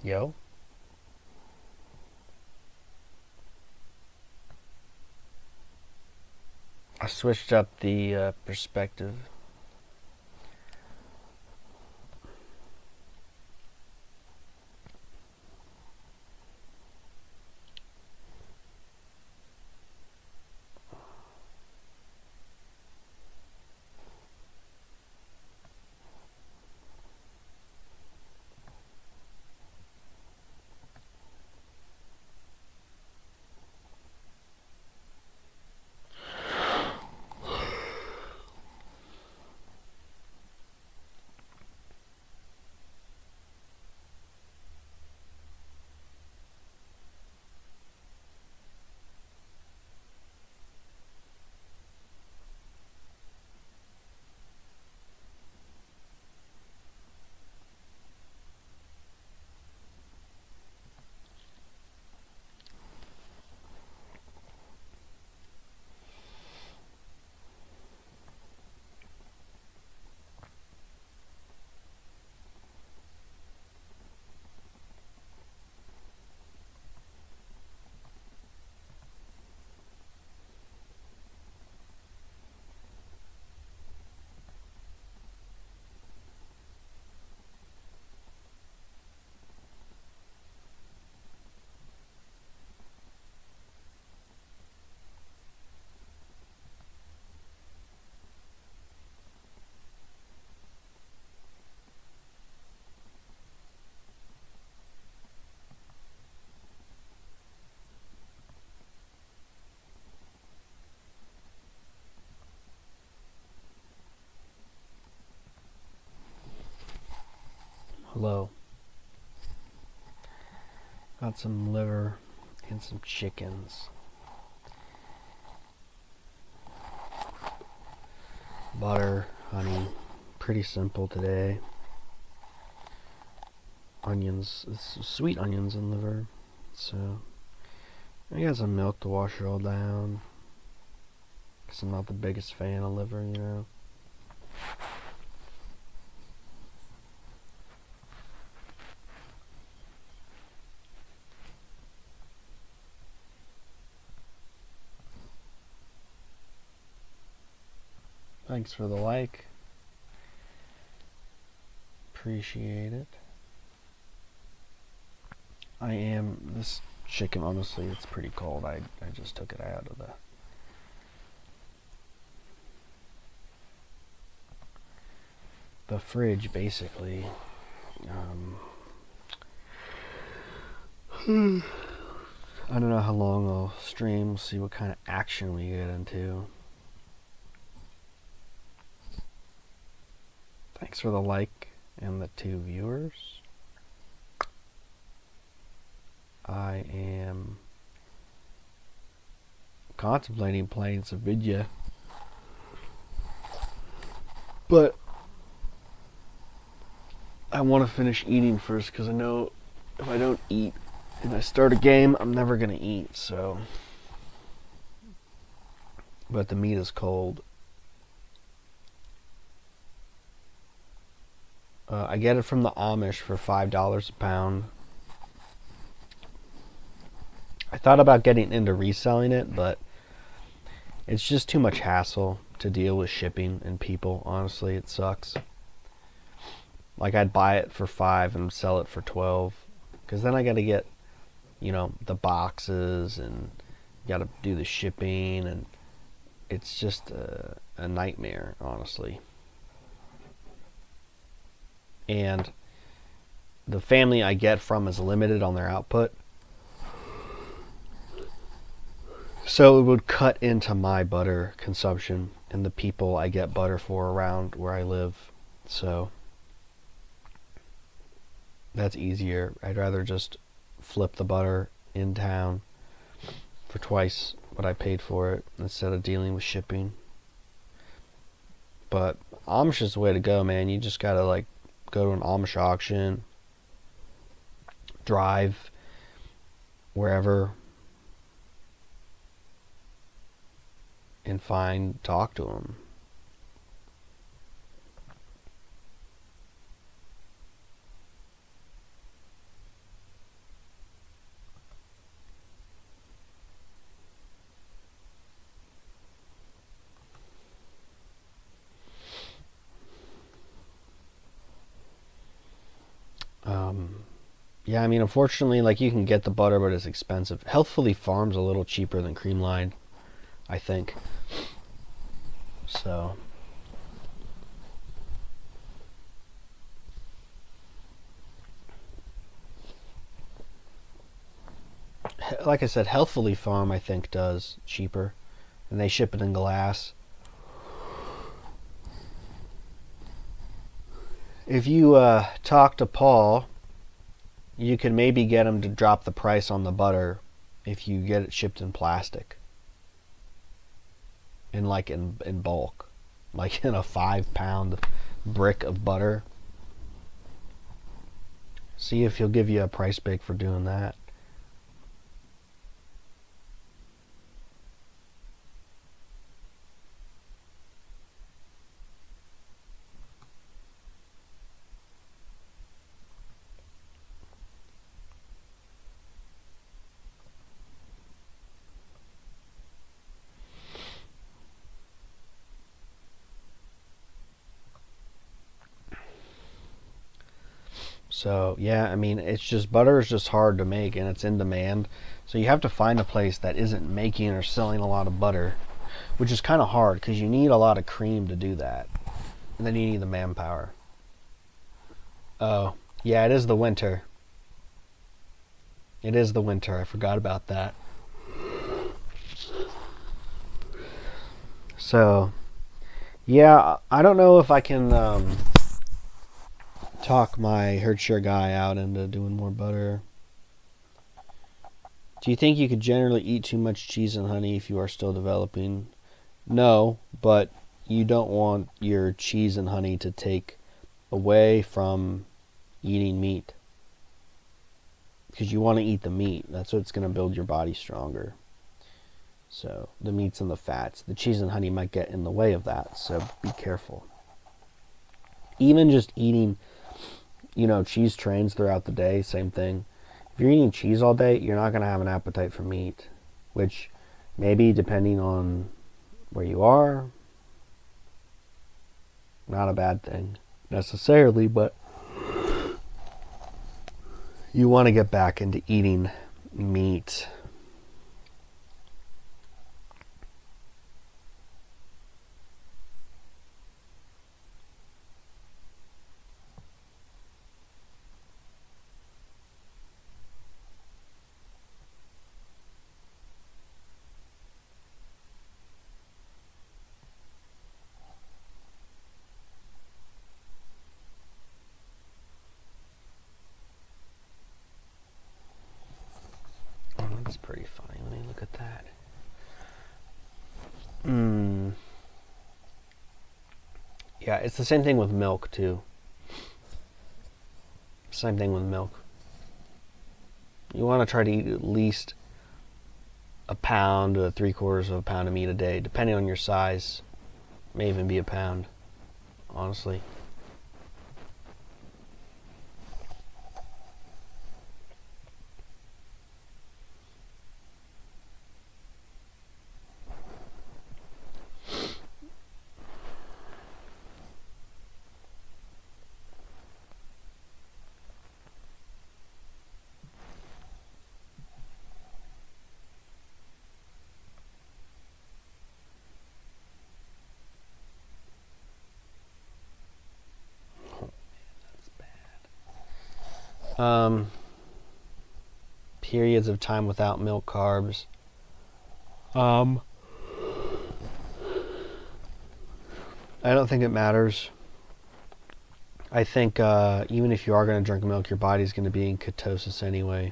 Yo. I switched up the perspective. Hello. Got some liver and some chickens. Butter, honey. Pretty simple today. Onions, sweet onions and liver. So, I got some milk to wash it all down. Because I'm not the biggest fan of liver, you know. Thanks for the like. Appreciate it. This chicken, honestly, it's pretty cold. I just took it out of the fridge, basically. I don't know how long I'll stream. We'll see what kind of action we get into. Thanks for the like and the 2 viewers. I am contemplating playing some video, but I want to finish eating first, because I know if I don't eat and I start a game, I'm never going to eat, so. But the meat is cold. I get it from the Amish for $5 a pound. I thought about getting into reselling it, but it's just too much hassle to deal with shipping and people. Honestly, it sucks. Like, I'd buy it for $5 and sell it for $12, because then I got to get, you know, the boxes and got to do the shipping, and it's just a nightmare, honestly. And the family I get from is limited on their output, so it would cut into my butter consumption and the people I get butter for around where I live. So that's easier. I'd rather just flip the butter in town for twice what I paid for it instead of dealing with shipping. But Amish is the way to go, man. You just gotta, like, go to an Amish auction, drive wherever, and talk to them. Yeah, I mean, unfortunately, like, you can get the butter, but it's expensive. Healthfully Farm's a little cheaper than Creamline, I think. So, like I said, Healthfully Farm, I think, does cheaper. And they ship it in glass. If you talk to Paul, you can maybe get him to drop the price on the butter if you get it shipped in plastic. In bulk. Like in a 5-pound brick of butter. See if he'll give you a price break for doing that. So, yeah, I mean, it's just, butter is just hard to make and it's in demand. So you have to find a place that isn't making or selling a lot of butter, which is kind of hard because you need a lot of cream to do that. And then you need the manpower. Oh, yeah, it is the winter. It is the winter. I forgot about that. So, yeah, I don't know if I can talk my herdshare guy out into doing more butter. Do you think you could generally eat too much cheese and honey if you are still developing? No, but you don't want your cheese and honey to take away from eating meat. Because you want to eat the meat. That's what's going to build your body stronger. So, the meats and the fats. The cheese and honey might get in the way of that, so be careful. Even just eating, cheese trains throughout the day, same thing. If you're eating cheese all day, you're not going to have an appetite for meat, which maybe, depending on where you are, not a bad thing necessarily, but you want to get back into eating meat. That's pretty funny. Let me look at that. Yeah, it's the same thing with milk, too. Same thing with milk. You want to try to eat at least a pound to 3/4 of a pound of meat a day, depending on your size. May even be a pound, honestly. Periods of time without milk carbs. I don't think it matters. I think even if you are going to drink milk, your body's going to be in ketosis anyway.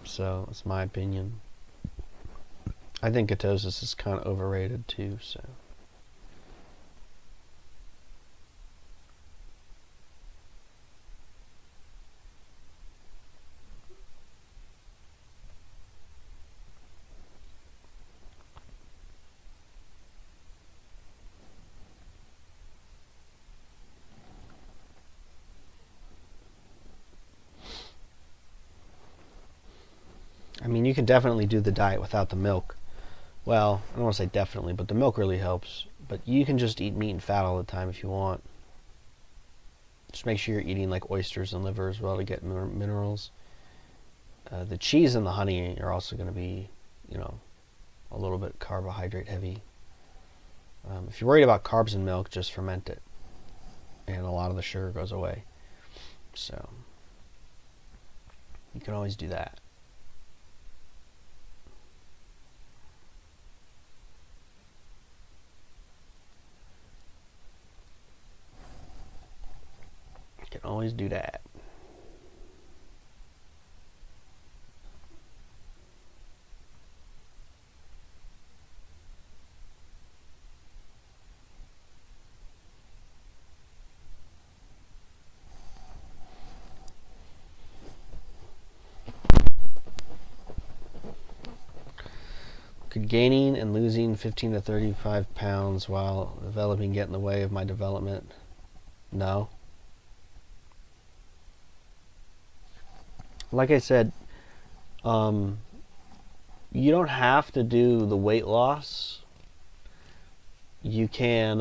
So, that's my opinion. I think ketosis is kind of overrated too, so. I mean, you can definitely do the diet without the milk. Well, I don't want to say definitely, but the milk really helps. But you can just eat meat and fat all the time if you want. Just make sure you're eating like oysters and liver as well to get minerals. The cheese and the honey are also going to be, a little bit carbohydrate heavy. If you're worried about carbs in milk, just ferment it, and a lot of the sugar goes away. So you can always do that. You can always do that. Could gaining and losing 15 to 35 pounds while developing get in the way of my development? No. Like I said, you don't have to do the weight loss. You can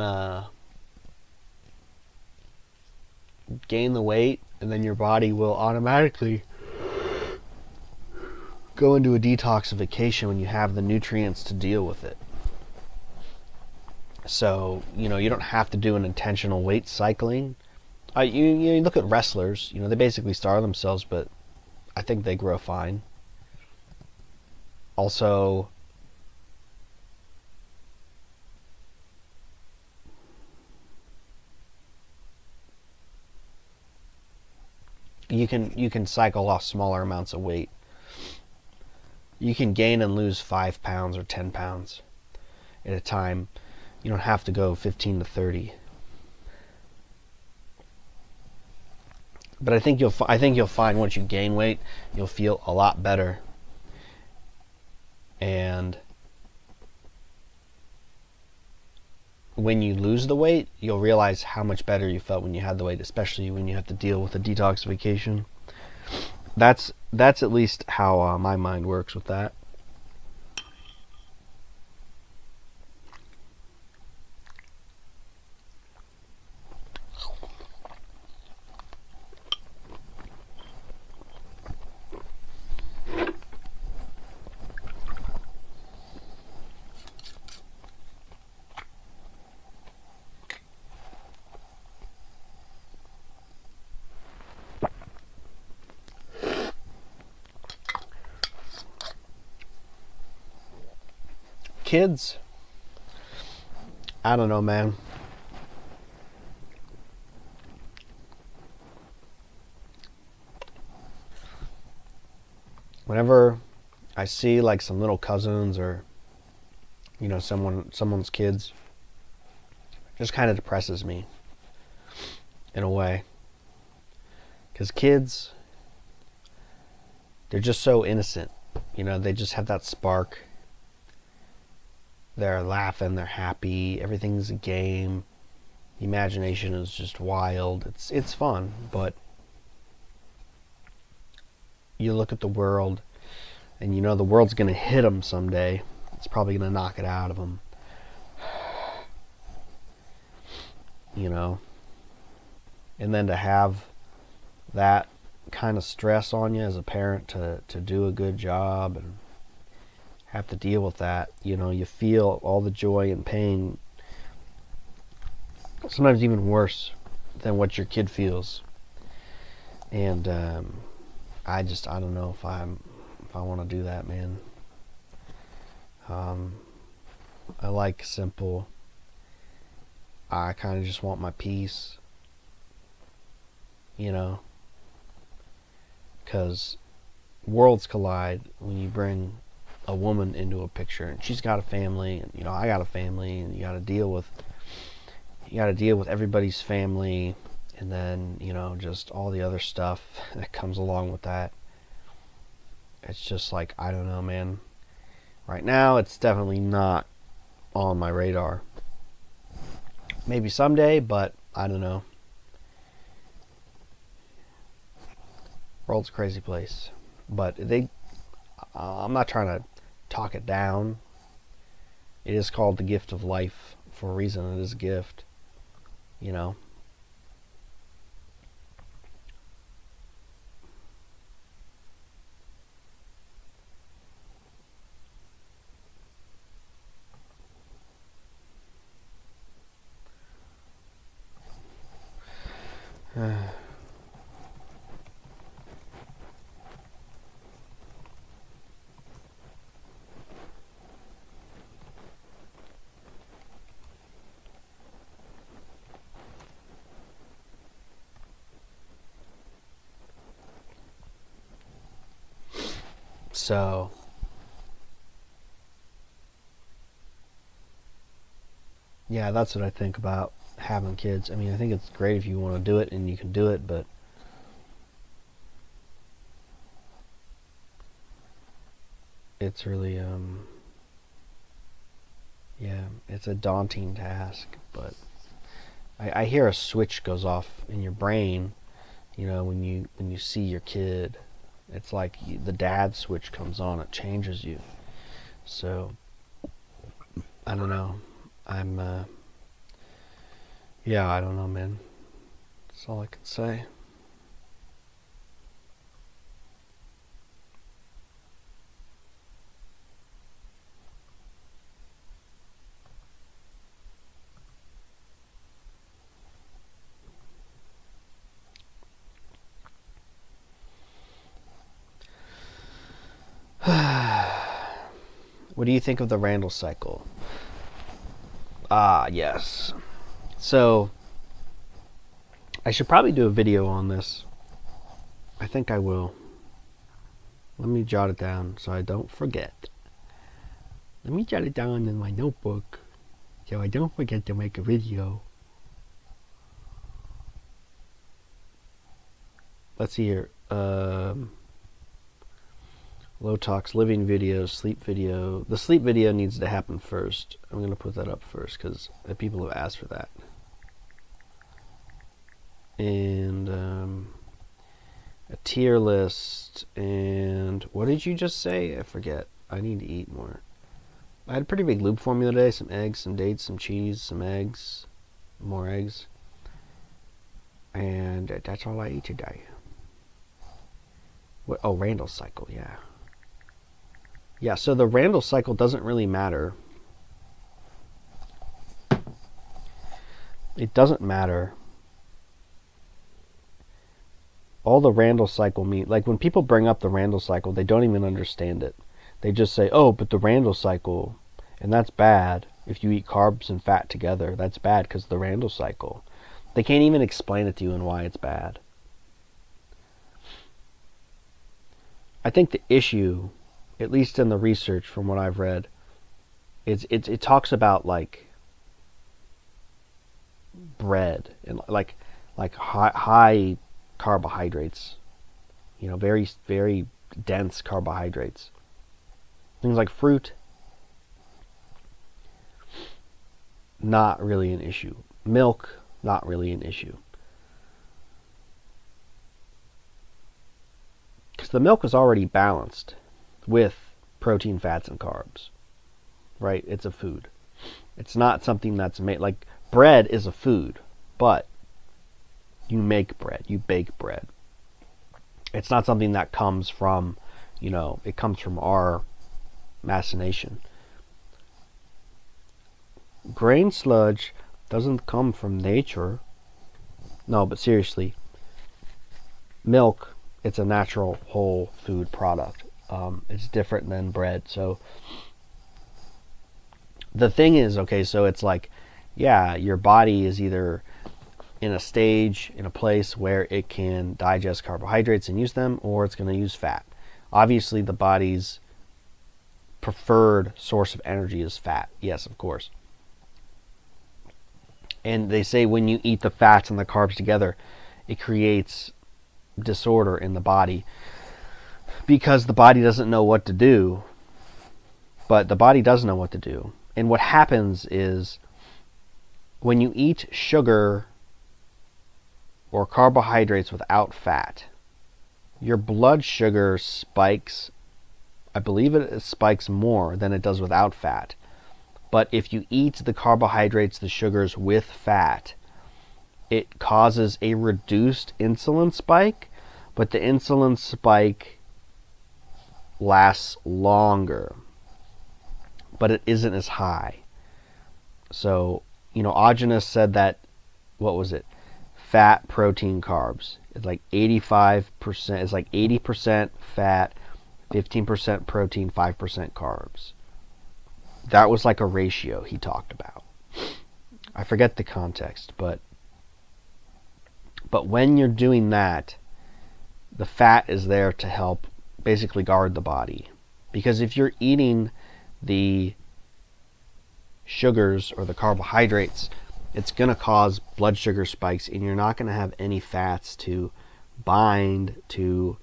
gain the weight, and then your body will automatically go into a detoxification when you have the nutrients to deal with it. So, you don't have to do an intentional weight cycling. You look at wrestlers, they basically starve themselves, but I think they grow fine. Also, you can cycle off smaller amounts of weight. You can gain and lose 5 pounds or 10 pounds at a time. You don't have to go 15 to 30. But I think you'll find once you gain weight, you'll feel a lot better. And when you lose the weight, you'll realize how much better you felt when you had the weight, especially when you have to deal with the detoxification. That's at least how my mind works with that. Kids, I don't know, man. Whenever I see like some little cousins or someone's kids, it just kind of depresses me in a way. Because kids, they're just so innocent. They just have that spark. They're laughing, they're happy, everything's a game. The imagination is just wild. It's fun, but you look at the world and the world's going to hit them someday. It's probably going to knock it out of them. And then to have that kind of stress on you as a parent to do a good job and have to deal with that, you feel all the joy and pain, sometimes even worse than what your kid feels. And I don't know if I want to do that, man. I like simple. I kind of just want my peace, because worlds collide when you bring a woman into a picture, and she's got a family, and I got a family, and you got to deal with everybody's family, and then just all the other stuff that comes along with that. It's just like, I don't know, man. Right now it's definitely not on my radar. Maybe someday, but I don't know. World's a crazy place, but I'm not trying to talk it down. It is called the gift of life for a reason. It is a gift, you know. So, yeah, that's what I think about having kids. I mean, I think it's great if you want to do it and you can do it, but it's really, yeah, it's a daunting task. But I hear a switch goes off in your brain, you know, when you see your kid. It's like the dad switch comes on. It changes you. So, I don't know. Yeah, I don't know, man. That's all I can say. What do you think of the Randall cycle? Ah, yes. So, I should probably do a video on this. I think I will. Let me jot it down so I don't forget. Let me jot it down in my notebook so I don't forget to make a video. Let's see here. Low tox living video, sleep video. The sleep video needs to happen first. I'm going to put that up first because people have asked for that. And a tier list. And what did you just say? I forget. I need to eat more. I had a pretty big loop formula today. Some eggs, some dates, some cheese, some eggs. More eggs. And that's all I eat today. What? Oh, Randall cycle, yeah. Yeah, so the Randall cycle doesn't really matter. It doesn't matter. All the Randall cycle mean, like when people bring up the Randall cycle, they don't even understand it. They just say, oh, but the Randall cycle, and that's bad. If you eat carbs and fat together, that's bad because of the Randall cycle. They can't even explain it to you and why it's bad. I think the issue, at least in the research from what I've read, it talks about like bread and like high carbohydrates, you know, very, very dense carbohydrates. Things like fruit, not really an issue. Milk, not really an issue. Because the milk is already balanced with protein, fats, and carbs, right? It's a food. It's not something that's made, like bread is a food, but you make bread, you bake bread. It's not something that comes from, you know, it comes from our machination. Grain sludge doesn't come from nature. No, but seriously, milk, it's a natural whole food product. It's different than bread. So the thing is, okay, so it's like, yeah, your body is either in a stage, in a place where it can digest carbohydrates and use them, or it's going to use fat. Obviously, the body's preferred source of energy is fat. Yes, of course. And they say when you eat the fats and the carbs together, it creates disorder in the body because the body doesn't know what to do. But the body does know what to do. And what happens is when you eat sugar or carbohydrates without fat, your blood sugar spikes. I believe it spikes more than it does without fat. But if you eat the carbohydrates, the sugars with fat, it causes a reduced insulin spike, but the insulin spike lasts longer, but it isn't as high. So, Augenis said that, what was it? Fat, protein, carbs. It's like 85%, it's like 80% fat, 15% protein, 5% carbs. That was like a ratio he talked about. I forget the context, but when you're doing that, the fat is there to help basically guard the body. Because if you're eating the sugars or the carbohydrates, it's going to cause blood sugar spikes, and you're not going to have any fats to bind to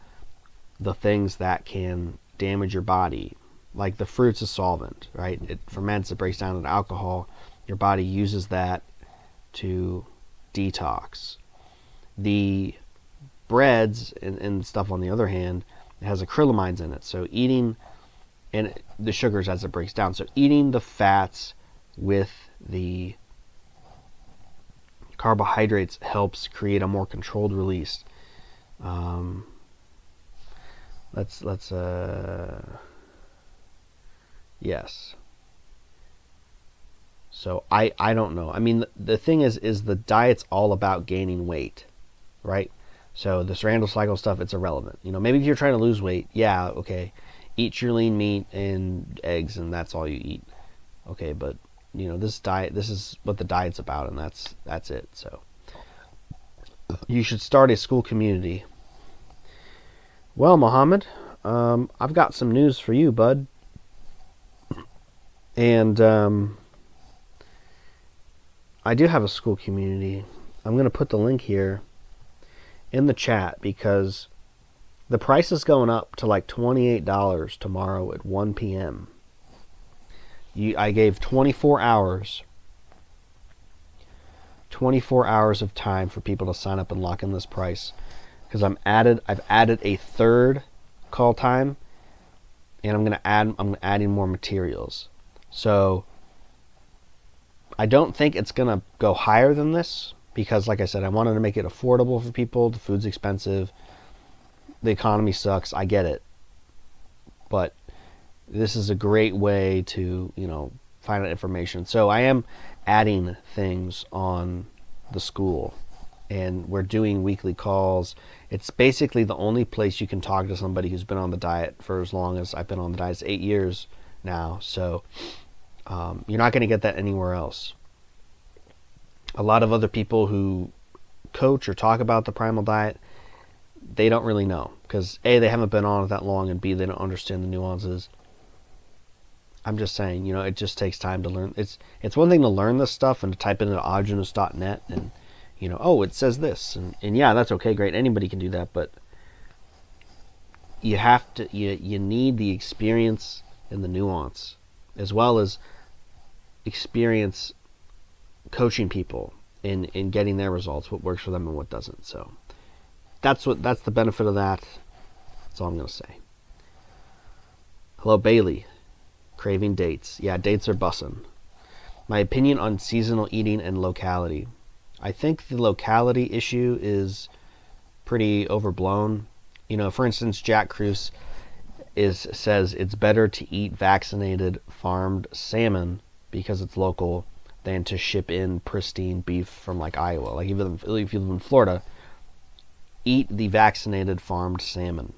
the things that can damage your body. Like the fruit's a solvent, right? It ferments, it breaks down into alcohol. Your body uses that to detox. The breads and stuff, on the other hand, it has acrylamides in it. So eating, and the sugars as it breaks down. So eating the fats with the carbohydrates helps create a more controlled release. Yes. So I don't know. I mean, the thing is the diet's all about gaining weight, right? So this Randall cycle stuff, it's irrelevant. Maybe if you're trying to lose weight, yeah, okay, eat your lean meat and eggs, and that's all you eat. Okay, but this diet, this is what the diet's about, and that's it. So you should start a school community. Well, Mohammed, I've got some news for you, bud. And I do have a school community. I'm going to put the link here in the chat because the price is going up to like $28 tomorrow at 1 p.m. I gave 24 hours of time for people to sign up and lock in this price, because I've added a third call time, and I'm adding more materials. So I don't think it's going to go higher than this, because like I said, I wanted to make it affordable for people. The food's expensive. The economy sucks. I get it. But this is a great way to, find out information. So I am adding things on the school, and we're doing weekly calls. It's basically the only place you can talk to somebody who's been on the diet for as long as I've been on the diet. It's 8 years now. So you're not going to get that anywhere else. A lot of other people who coach or talk about the primal diet, they don't really know, because A, they haven't been on it that long, and B, they don't understand the nuances. I'm just saying, it just takes time to learn. It's one thing to learn this stuff and to type it into ogenis.net and, oh, it says this, and yeah, that's okay, great, anybody can do that, but you have to, you need the experience and the nuance, as well as experience coaching people in getting their results, what works for them and what doesn't. So that's the benefit of that. That's all I'm going to say. Hello, Bailey. Craving dates. Yeah, dates are bussin'. My opinion on seasonal eating and locality. I think the locality issue is pretty overblown. For instance, Jack Kruse says it's better to eat vaccinated farmed salmon because it's local than to ship in pristine beef from like Iowa. Like even if you live in Florida, eat the vaccinated farmed salmon,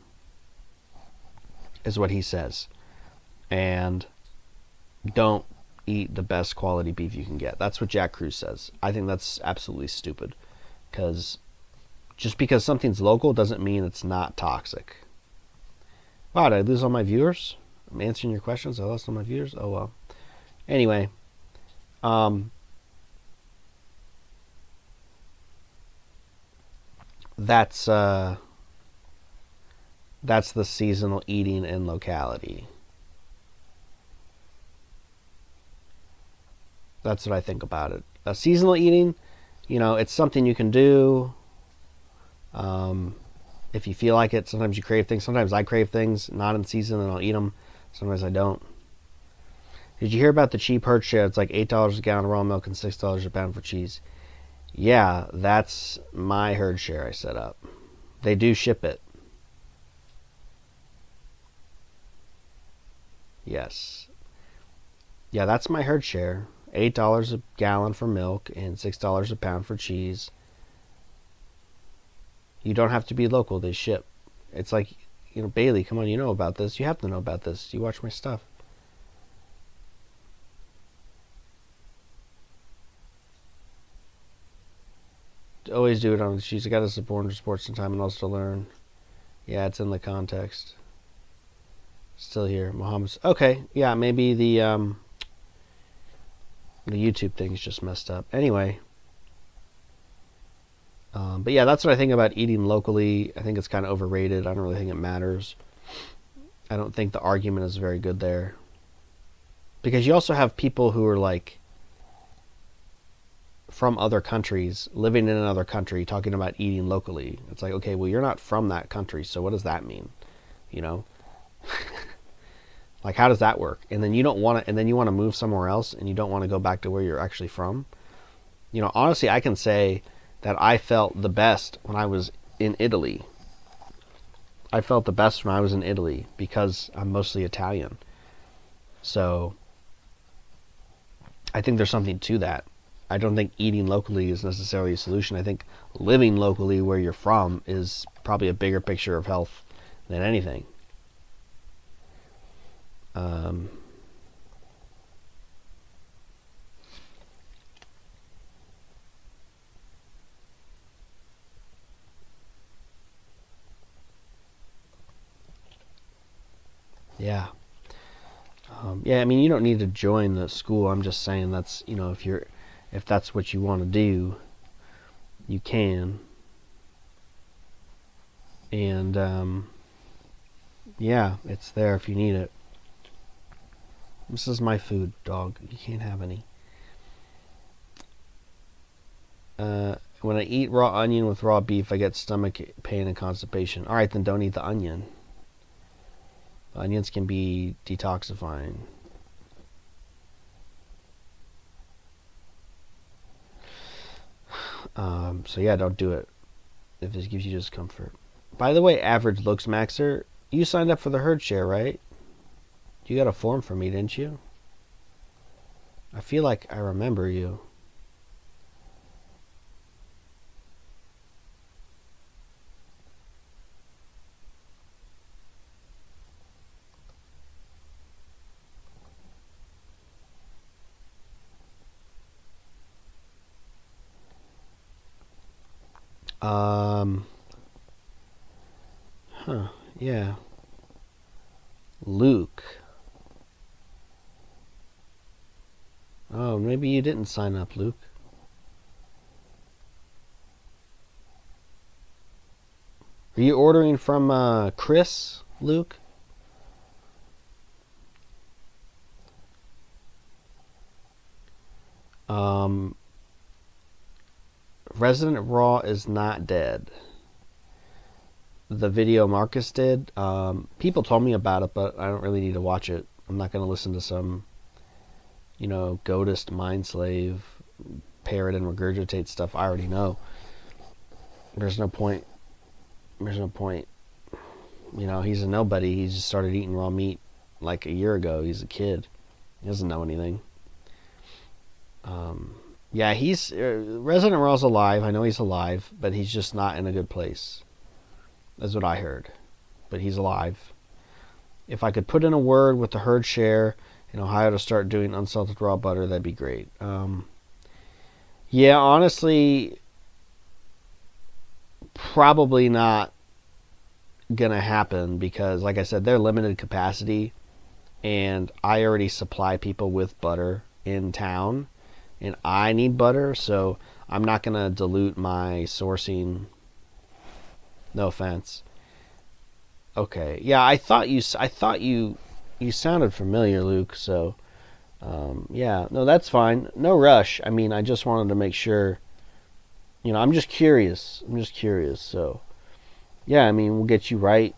is what he says. And don't eat the best quality beef you can get. That's what Jack Kruse says. I think that's absolutely stupid, because just because something's local doesn't mean it's not toxic. Wow, did I lose all my viewers? I'm answering your questions. I lost all my viewers. Oh well. Anyway, that's the seasonal eating and locality. That's what I think about it. Seasonal eating, it's something you can do if you feel like it. Sometimes you crave things. Sometimes I crave things not in season and I'll eat them. Sometimes I don't. Did you hear about the cheap herd share? It's like $8 a gallon of raw milk and $6 a pound for cheese. Yeah, that's my herd share I set up. They do ship it. Yes. Yeah, that's my herd share. $8 a gallon for milk and $6 a pound for cheese. You don't have to be local. They ship. It's like, Bailey, come on, you know about this. You have to know about this. You watch my stuff. Always do it on the cheese. I got to support sports in time and also to learn. Yeah, it's in the context. Still here. Muhammad's okay. Yeah, maybe the YouTube thing's just messed up. Anyway. But yeah, that's what I think about eating locally. I think it's kind of overrated. I don't really think it matters. I don't think the argument is very good there. Because you also have people who are like from other countries, living in another country, talking about eating locally. It's like, okay, well, you're not from that country, so what does that mean? Like, how does that work? And then you don't want to, and then you want to move somewhere else, and you don't want to go back to where you're actually from. Honestly, I can say that I felt the best when I was in Italy. I felt the best when I was in Italy because I'm mostly Italian. So I think there's something to that. I don't think eating locally is necessarily a solution. I think living locally where you're from is probably a bigger picture of health than anything. Yeah. Yeah, I mean, you don't need to join the school. I'm just saying that's, if that's what you want to do, you can. And, yeah, it's there if you need it. This is my food, dog. You can't have any. When I eat raw onion with raw beef, I get stomach pain and constipation. All right, then don't eat the onion. Onions can be detoxifying. So yeah, don't do it if this gives you discomfort. By the way, average looks maxer, you signed up for the herd share, right? You got a form for me, didn't you? I feel like I remember you. Yeah. Luke. Oh, maybe you didn't sign up, Luke. Are you ordering from Chris, Luke? Resident Raw is not dead. The video Marcus did, people told me about it, but I don't really need to watch it. I'm not going to listen to some, goatist mind slave parrot and regurgitate stuff I already know. There's no point. He's a nobody. He just started eating raw meat like a year ago. He's a kid. He doesn't know anything. Yeah, he's Resident Raw's alive. I know he's alive, but he's just not in a good place. That's what I heard. But he's alive. If I could put in a word with the herd share in Ohio to start doing unsalted raw butter, that'd be great. Yeah, honestly, probably not gonna happen because, like I said, they're limited capacity, and I already supply people with butter in town, and I need butter, so I'm not gonna dilute my sourcing. No offense. Okay. Yeah, I thought you sounded familiar, Luke. So, yeah. No, that's fine. No rush. I mean, I just wanted to make sure. I'm just curious. So, yeah. I mean, we'll get you right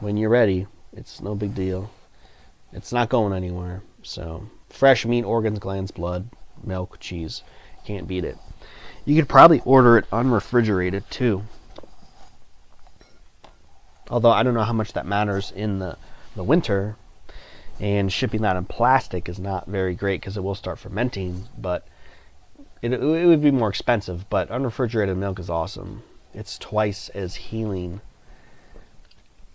when you're ready. It's no big deal. It's not going anywhere. So fresh meat, organs, glands, blood, milk, cheese. Can't beat it. You could probably order it unrefrigerated too. Although I don't know how much that matters in the winter. And shipping that in plastic is not very great because it will start fermenting. But it would be more expensive. But unrefrigerated milk is awesome. It's twice as healing.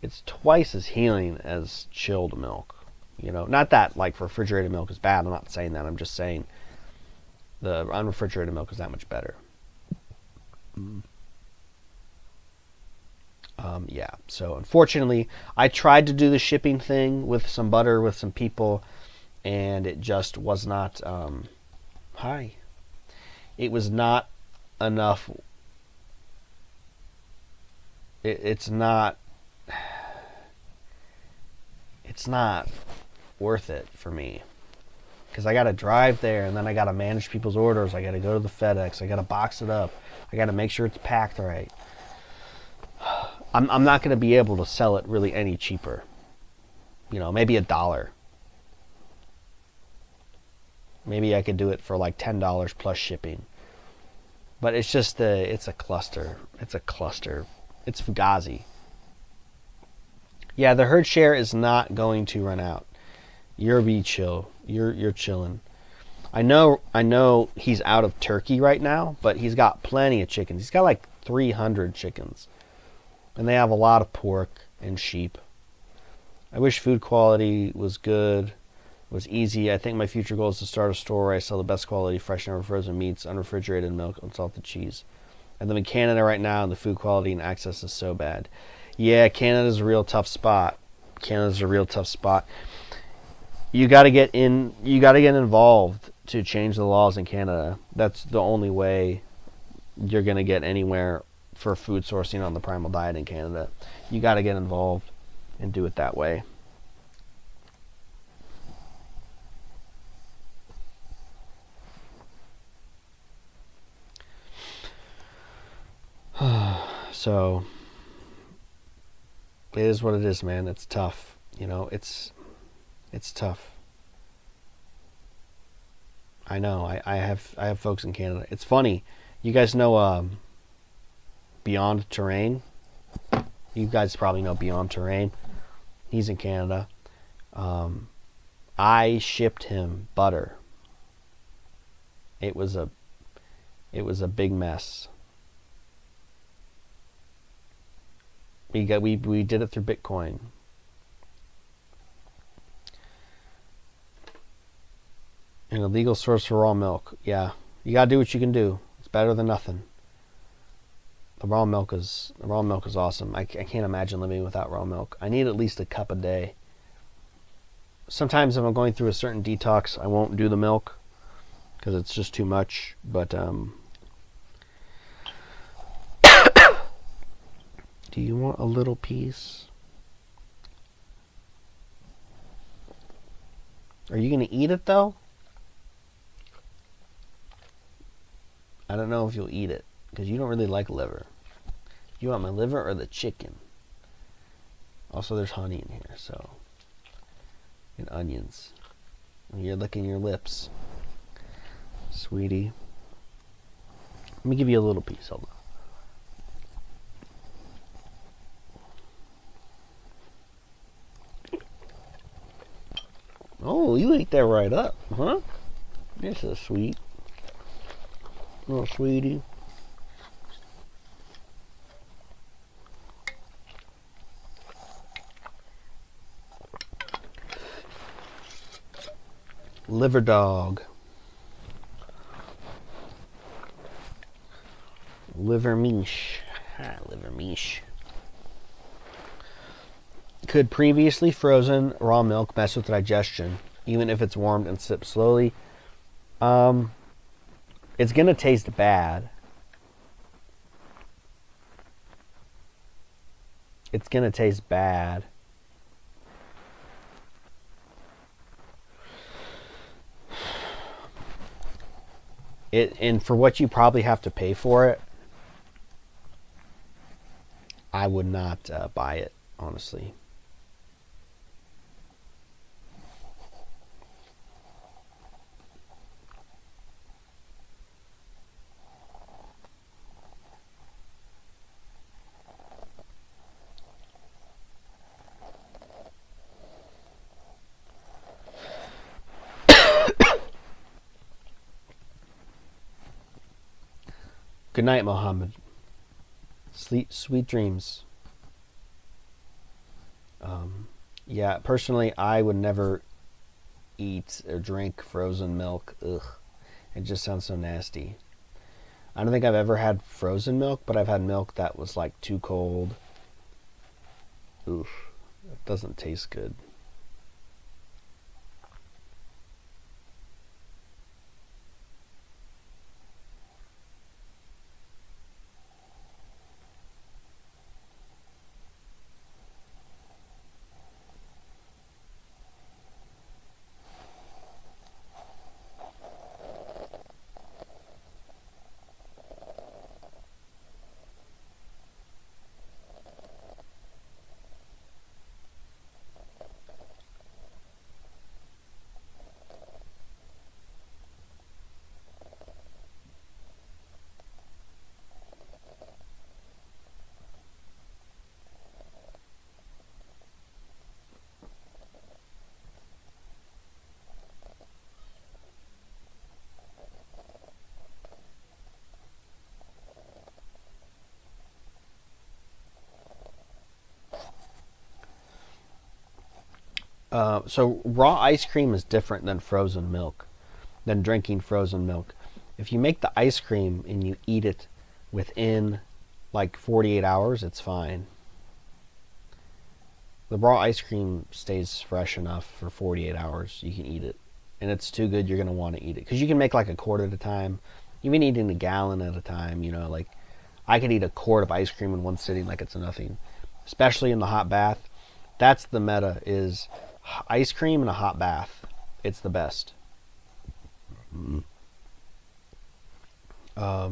It's twice as healing as chilled milk. You know, not that like refrigerated milk is bad. I'm not saying that. I'm just saying the unrefrigerated milk is that much better. Yeah, so unfortunately, I tried to do the shipping thing with some butter with some people, and it just was not, it was not enough. It's not worth it for me. Because I got to drive there, and then I got to manage people's orders. I got to go to the FedEx. I got to box it up. I got to make sure it's packed right. I'm not going to be able to sell it really any cheaper. You know, maybe $1. Maybe I could do it for like $10 plus shipping. But it's just it's a cluster. It's a cluster. It's fugazi. Yeah, the herd share is not going to run out. You're be chill. You're chilling. I know he's out of turkey right now, but he's got plenty of chickens. He's got like 300 chickens. And they have a lot of pork and sheep. I wish food quality was good, was easy. I think my future goal is to start a store where I sell the best quality fresh and frozen meats, unrefrigerated milk, unsalted cheese. I live in Canada right now, and the food quality and access is so bad. Yeah, Canada's a real tough spot. Canada's a real tough spot. You got to get in. You got to get involved to change the laws in Canada. That's the only way you're going to get anywhere for food sourcing on the primal diet in Canada. You got to get involved and do it that way. So it is what it is, man. It's tough. You know, it's tough. I know. I have folks in Canada. It's funny. You guys know Beyond Terrain? You guys probably know Beyond Terrain. He's in Canada. I shipped him butter. It was a big mess. We did it through Bitcoin. An illegal source for raw milk. Yeah, you gotta do what you can do. It's better than nothing. The raw milk is awesome. I can't imagine living without raw milk. I need at least a cup a day. Sometimes if I'm going through a certain detox, I won't do the milk because it's just too much. But do you want a little piece? Are you gonna eat it though? I don't know if you'll eat it because you don't really like liver. You want my liver or the chicken? Also, there's honey in here, so, and onions. You're licking your lips, sweetie. Let me give you a little piece. Hold on. Oh, you ate that right up, huh? You're so sweet. Little sweetie. Liver dog. Liver miche. Liver miche. Could previously frozen raw milk mess with digestion, even if it's warmed and sipped slowly? It's gonna taste bad. It's gonna taste bad. And for what you probably have to pay for it, I would not buy it, honestly. Good night, Mohammed. Sleep, sweet dreams. Yeah, personally, I would never eat or drink frozen milk. Ugh. It just sounds so nasty. I don't think I've ever had frozen milk, but I've had milk that was like too cold. Oof. It doesn't taste good. So raw ice cream is different than frozen milk, than drinking frozen milk. If you make the ice cream and you eat it within like 48 hours, it's fine. The raw ice cream stays fresh enough for 48 hours. You can eat it. And it's too good, you're going to want to eat it. Because you can make like a quart at a time. Even eating a gallon at a time, you know, like I could eat a quart of ice cream in one sitting like it's nothing. Especially in the hot bath. That's the meta, is ice cream and a hot bath. It's the best. But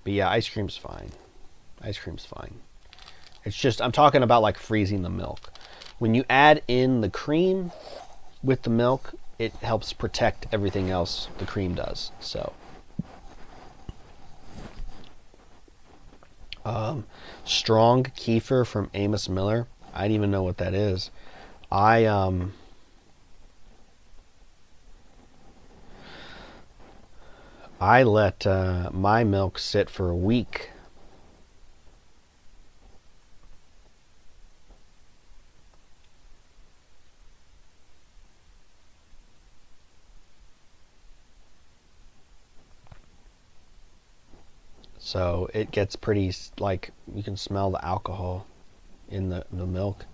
yeah, ice cream's fine. Ice cream's fine. It's just, I'm talking about like freezing the milk. When you add in the cream with the milk, it helps protect everything else the cream does. So, strong kefir from Amos Miller. I didn't even know what that is. I let my milk sit for a week. So it gets pretty, like, you can smell the alcohol in the milk.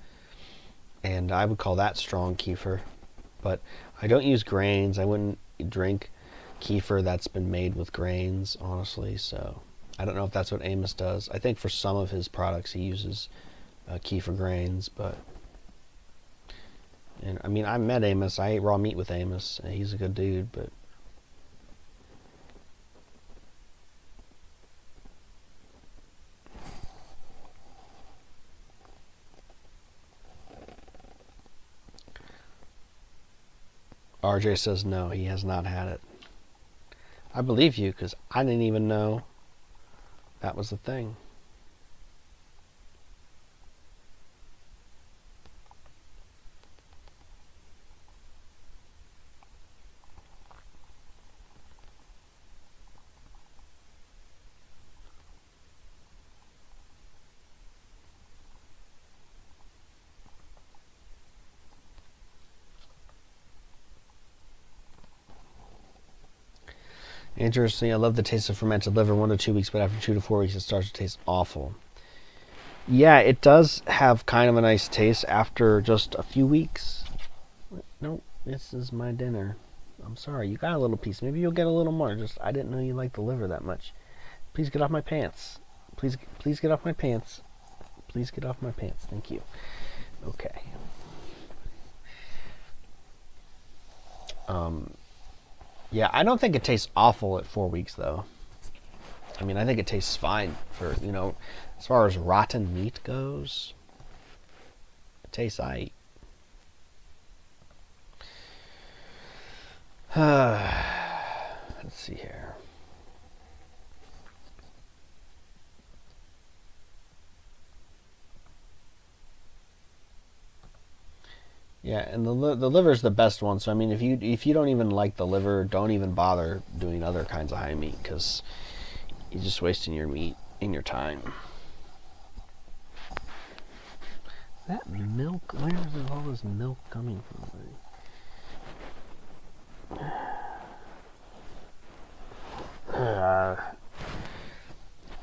And I would call that strong kefir. But I don't use grains. I wouldn't drink kefir that's been made with grains, honestly. So I don't know if that's what Amos does. I think for some of his products he uses kefir grains. But, and I mean, I met Amos. I ate raw meat with Amos. He's a good dude, but RJ says no, he has not had it. I believe you, because I didn't even know that was the thing. Interesting. I love the taste of fermented liver 1 to 2 weeks, but after 2 to 4 weeks it starts to taste awful. Yeah, it does have kind of a nice taste after just a few weeks. No, this is my dinner. I'm sorry, you got a little piece. Maybe you'll get a little more. Just, I didn't know you liked the liver that much. Please get off my pants. Please get off my pants. Please get off my pants. Thank you. Okay. Yeah, I don't think it tastes awful at 4 weeks, though. I mean, I think it tastes fine for, you know, as far as rotten meat goes. It tastes aight. Let's see here. Yeah, and the liver is the best one. So I mean, if you don't even like the liver, don't even bother doing other kinds of high meat, because You're just wasting your meat and your time. That milk, where is all this milk coming from?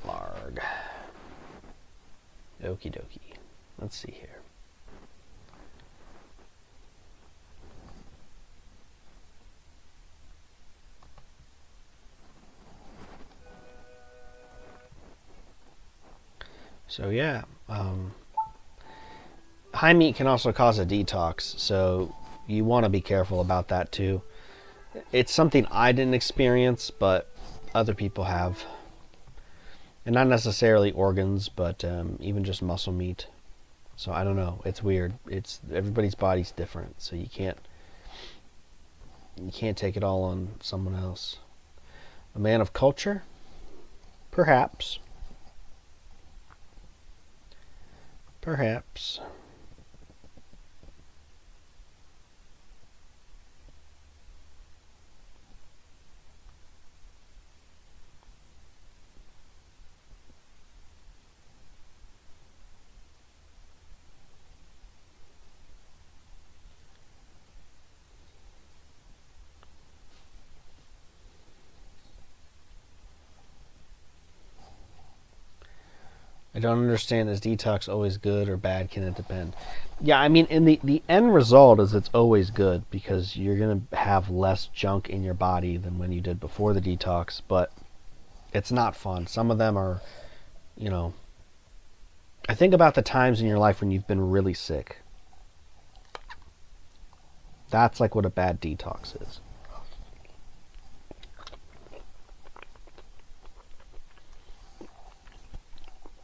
Larg. Okie dokie. Let's see here. So yeah, high meat can also cause a detox, so you want to be careful about that too. It's something I didn't experience, but other people have. And not necessarily organs, but even just muscle meat. So I don't know. It's weird. It's everybody's body's different, so you can't take it all on someone else. A man of culture? Perhaps. Perhaps. I don't understand, is detox always good or bad? Can it depend? Yeah, I mean, in the end result is it's always good because you're going to have less junk in your body than when you did before the detox, but it's not fun. Some of them are, you know, I think about the times in your life when you've been really sick. That's like what a bad detox is.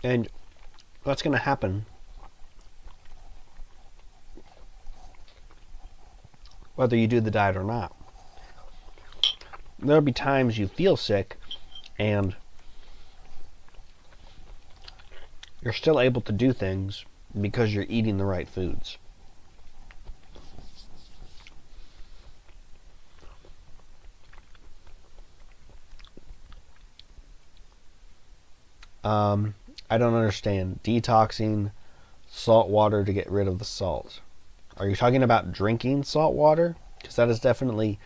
And what's going to happen whether you do the diet or not? There'll be times you feel sick and you're still able to do things because you're eating the right foods. I don't understand. Detoxing salt water to get rid of the salt. Are you talking about drinking salt water? Because that is definitely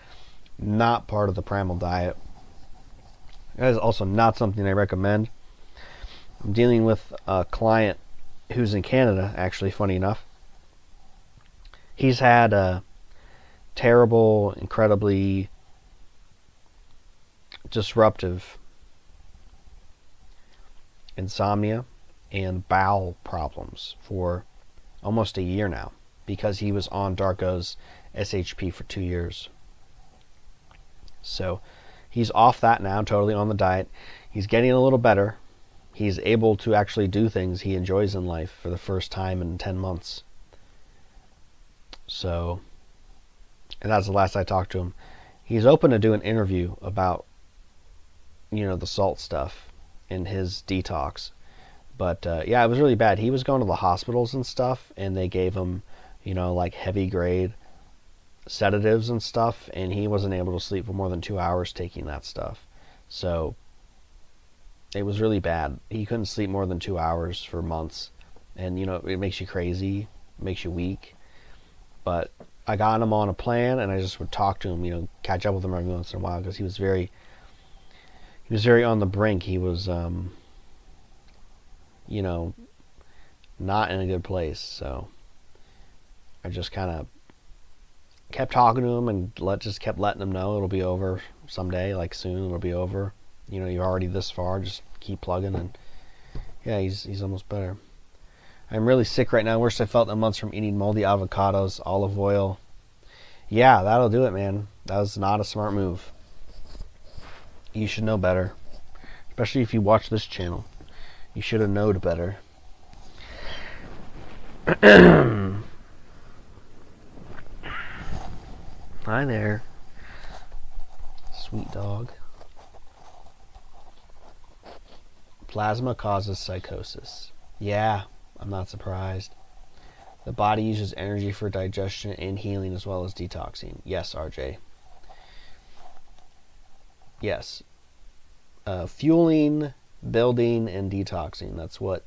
not part of the primal diet. That is also not something I recommend. I'm dealing with a client who's in Canada, actually, funny enough. He's had a terrible, incredibly disruptive insomnia and bowel problems for almost a year now because he was on Darko's SHP for 2 years. So he's off that now, totally on the diet. He's getting a little better. He's able to actually do things he enjoys in life for the first time in 10 months. So, and that's the last I talked to him. He's open to do an interview about, you know, the salt stuff in his detox. But yeah, it was really bad. He was going to the hospitals and stuff, and they gave him, you know, like heavy grade sedatives and stuff, and he wasn't able to sleep for more than 2 hours taking that stuff. So it was really bad. He couldn't sleep more than 2 hours for months, and you know, it makes you crazy, it makes you weak. But I got him on a plan, and I just would talk to him, you know, catch up with him every once in a while, because he was very on the brink. He was you know, not in a good place. So I just kind of kept talking to him and just kept letting him know it'll be over someday, like soon it'll be over. You know, you're already this far, just keep plugging. And yeah, he's almost better. I'm really sick right now. Worst I felt in months from eating moldy avocados, olive oil. Yeah, that'll do it, man. That was not a smart move. You should know better, especially if you watch this channel. You should have known better. Hi there, sweet dog. Plasma causes psychosis. Yeah, I'm not surprised. The body uses energy for digestion and healing as well as detoxing. Yes, RJ. Yes. fueling, building, and detoxing. That's what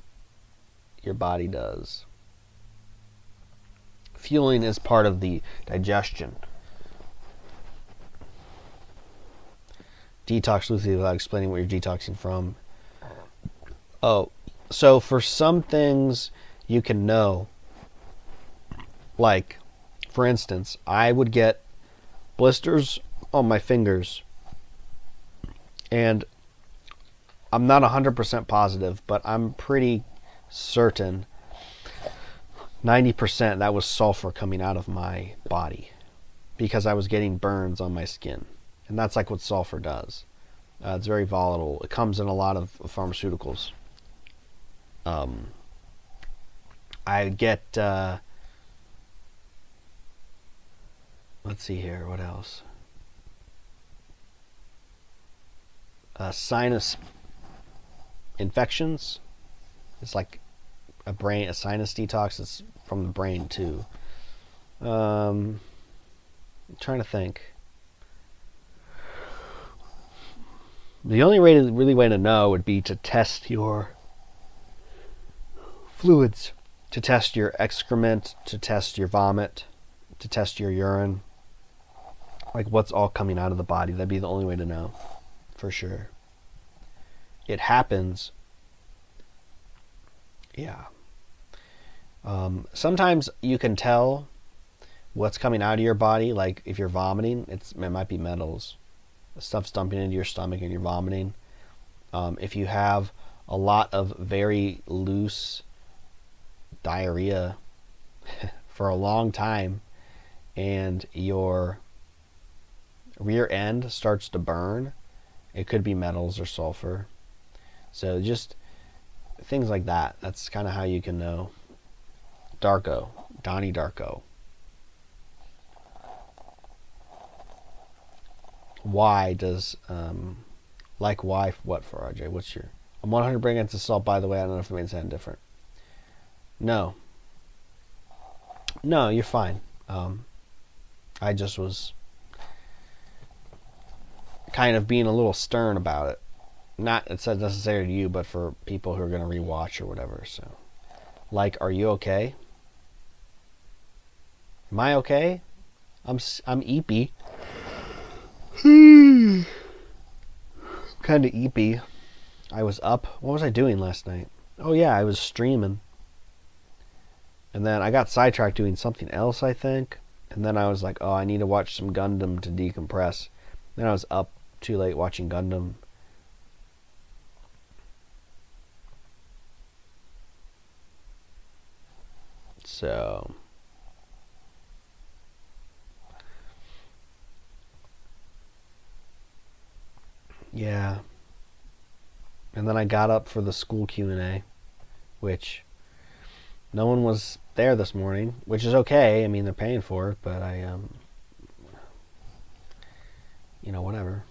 your body does. Fueling is part of the digestion. Detox loosely without explaining what you're detoxing from. Oh, so for some things you can know, like, for instance, I would get blisters on my fingers, and I'm not 100% positive, but I'm pretty certain 90% that was sulfur coming out of my body because I was getting burns on my skin. And that's like what sulfur does. It's very volatile. It comes in a lot of pharmaceuticals. I get, let's see here, what else? Sinus infections. It's like a sinus detox. It's from the brain too. I'm trying to think. The only way to know would be to test your fluids, to test your excrement, to test your vomit, to test your urine. Like what's all coming out of the body. That'd be the only way to know, for sure. It happens. Yeah. Sometimes you can tell what's coming out of your body. Like if you're vomiting, it might be metals. Stuff's dumping into your stomach and you're vomiting. If you have a lot of very loose diarrhea for a long time and your rear end starts to burn, it could be metals or sulfur. So just things like that. That's kind of how you can know. Darko, Donnie Darko. Why does why what for RJ? What's your? I'm 100 against assault. By the way, I don't know if it means anything different. No, you're fine. I just was kind of being a little stern about it. Not it's not necessary to you, but for people who are going to rewatch or whatever. So, are you okay? Am I okay? I'm eepy. Kind of eepy. I was up. What was I doing last night? Oh yeah, I was streaming. And then I got sidetracked doing something else, I think. And then I was like, oh, I need to watch some Gundam to decompress. Then I was up too late watching Gundam. So yeah. And then I got up for the school Q&A, which no one was there this morning, which is okay. I mean, they're paying for it, but I whatever.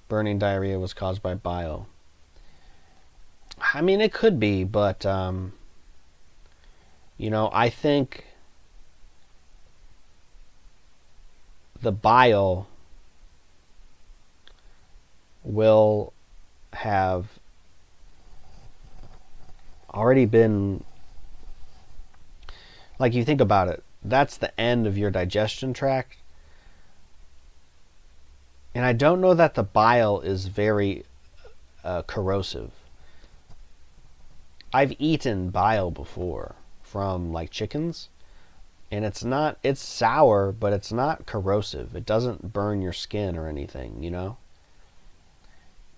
Burning diarrhea was caused by bile. I mean, it could be, but I think the bile will have already been, like, you think about it, that's the end of your digestion tract. And I don't know that the bile is very corrosive. I've eaten bile before from like chickens, and it's sour, but it's not corrosive. It doesn't burn your skin or anything,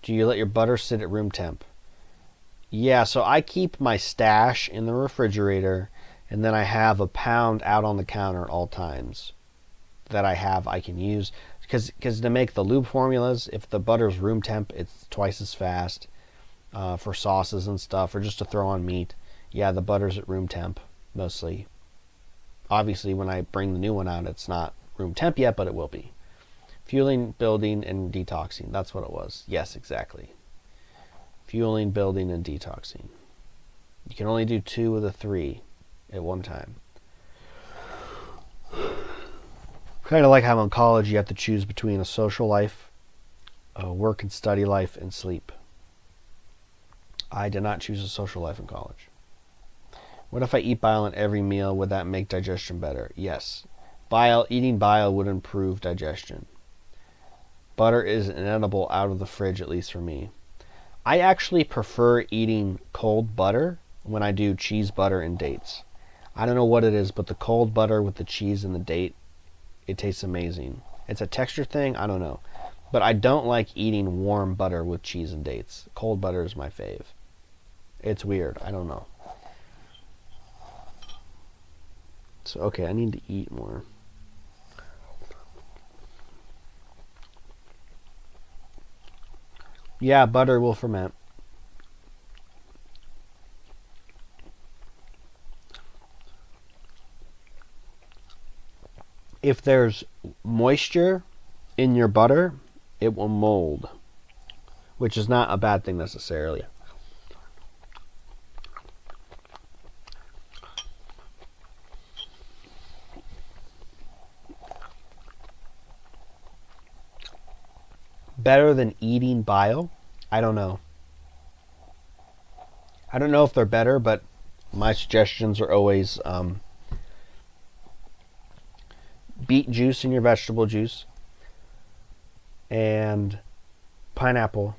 Do you let your butter sit at room temp? Yeah, so I keep my stash in the refrigerator, and then I have a pound out on the counter at all times that I can use. Because to make the lube formulas, if the butter's room temp, it's twice as fast. For sauces and stuff, or just to throw on meat. Yeah, the butter's at room temp, mostly. Obviously, when I bring the new one out, it's not room temp yet, but it will be. Fueling, building, and detoxing. That's what it was. Yes, exactly. Fueling, building, and detoxing. You can only do 2 of the 3 at one time. Kind of like how in college you have to choose between a social life, a work and study life, and sleep. I did not choose a social life in college. What if I eat bile in every meal? Would that make digestion better? Yes. Eating bile would improve digestion. Butter is inedible out of the fridge, at least for me. I actually prefer eating cold butter when I do cheese, butter, and dates. I don't know what it is, but the cold butter with the cheese and the date, it tastes amazing. It's a texture thing, I don't know. But I don't like eating warm butter with cheese and dates. Cold butter is my fave. It's weird, I don't know. So, okay, I need to eat more. Yeah, butter will ferment. If there's moisture in your butter, it will mold, which is not a bad thing necessarily. Better than eating bile? I don't know. I don't know if they're better, but my suggestions are always beet juice in your vegetable juice and pineapple,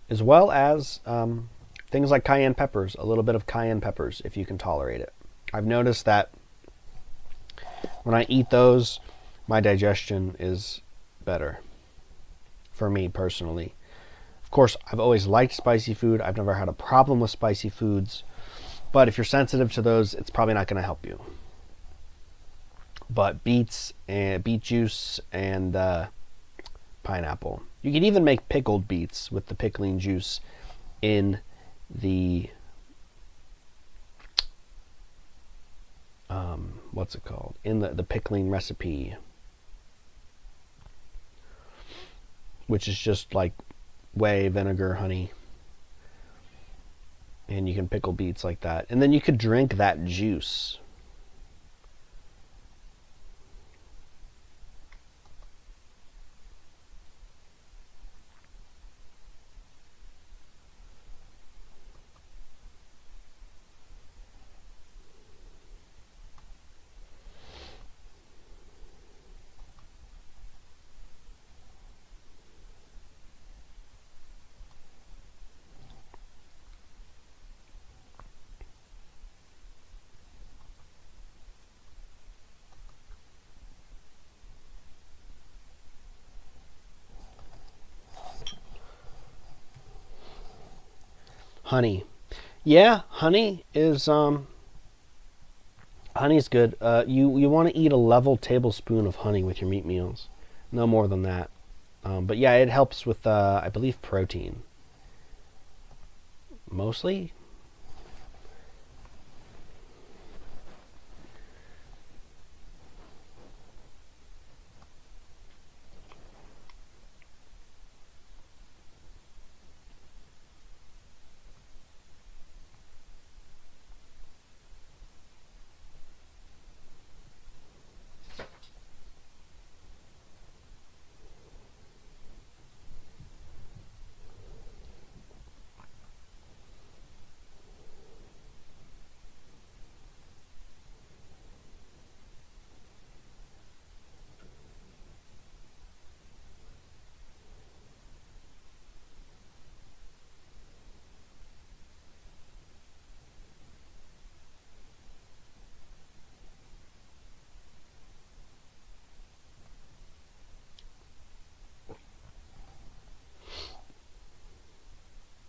as well as things like cayenne peppers, a little bit of cayenne peppers if you can tolerate it. I've noticed that when I eat those, my digestion is better for me personally. Of course, I've always liked spicy food. I've never had a problem with spicy foods. But if you're sensitive to those, it's probably not going to help you. But beets and beet juice and pineapple. You can even make pickled beets with the pickling juice in the what's it called? In the pickling recipe, which is just like whey, vinegar, honey. And you can pickle beets like that. And then you could drink that juice. Honey. Yeah, honey is honey's good. You want to eat a level tablespoon of honey with your meat meals. No more than that. But yeah, it helps with I believe protein. Mostly.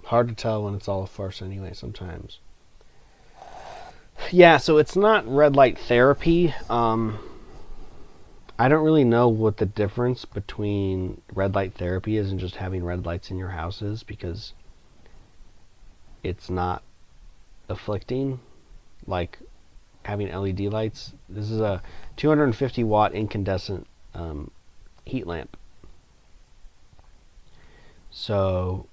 Hard to tell when it's all a farce anyway sometimes. Yeah, so it's not red light therapy. I don't really know what the difference between red light therapy is and just having red lights in your houses, because it's not afflicting like having LED lights. This is a 250 watt incandescent heat lamp. So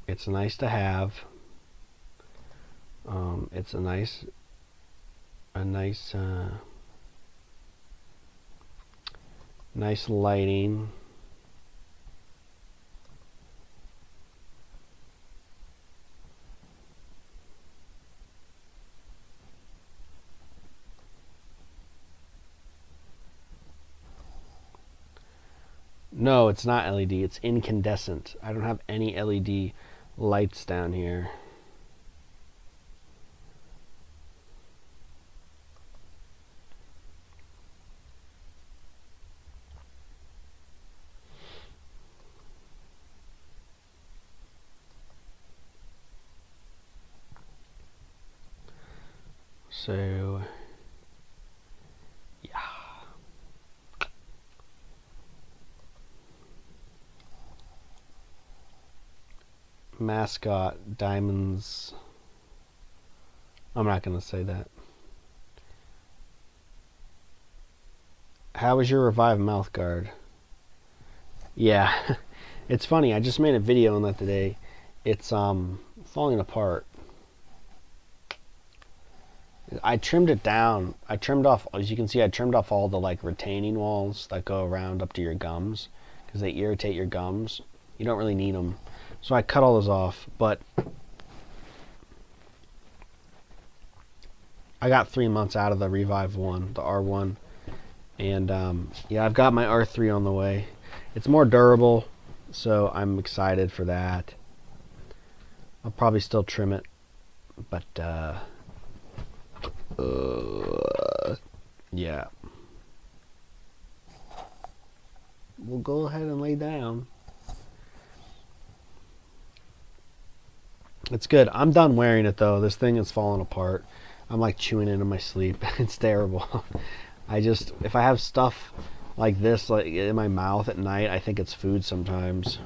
it's nice to have. It's a nice a nice nice lighting. No, it's not LED. It's incandescent. I don't have any LED lights down here. So, yeah. Mascot, diamonds. I'm not going to say that. How was your revived mouth guard? Yeah. It's funny. I just made a video on that today. It's falling apart. I trimmed it down. I trimmed off, as you can see, I trimmed off all the like retaining walls that go around up to your gums because they irritate your gums. You don't really need them. So I cut all those off, but I got 3 months out of the Revive one, the R1. And yeah, I've got my R3 on the way. It's more durable, so I'm excited for that. I'll probably still trim it, but yeah. We'll go ahead and lay down. It's good. I'm done wearing it though. This thing is falling apart. I'm like chewing it in my sleep. It's terrible. If I have stuff like this like in my mouth at night, I think it's food sometimes.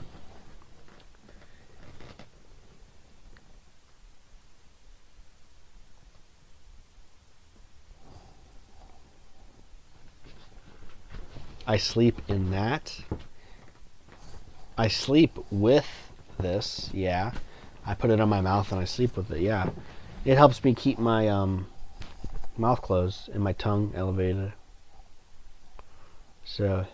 I sleep in that. I sleep with this, yeah. I put it on my mouth and I sleep with it, yeah. It helps me keep my mouth closed and my tongue elevated. So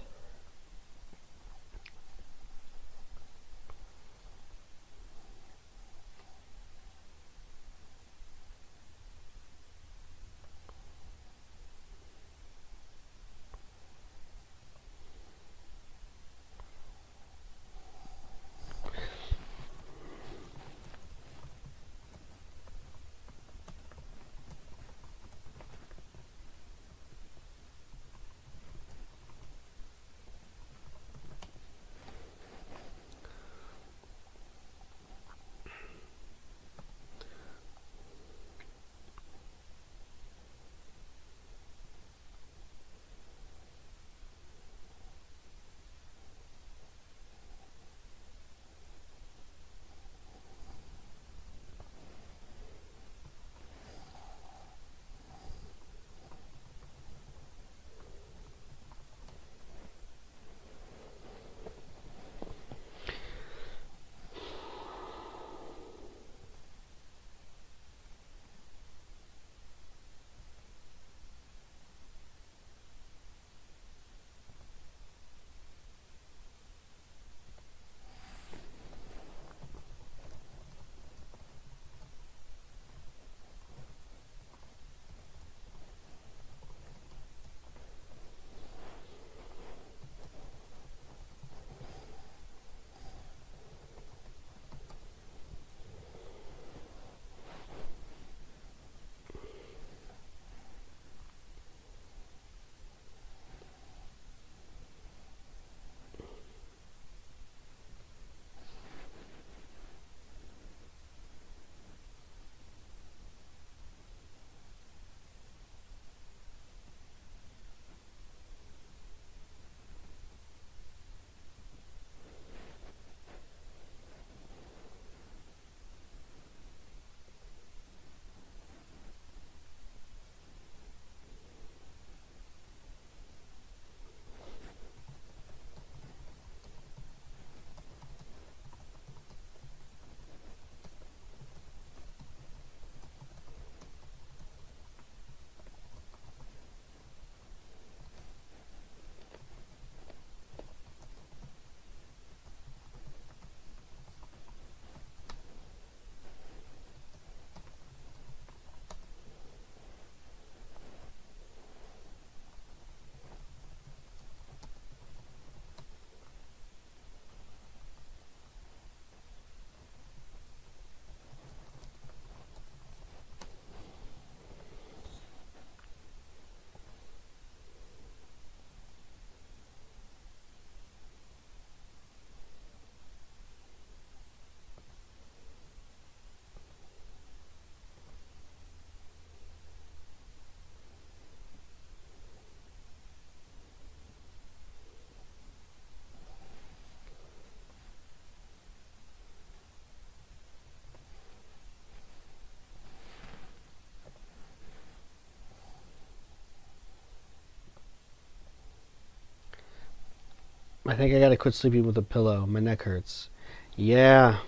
I think I gotta quit sleeping with a pillow. My neck hurts. Yeah,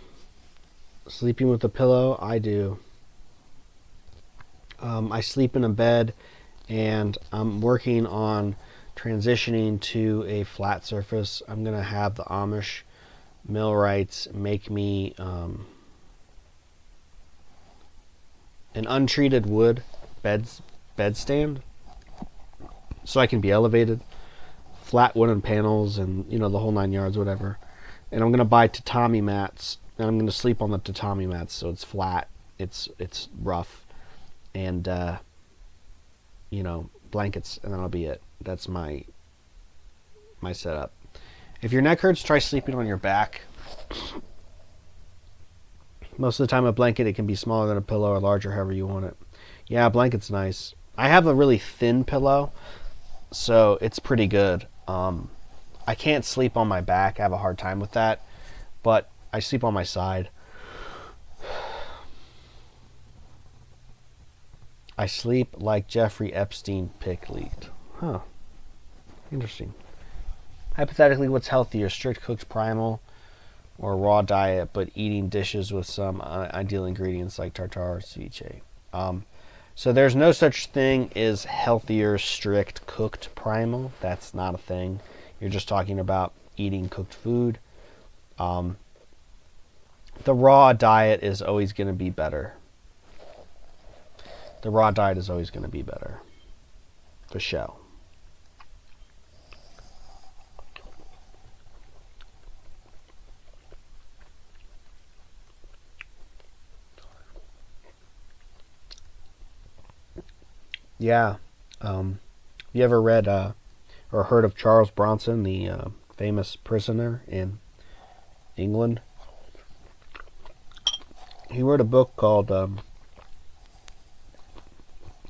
sleeping with a pillow, I do. I sleep in a bed, and I'm working on transitioning to a flat surface. I'm gonna have the Amish millwrights make me an untreated wood bed stand, so I can be elevated, flat wooden panels, and the whole 9 yards, whatever. And I'm gonna buy tatami mats, and I'm gonna sleep on the tatami mats, so it's flat, it's rough, and blankets, and that'll be it. That's my setup. If your neck hurts, try sleeping on your back. Most of the time, a blanket, it can be smaller than a pillow or larger, however you want it. Yeah, a blanket's nice. I have a really thin pillow, so it's pretty good. I can't sleep on my back. I have a hard time with that, but I sleep on my side. I sleep like Jeffrey Epstein pic leaked. Huh. Interesting. Hypothetically, what's healthier, strict cooked primal or raw diet, but eating dishes with some ideal ingredients like tartare or ceviche? So there's no such thing as healthier, strict cooked primal. That's not a thing. You're just talking about eating cooked food. The raw diet is always going to be better. The raw diet is always going to be better. For sure. Yeah. You ever read or heard of Charles Bronson, the famous prisoner in England? He wrote a book called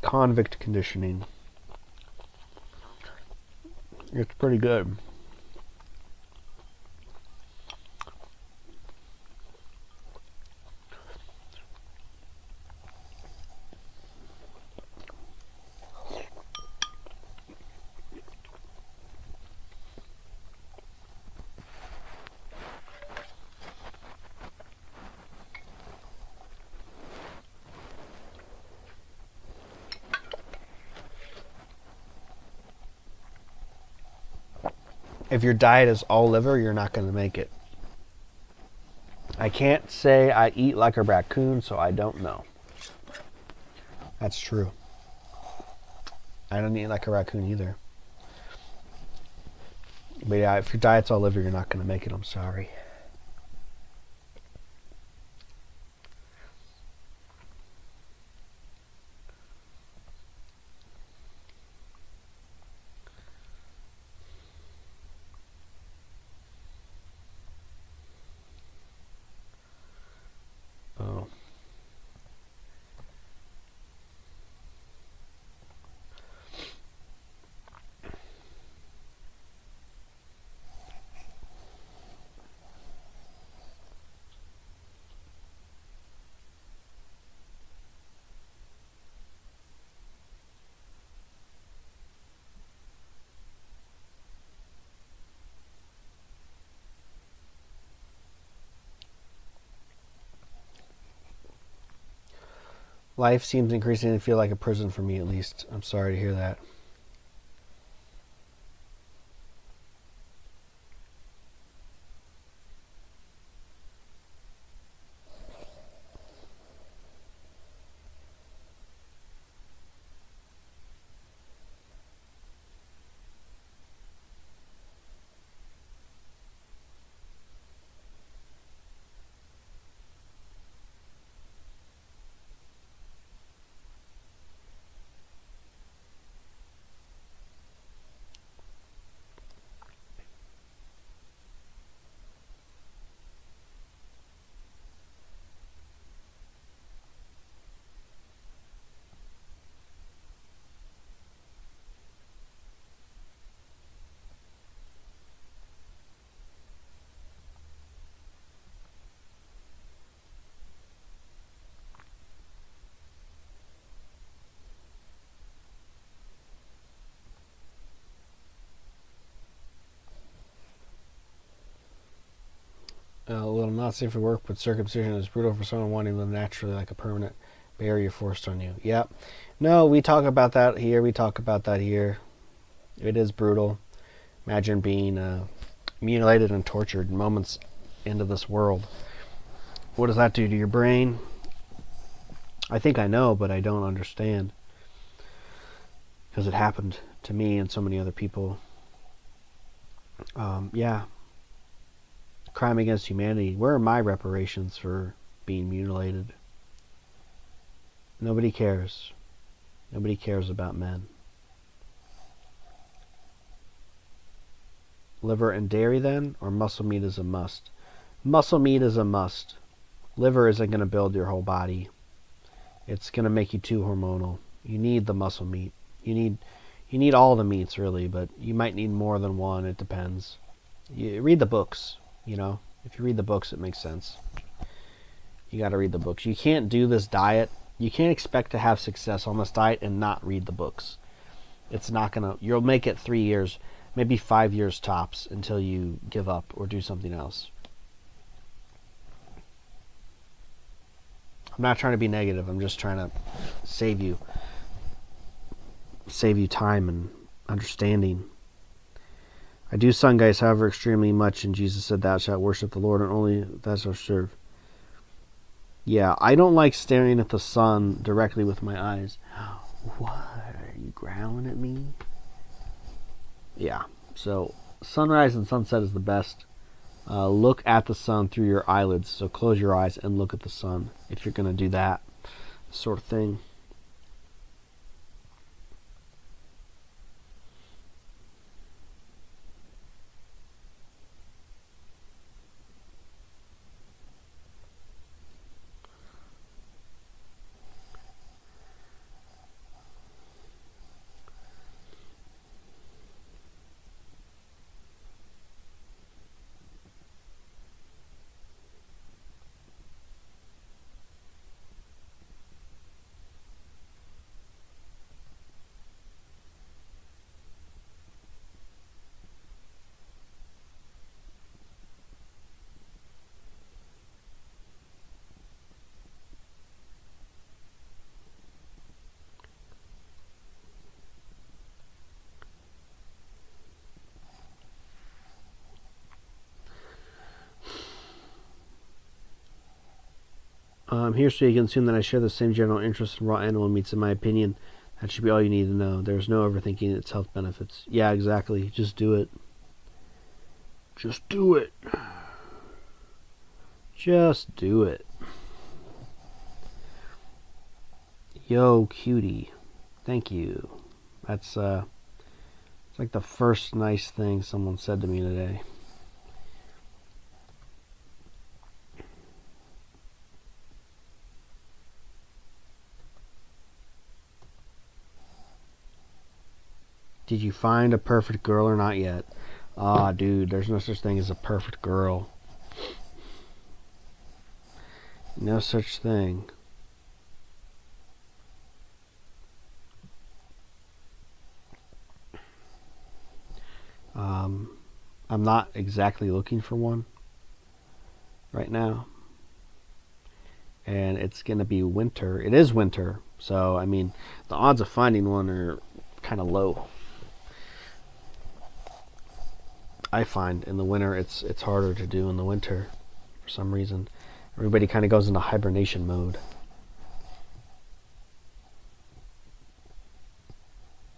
Convict Conditioning. It's pretty good. If your diet is all liver, you're not going to make it. I can't say I eat like a raccoon, so I don't know. That's true. I don't eat like a raccoon either. But yeah, if your diet's all liver, you're not going to make it. I'm sorry. Oh. Life seems increasingly to feel like a prison for me, at least. I'm sorry to hear that. A little not safe for work, but circumcision is brutal for someone wanting to live naturally, like a permanent barrier forced on you. Yep. No, we talk about that here. We talk about that here. It is brutal. Imagine being mutilated and tortured moments into this world. What does that do to your brain? I think I know, but I don't understand. Because it happened to me and so many other people. Yeah. Crime against humanity. Where are my reparations for being mutilated? Nobody cares. Nobody cares about men. Liver and dairy then, or muscle meat is a must? Muscle meat is a must. Liver isn't going to build your whole body. It's going to make you too hormonal. You need the muscle meat. You need all the meats really, but you might need more than one. It depends. You read the books, you know. If you read the books, it makes sense. You got to read the books. You can't do this diet. You can't expect to have success on this diet and not read the books. It's not going to... You'll make it 3 years, maybe 5 years tops until you give up or do something else. I'm not trying to be negative. I'm just trying to save you time and understanding. I do sun guys, however, extremely much, and Jesus said, "Thou shalt worship the Lord, and only thou shalt serve." Yeah, I don't like staring at the sun directly with my eyes. What? Are you growling at me? Yeah, so sunrise and sunset is the best. Look at the sun through your eyelids, so close your eyes and look at the sun if you're going to do that sort of thing. Here so you can assume that I share the same general interest in raw animal meats. In my opinion, that should be all you need to know. There's no overthinking its health benefits. Yeah, exactly. Just do it. Just do it. Just do it. Yo, cutie. Thank you. That's it's like the first nice thing someone said to me today. Did you find a perfect girl or not yet? Ah, dude, there's no such thing as a perfect girl. No such thing. I'm not exactly looking for one right now. And it's going to be winter. It is winter. So, I mean, the odds of finding one are kind of low. I find in the winter it's harder to do in the winter for some reason. Everybody kind of goes into hibernation mode.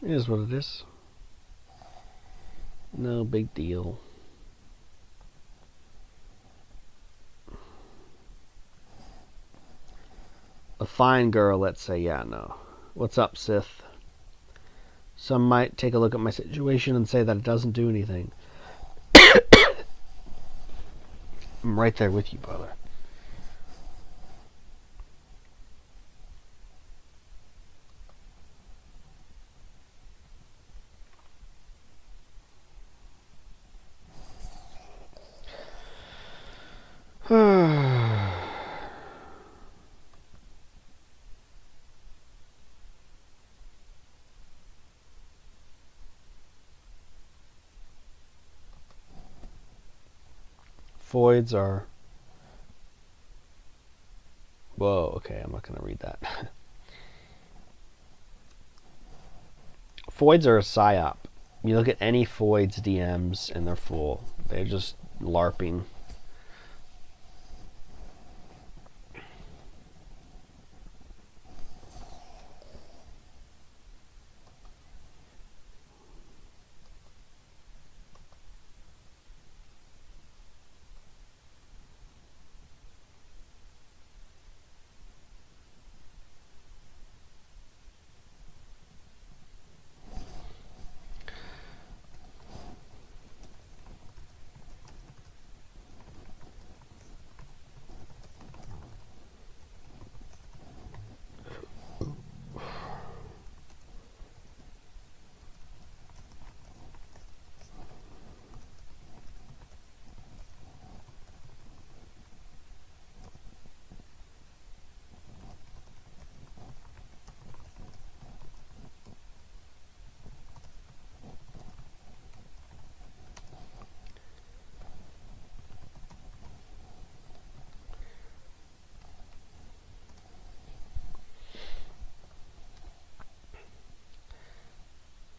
It is what it is. No big deal. A fine girl, let's say. Yeah, no. What's up, Sith? Some might take a look at my situation and say that it doesn't do anything. I'm right there with you, brother. Voids are Whoa, okay, I'm not going to read that. Foids are a psyop. You look at any Foids DMs and they're full. They're just LARPing.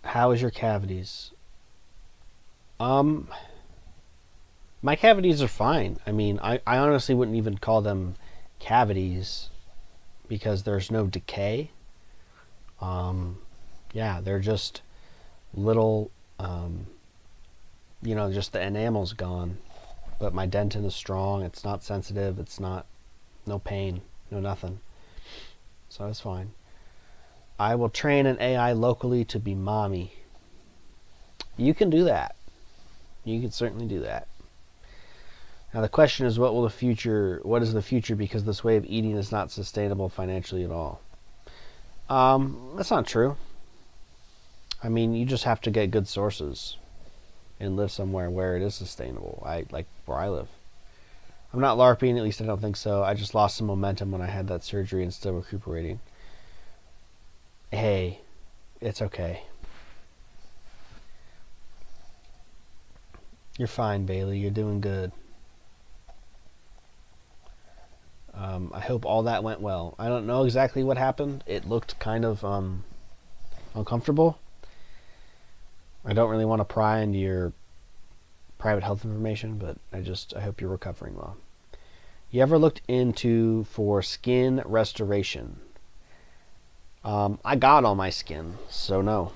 How is your cavities? My cavities are fine. I mean, I honestly wouldn't even call them cavities because there's no decay. Yeah, they're just little, just the enamel's gone. But my dentin is strong. It's not sensitive. It's not, no pain, no nothing. So it's fine. I will train an AI locally to be mommy. You can do that. You can certainly do that. Now the question is, what is the future, because this way of eating is not sustainable financially at all. That's not true. I mean, you just have to get good sources and live somewhere where it is sustainable. Like where I live. I'm not LARPing, at least I don't think so. I just lost some momentum when I had that surgery and still recuperating. Hey, it's okay. You're fine, Bailey. You're doing good. I hope all that went well. I don't know exactly what happened. It looked kind of uncomfortable. I don't really want to pry into your private health information, but I hope you're recovering well. You ever looked into for skin restoration? I got all my skin, so no.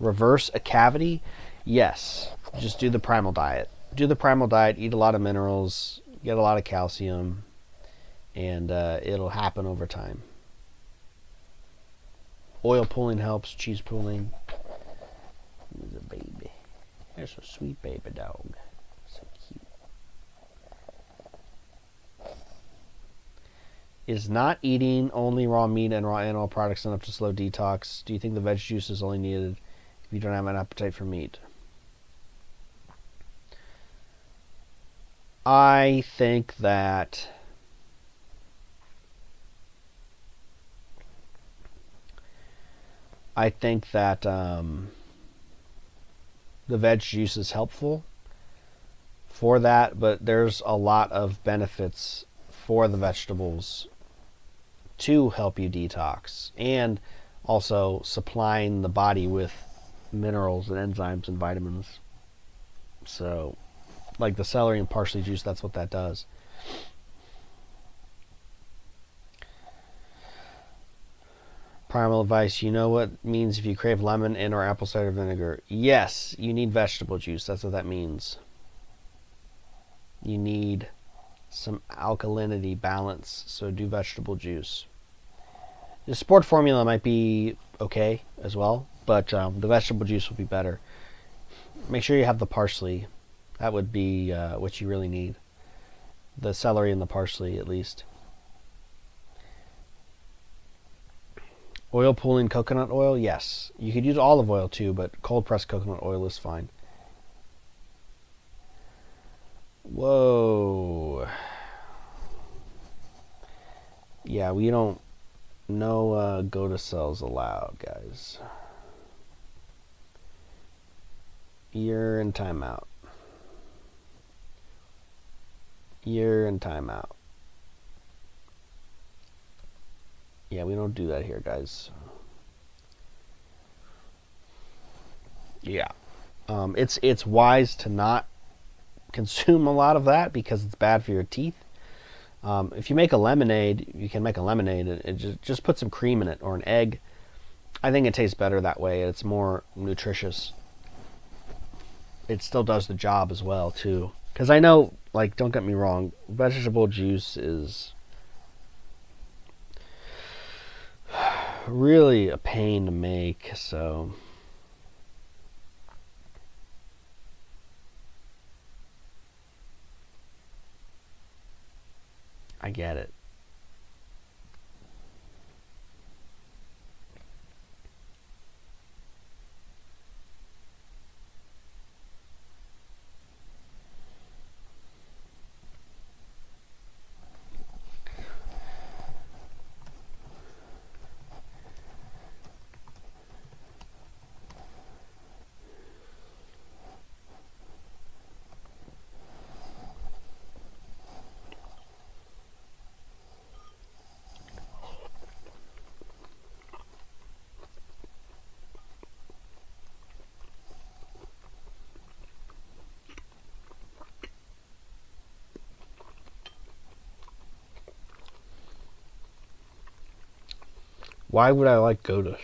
Reverse a cavity? Yes. Just do the primal diet. Do the primal diet, eat a lot of minerals, get a lot of calcium, and it'll happen over time. Oil pulling helps, cheese pulling. He's a baby. There's a sweet baby dog. So cute. Is not eating only raw meat and raw animal products enough to slow detox? Do you think the veg juice is only needed if you don't have an appetite for meat? I think that the veg juice is helpful for that, but there's a lot of benefits for the vegetables to help you detox, and also supplying the body with minerals and enzymes and vitamins. So, like the celery and parsley juice, that's what that does. Primal advice, you know what means if you crave lemon and or apple cider vinegar? Yes, you need vegetable juice. That's what that means. You need some alkalinity balance, so do vegetable juice. The sport formula might be okay as well, but the vegetable juice will be better. Make sure you have the parsley. That would be what you really need. The celery and the parsley, at least. Oil pulling coconut oil? Yes. You could use olive oil too, but cold pressed coconut oil is fine. Whoa. Yeah, we don't know go to cells allowed, guys. You're in timeout. You're in timeout. Yeah, we don't do that here, guys. Yeah. It's wise to not consume a lot of that because it's bad for your teeth. If you make a lemonade, you can make a lemonade and just put some cream in it or an egg. I think it tastes better that way. It's more nutritious. It still does the job as well too. Because I know, like, don't get me wrong, vegetable juice is really a pain to make. So I get it. Why would I like Gotus?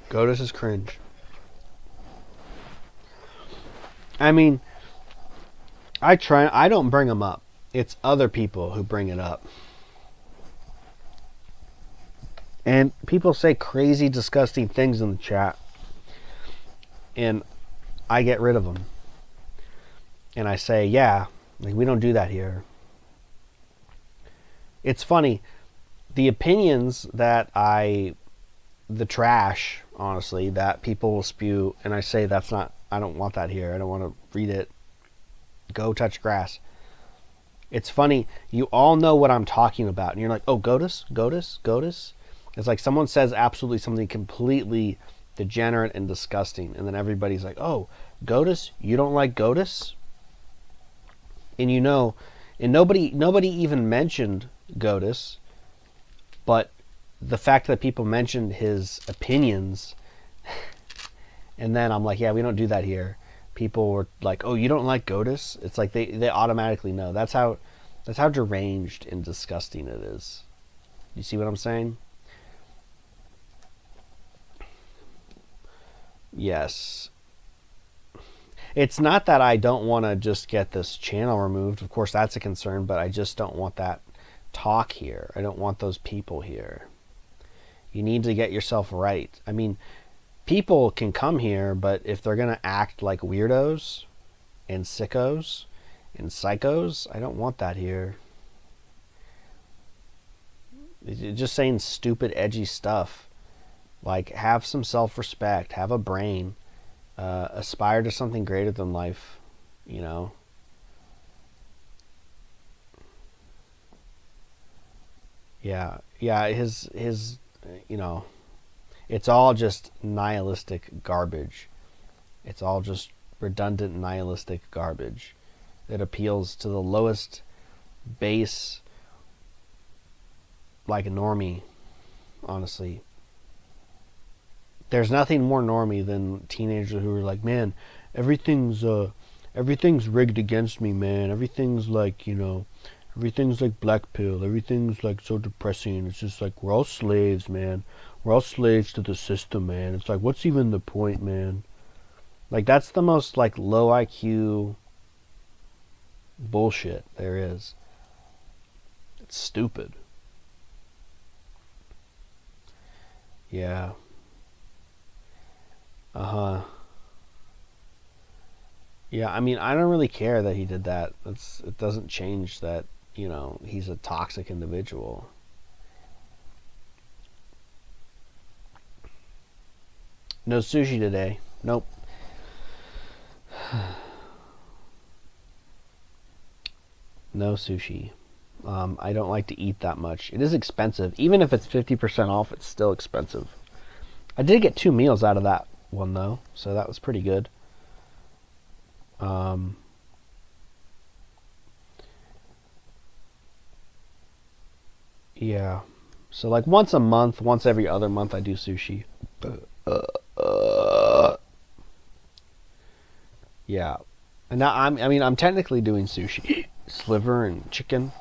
Gotus is cringe. I mean, I don't bring them up. It's other people who bring it up. And people say crazy, disgusting things in the chat. And I get rid of them. And I say, yeah, like, we don't do that here. It's funny. The opinions that the trash, honestly, that people will spew, and I say I don't want that here. I don't want to read it. Go touch grass. It's funny. You all know what I'm talking about. And you're like, oh, Gotus? It's like someone says absolutely something completely degenerate and disgusting. And then everybody's like, oh, Gotus? You don't like Gotus? And you know, and nobody even mentioned Gotus. But the fact that people mentioned his opinions, and then I'm like, yeah, we don't do that here. People were like, oh, you don't like Gotus? It's like they automatically know. That's how deranged and disgusting it is. You see what I'm saying? Yes. It's not that I don't want to just get this channel removed. Of course, that's a concern, but I just don't want that talk here. I don't want those people here. You need to get yourself right. I mean, people can come here, but if they're going to act like weirdos and sickos and psychos, I don't want that here. Just saying stupid, edgy stuff. Like, have some self-respect, have a brain, aspire to something greater than life, you know. Yeah, his, you know, it's all just nihilistic garbage. It's all just redundant nihilistic garbage that appeals to the lowest base, like a normie, honestly. There's nothing more normie than teenagers who are like, man, everything's rigged against me, man. Everything's like, you know, everything's like black pill. Everything's like so depressing. It's just like, we're all slaves, man. We're all slaves to the system, man. It's like, what's even the point, man? Like, that's the most, like, low IQ bullshit there is. It's stupid. Yeah. Yeah, I mean, I don't really care that he did that. It doesn't change that, you know, he's a toxic individual. No sushi today. Nope. No sushi. I don't like to eat that much. It is expensive. Even if it's 50% off, it's still expensive. I did get 2 meals out of that one, though, so that was pretty good. Yeah. So, like, once a month, once every other month, I do sushi. Yeah. And now, I'm technically doing sushi. Sliver and chicken.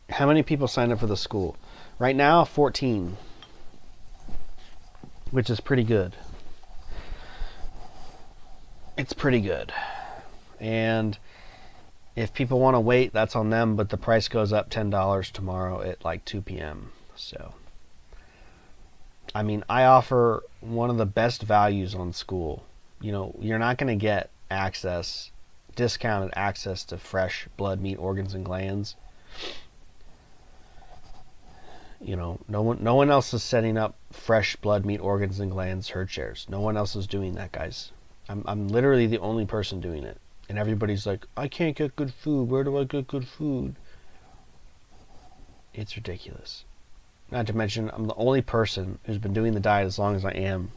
How many people signed up for the school? Right now, 14. Which is pretty good. It's pretty good. And if people want to wait, that's on them, but the price goes up $10 tomorrow at like 2 p.m. So, I mean, I offer one of the best values on school. You know, you're not going to get discounted access to fresh blood, meat, organs, and glands. You know, no one else is setting up fresh blood, meat, organs, and glands herd shares. No one else is doing that, guys. I'm literally the only person doing it. And everybody's like, I can't get good food. Where do I get good food? It's ridiculous. Not to mention, I'm the only person who's been doing the diet as long as I am,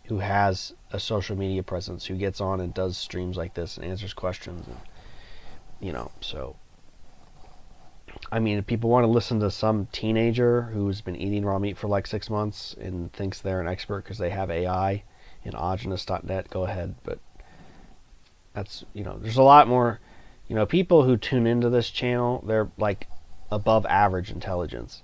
who has a social media presence, who gets on and does streams like this and answers questions. And, you know, so, I mean, if people want to listen to some teenager who's been eating raw meat for like 6 months and thinks they're an expert because they have AI in ogenus.net, go ahead. But that's, you know, there's a lot more, you know, people who tune into this channel, they're like above average intelligence,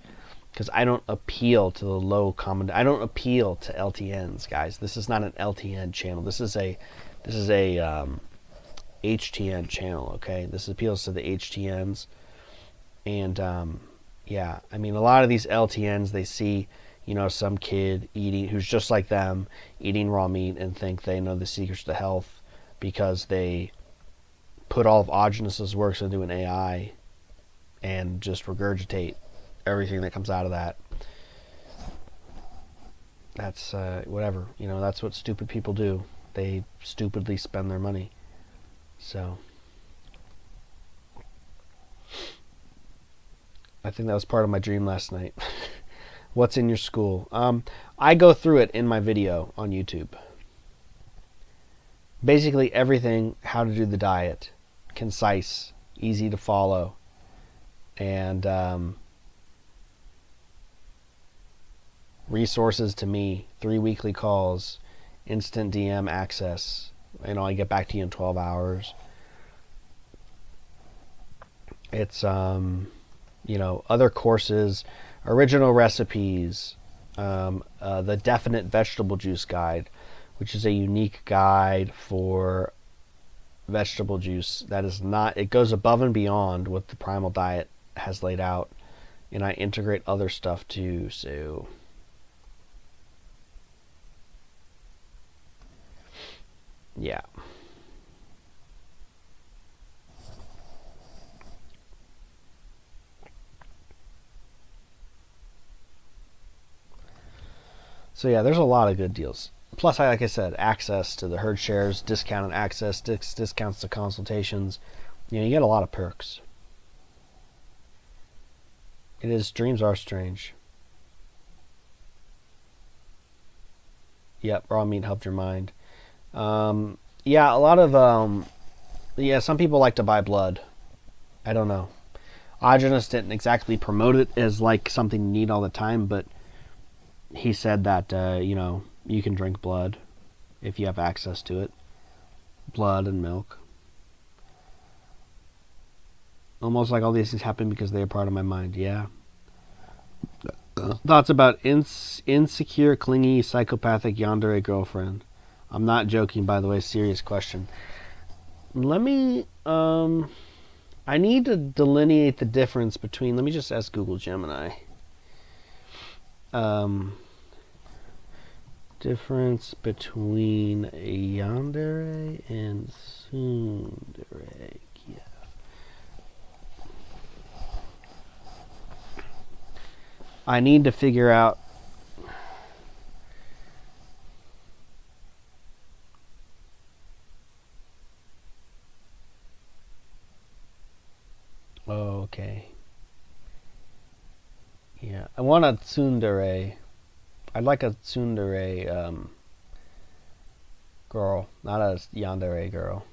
because I don't appeal to the low common, I don't appeal to LTNs, guys. This is not an LTN channel. This is a HTN channel, okay? This appeals to the HTNs. And yeah, I mean, a lot of these LTNs, they see, you know, some kid eating who's just like them, eating raw meat, and think they know the secrets to health because they put all of Ogenus's works into an AI and just regurgitate everything that comes out of that. That's whatever, you know, that's what stupid people do. They stupidly spend their money. So I think that was part of my dream last night. What's in your school? I go through it in my video on YouTube. Basically everything, how to do the diet, concise, easy to follow, and resources to me, 3 weekly calls, instant DM access. You know, I get back to you in 12 hours. It's, you know, other courses, original recipes, the Definite Vegetable Juice Guide, which is a unique guide for vegetable juice that is not, it goes above and beyond what the Primal diet has laid out, and I integrate other stuff too. So yeah. So yeah, there's a lot of good deals. Plus, like I said, access to the herd shares, discounted access, discounts to consultations. You know, you get a lot of perks. It is, dreams are strange. Yep, raw meat helped your mind. Yeah, a lot of, yeah, some people like to buy blood. I don't know. Ogenus didn't exactly promote it as like something you need all the time, but he said that, you know, you can drink blood if you have access to it. Blood and milk. Almost like all these things happen because they are part of my mind. Yeah. Thoughts about insecure, clingy, psychopathic yandere girlfriend. I'm not joking, by the way. Serious question. Let me, I need to delineate the difference between, let me just ask Google Gemini. Difference between yandere and tsundere. Yeah. I need to figure out Yeah, I want a tsundere. I'd like a tsundere girl, not a yandere girl.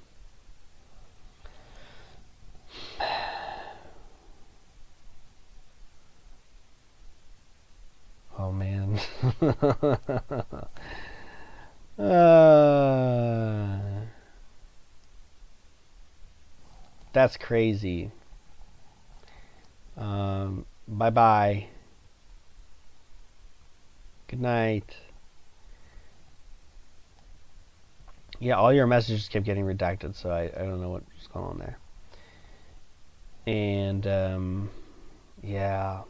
Oh man. That's crazy. Bye bye. Good night. Yeah, all your messages kept getting redacted, so I don't know what's going on there. And yeah,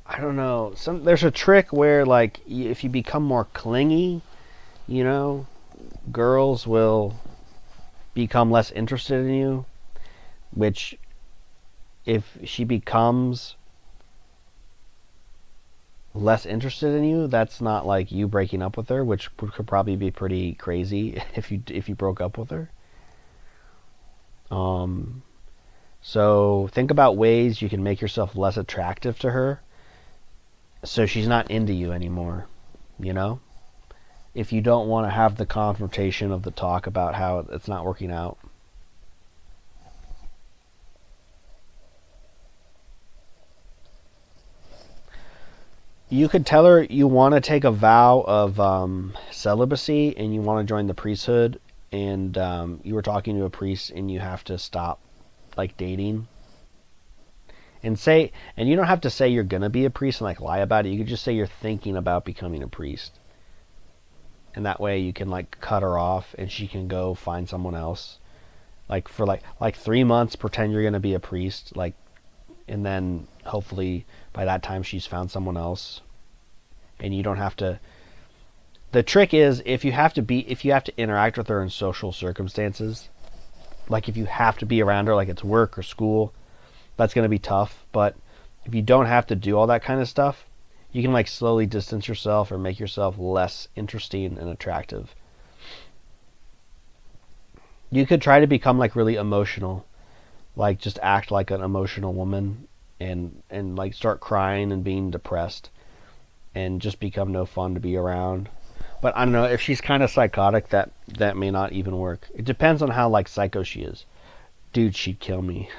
I don't know. There's a trick where like if you become more clingy, you know, girls will become less interested in you, which if she becomes less interested in you, that's not like you breaking up with her, which could probably be pretty crazy if you broke up with her. So think about ways you can make yourself less attractive to her so she's not into you anymore, you know? If you don't want to have the confrontation of the talk about how it's not working out. You could tell her you want to take a vow of celibacy and you want to join the priesthood, and you were talking to a priest and you have to stop like dating. And you don't have to say you're gonna be a priest and like lie about it. You could just say you're thinking about becoming a priest. And that way you can like cut her off and she can go find someone else. Like for like 3 months, pretend you're gonna be a priest, like, and then hopefully by that time she's found someone else. And you don't have to. The trick is if you have to interact with her in social circumstances, like if you have to be around her, like it's work or school, that's going to be tough. But if you don't have to do all that kind of stuff, you can like slowly distance yourself or make yourself less interesting and attractive. You could try to become like really emotional, like just act like an emotional woman and like start crying and being depressed and just become no fun to be around. But I don't know, if she's kind of psychotic, that may not even work. It depends on how like psycho she is. Dude, she'd kill me.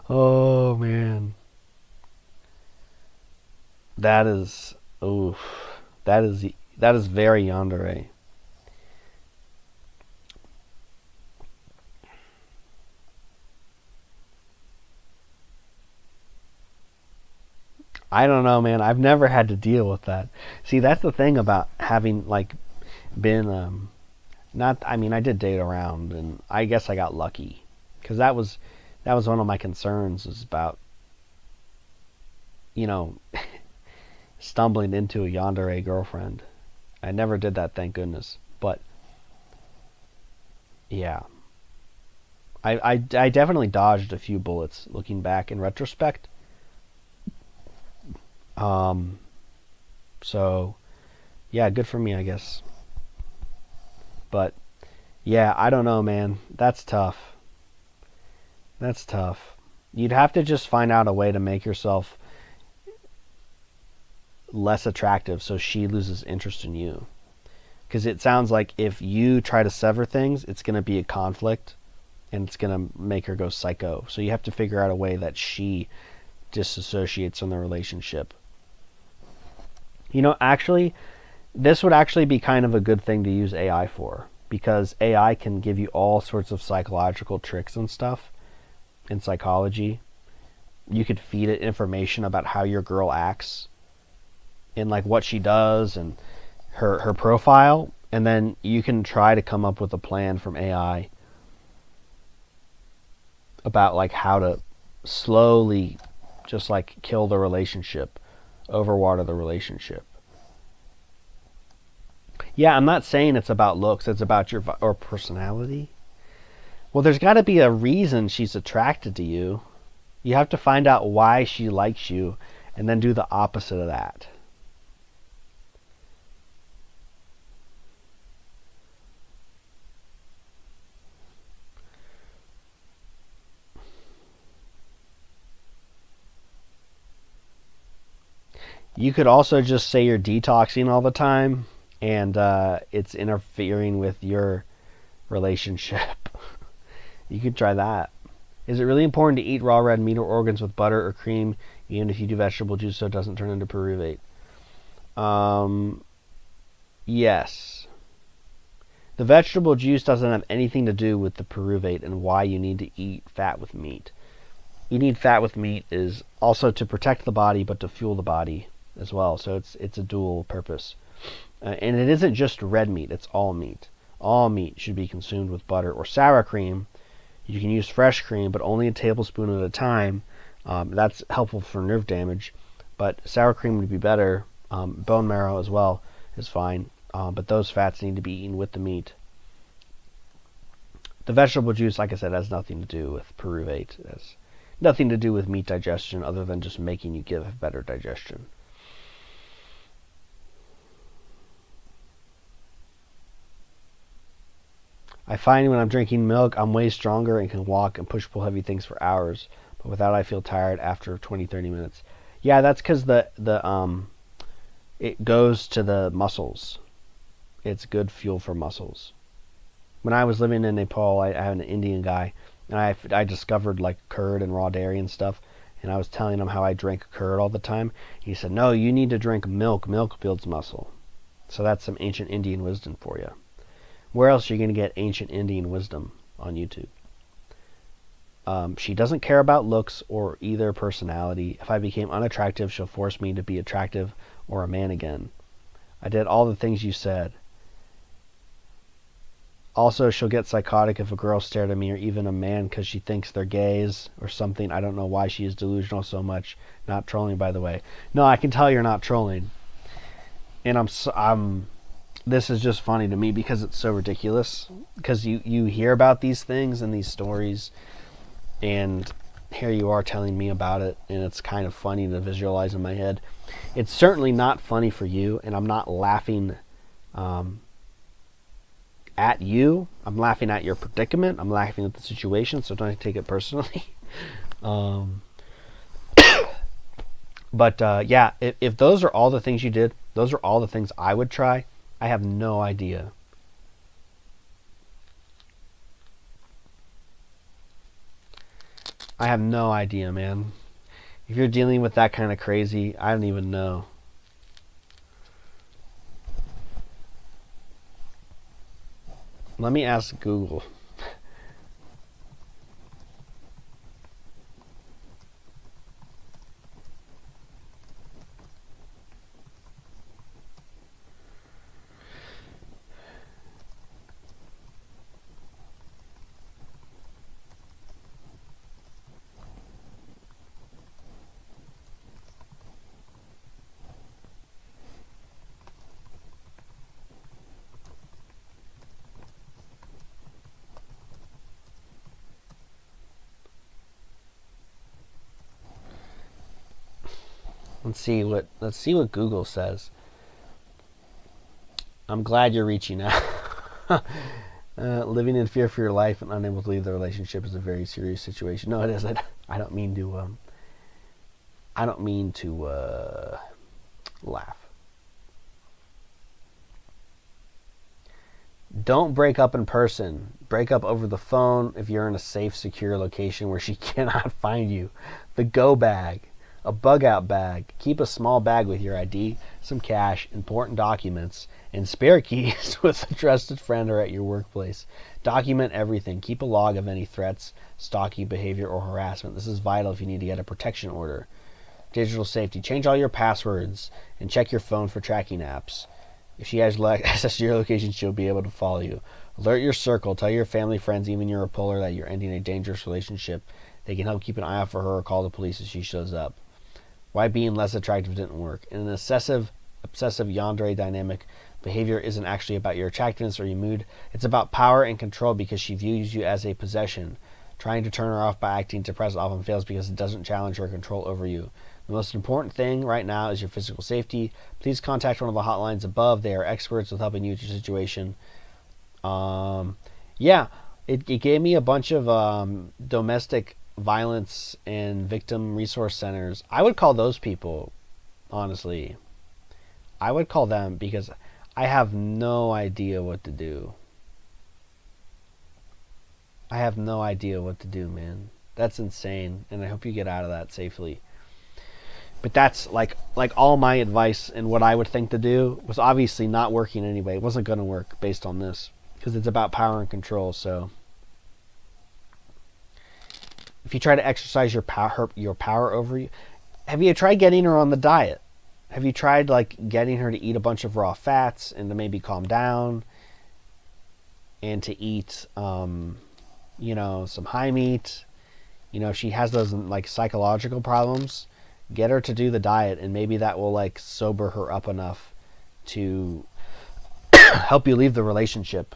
Oh man. That is oof. That is very yandere. I don't know, man. I've never had to deal with that. See, that's the thing about having like been not. I mean, I did date around, and I guess I got lucky because that was one of my concerns is about you know stumbling into a yandere girlfriend. I never did that, thank goodness. But yeah, I definitely dodged a few bullets looking back in retrospect. Um, so yeah, good for me, I guess. But yeah, I don't know, man. That's tough. That's tough. You'd have to just find out a way to make yourself less attractive so she loses interest in you. Because it sounds like if you try to sever things, it's going to be a conflict and it's going to make her go psycho. So you have to figure out a way that she disassociates from the relationship. You know, actually, this would actually be kind of a good thing to use AI for, because AI can give you all sorts of psychological tricks and stuff in psychology. You could feed it information about how your girl acts and like what she does and her profile, and then you can try to come up with a plan from AI about like how to slowly just like kill the relationship, overwater the relationship. Yeah, I'm not saying it's about looks, it's about your or personality. Well, there's got to be a reason she's attracted to you. You have to find out why she likes you and then do the opposite of that. You could also just say you're detoxing all the time, and it's interfering with your relationship. You could try that. Is it really important to eat raw red meat or organs with butter or cream, even if you do vegetable juice so it doesn't turn into pyruvate? Yes. The vegetable juice doesn't have anything to do with the pyruvate and why you need to eat fat with meat. Eating fat with meat is also to protect the body, but to fuel the body as well. So it's a dual purpose. And it isn't just red meat, it's all meat. All meat should be consumed with butter or sour cream. You can use fresh cream, but only a tablespoon at a time. That's helpful for nerve damage, but sour cream would be better. Bone marrow as well is fine, but those fats need to be eaten with the meat. The vegetable juice, like I said, has nothing to do with pyruvate. It has nothing to do with meat digestion other than just making you give better digestion. I find when I'm drinking milk, I'm way stronger and can walk and push-pull heavy things for hours. But without, I feel tired after 20-30 minutes. Yeah, that's because it goes to the muscles. It's good fuel for muscles. When I was living in Nepal, I had an Indian guy, and I discovered like curd and raw dairy and stuff. And I was telling him how I drank curd all the time. He said, "No, you need to drink milk. Milk builds muscle." So that's some ancient Indian wisdom for you. Where else are you going to get ancient Indian wisdom on YouTube? She doesn't care about looks or either personality. If I became unattractive, she'll force me to be attractive or a man again. I did all the things you said. Also, she'll get psychotic if a girl stared at me or even a man because she thinks they're gays or something. I don't know why she is delusional so much. Not trolling, by the way. No, I can tell you're not trolling. And this is just funny to me because it's so ridiculous. Because you hear about these things and these stories, and here you are telling me about it, and it's kind of funny to visualize in my head. It's certainly not funny for you, and I'm not laughing at you. I'm laughing at your predicament. I'm laughing at the situation, so don't take it personally. But yeah, if those are all the things you did, those are all the things I would try. I have no idea. I have no idea, man. If you're dealing with that kind of crazy, I don't even know. Let me ask Google. Let's see what Google says. I'm glad you're reaching out. Living in fear for your life and unable to leave the relationship is a very serious situation. No, it isn't. I don't mean to laugh. Don't break up in person. Break up over the phone if you're in a safe, secure location where she cannot find you. The go bag. A bug out bag. Keep a small bag with your ID, some cash, important documents, and spare keys with a trusted friend or at your workplace. Document everything. Keep a log of any threats, stalking behavior, or harassment. This is vital if you need to get a protection order. Digital safety. Change all your passwords and check your phone for tracking apps. If she has access to your location, she'll be able to follow you. Alert your circle. Tell your family, friends, even your repulsor that you're ending a dangerous relationship. They can help keep an eye out for her or call the police if she shows up. Why being less attractive didn't work. In an obsessive yandere dynamic, behavior isn't actually about your attractiveness or your mood. It's about power and control because she views you as a possession. Trying to turn her off by acting depressed often fails because it doesn't challenge her control over you. The most important thing right now is your physical safety. Please contact one of the hotlines above. They are experts with helping you with your situation. Yeah, it gave me a bunch of domestic violence and victim resource centers. I would call those people honestly. I would call them because I have no idea what to do. I have no idea what to do, man. That's insane, and I hope you get out of that safely. But that's like all my advice and what I would think to do was obviously not working anyway. It wasn't going to work based on this because it's about power and control. So if you try to exercise your power over you, have you tried getting her on the diet? Have you tried like getting her to eat a bunch of raw fats and to maybe calm down and to eat, you know, some high meat? You know, if she has those like psychological problems, get her to do the diet, and maybe that will like sober her up enough to help you leave the relationship,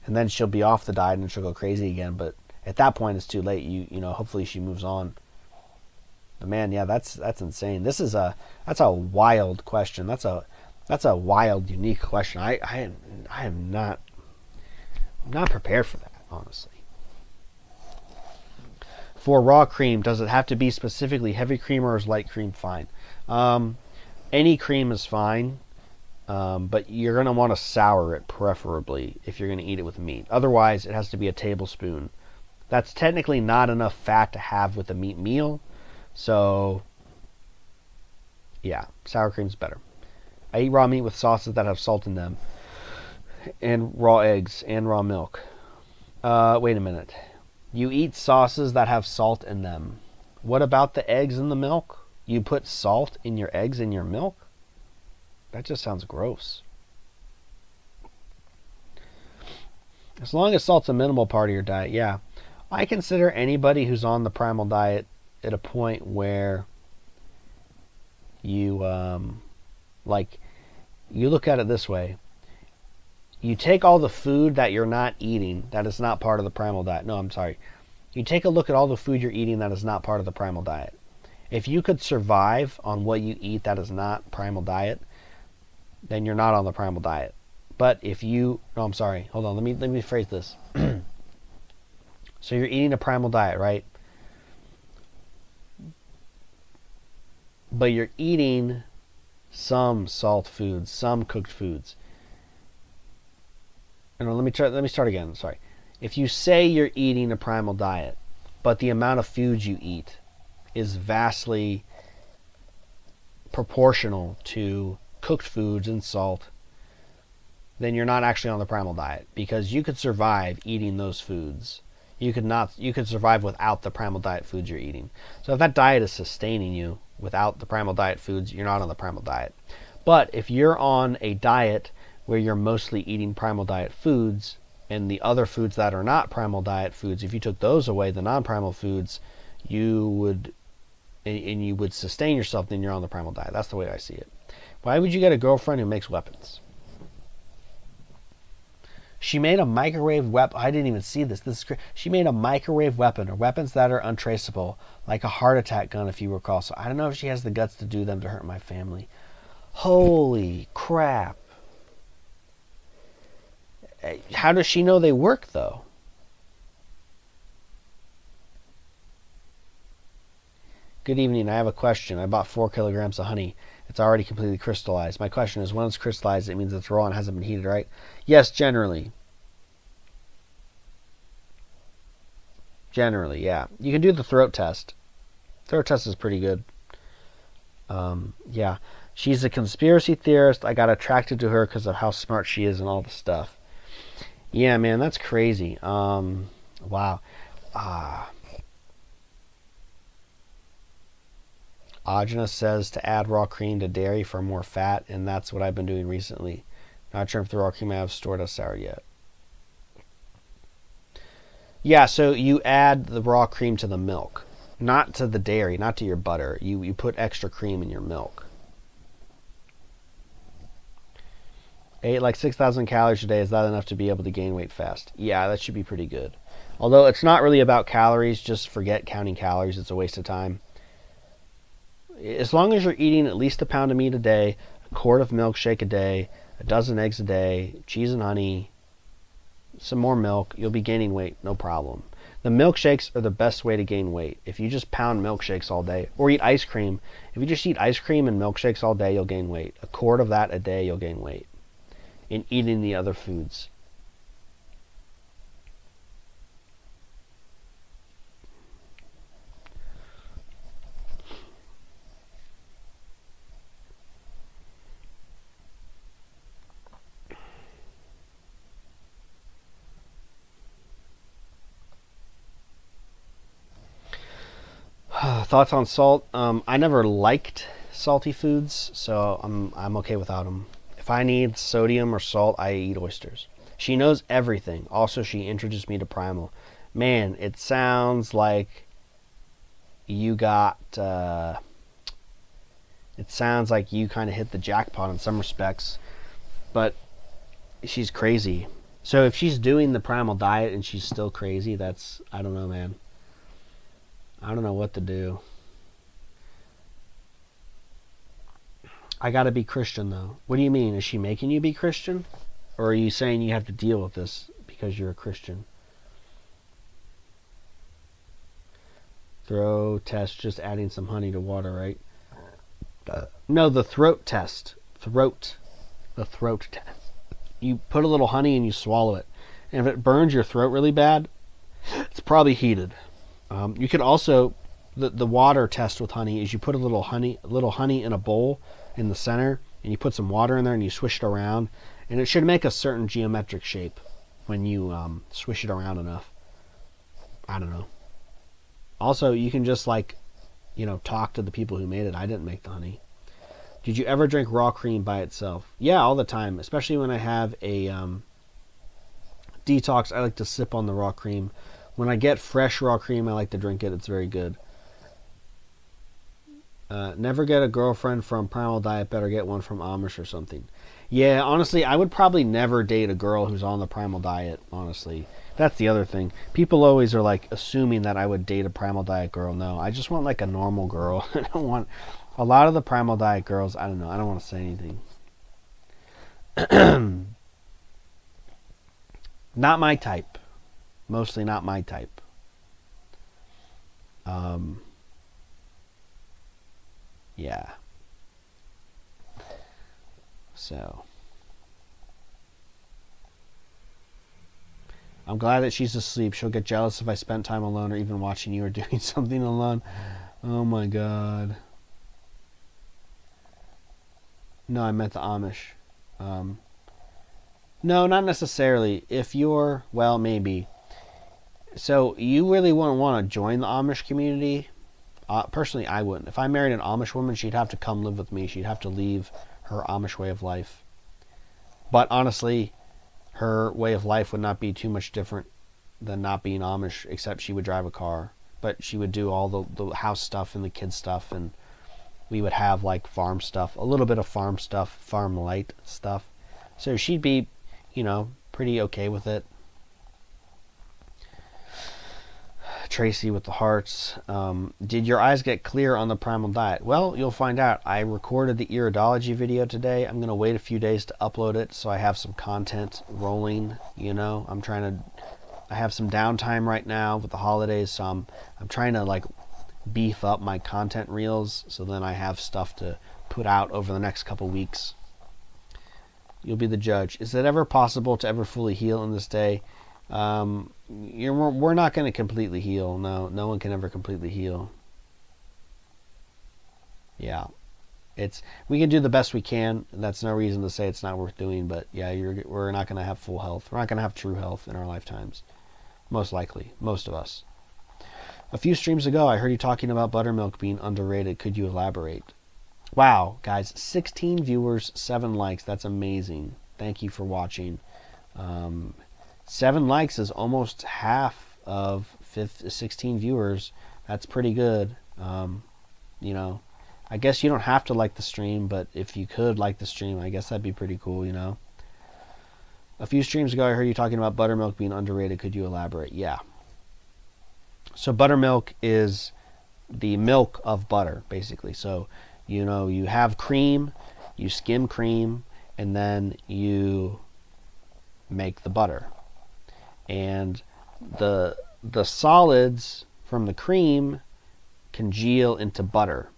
and then she'll be off the diet and she'll go crazy again. But at that point, it's too late. You know, hopefully she moves on. But man, yeah, that's insane. That's a wild question. That's a wild, unique question. I am not prepared for that, honestly. For raw cream, does it have to be specifically heavy cream or is light cream fine? Any cream is fine, but you're going to want to sour it preferably if you're going to eat it with meat. Otherwise, it has to be a tablespoon. That's technically not enough fat to have with a meat meal. So, yeah, sour cream's better. I eat raw meat with sauces that have salt in them, and raw eggs, and raw milk. Wait a minute. You eat sauces that have salt in them. What about the eggs and the milk? You put salt in your eggs and your milk? That just sounds gross. As long as salt's a minimal part of your diet, yeah. I consider anybody who's on the primal diet at a point where you, you look at it this way. You take all the food that you're not eating that is not part of the primal diet. No, I'm sorry. You take a look at all the food you're eating that is not part of the primal diet. If you could survive on what you eat that is not primal diet, then you're not on the primal diet. But if you... No, I'm sorry. Hold on. Let me phrase this. So you're eating a primal diet, right? But you're eating some salt foods, some cooked foods. No, let me start again. Sorry. If you say you're eating a primal diet, but the amount of foods you eat is vastly proportional to cooked foods and salt, then you're not actually on the primal diet, because you could survive eating those foods. You could survive without the primal diet foods you're eating. So if that diet is sustaining you without the primal diet foods, you're not on the primal diet. But if you're on a diet where you're mostly eating primal diet foods, and the other foods that are not primal diet foods, if you took those away, the non-primal foods, you would sustain yourself, then you're on the primal diet. That's the way I see it. Why would you get a girlfriend who makes weapons? She made a microwave weapon. I didn't even see this. This is crazy. She made a microwave weapon, or weapons that are untraceable, like a heart attack gun, if you recall. So I don't know if she has the guts to do them to hurt my family. Holy crap. How does she know they work, though? Good evening. I have a question. I bought 4 kilograms of honey. It's already completely crystallized. My question is, when it's crystallized, it means it's raw and hasn't been heated, right? Yes, generally. Generally, yeah. You can do the throat test. Throat test is pretty good. Yeah. She's a conspiracy theorist. I got attracted to her because of how smart she is and all the stuff. Yeah, man, that's crazy. Wow. Ajna says to add raw cream to dairy for more fat, and that's what I've been doing recently. Not sure if the raw cream I have stored is sour yet. Yeah, so you add the raw cream to the milk, not to the dairy, not to your butter. You put extra cream in your milk. Ate like 6,000 calories a day. Is that enough to be able to gain weight fast? Yeah, that should be pretty good. Although it's not really about calories, just forget counting calories. It's a waste of time. As long as you're eating at least a pound of meat a day, a quart of milkshake a day, a dozen eggs a day, cheese and honey, some more milk, you'll be gaining weight, no problem. The milkshakes are the best way to gain weight. If you just pound milkshakes all day, or eat ice cream, if you just eat ice cream and milkshakes all day, you'll gain weight. A quart of that a day, you'll gain weight. In eating the other foods. Thoughts on salt? I never liked salty foods, so I'm okay without them. If I need sodium or salt, I eat oysters. She knows everything. Also, she introduced me to Primal. Man, it sounds like you got. It sounds like you kind of hit the jackpot in some respects, but she's crazy. So if she's doing the Primal diet and she's still crazy, that's, I don't know, man. I don't know what to do. I gotta be Christian, though. What do you mean? Is she making you be Christian? Or are you saying you have to deal with this because you're a Christian? Throat test, just adding some honey to water, right? No, the throat test. The throat test. You put a little honey and you swallow it. And if it burns your throat really bad, it's probably heated. You could also, the water test with honey is you put a little honey in a bowl in the center, and you put some water in there and you swish it around, and it should make a certain geometric shape when you swish it around enough. I don't know. Also, you can just talk to the people who made it. I didn't make the honey. Did you ever drink raw cream by itself? Yeah, all the time, especially when I have a detox. I like to sip on the raw cream. When I get fresh raw cream, I like to drink it. It's very good. Never get a girlfriend from Primal Diet. Better get one from Amish or something. Yeah, honestly, I would probably never date a girl who's on the Primal Diet, honestly. That's the other thing. People always are assuming that I would date a Primal Diet girl. No, I just want a normal girl. I don't want... A lot of the Primal Diet girls, I don't know. I don't want to say anything. Not my type. Mostly not my type. Yeah. So. I'm glad that she's asleep. She'll get jealous if I spent time alone or even watching you or doing something alone. Oh my god. No, I meant the Amish. No, not necessarily. If you're, well, maybe. So you really wouldn't want to join the Amish community? Personally, I wouldn't. If I married an Amish woman, she'd have to come live with me. She'd have to leave her Amish way of life. But honestly, her way of life would not be too much different than not being Amish, except she would drive a car. But she would do all the house stuff and the kids stuff, and we would have farm stuff, a little bit of farm stuff, farm light stuff. So she'd be, pretty okay with it. Tracy with the hearts. Did your eyes get clear on the Primal Diet? Well, you'll find out. I recorded the iridology video today. I'm going to wait a few days to upload it so I have some content rolling. I have some downtime right now with the holidays, so I'm trying to beef up my content reels so then I have stuff to put out over the next couple weeks. You'll be the judge. Is it ever possible to ever fully heal in this day? We're not going to completely heal. No one can ever completely heal. Yeah, we can do the best we can. That's no reason to say it's not worth doing. But yeah, we're not going to have full health. We're not going to have true health in our lifetimes. Most likely, most of us. A few streams ago, I heard you talking about buttermilk being underrated. Could you elaborate? Wow, guys, 16 viewers, 7 likes. That's amazing. Thank you for watching. 7 likes is almost half of 16 viewers. That's pretty good. I guess you don't have to like the stream, but if you could like the stream, I guess that'd be pretty cool, A few streams ago, I heard you talking about buttermilk being underrated. Could you elaborate? Yeah. So buttermilk is the milk of butter, basically. So, you have cream, you skim cream, and then you make the butter. And the the solids from the cream congeal into butter.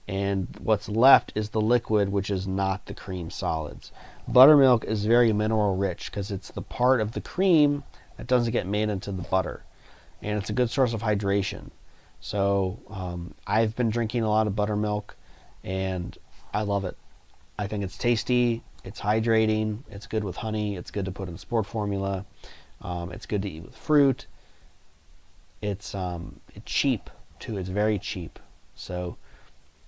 And what's left is the liquid, which is not the cream solids. Buttermilk is very mineral rich because it's the part of the cream that doesn't get made into the butter. And it's a good source of hydration. So I've been drinking a lot of buttermilk, and I love it. I think it's tasty, it's hydrating, it's good with honey, it's good to put in sport formula, it's good to eat with fruit. It's cheap too. It's very cheap. So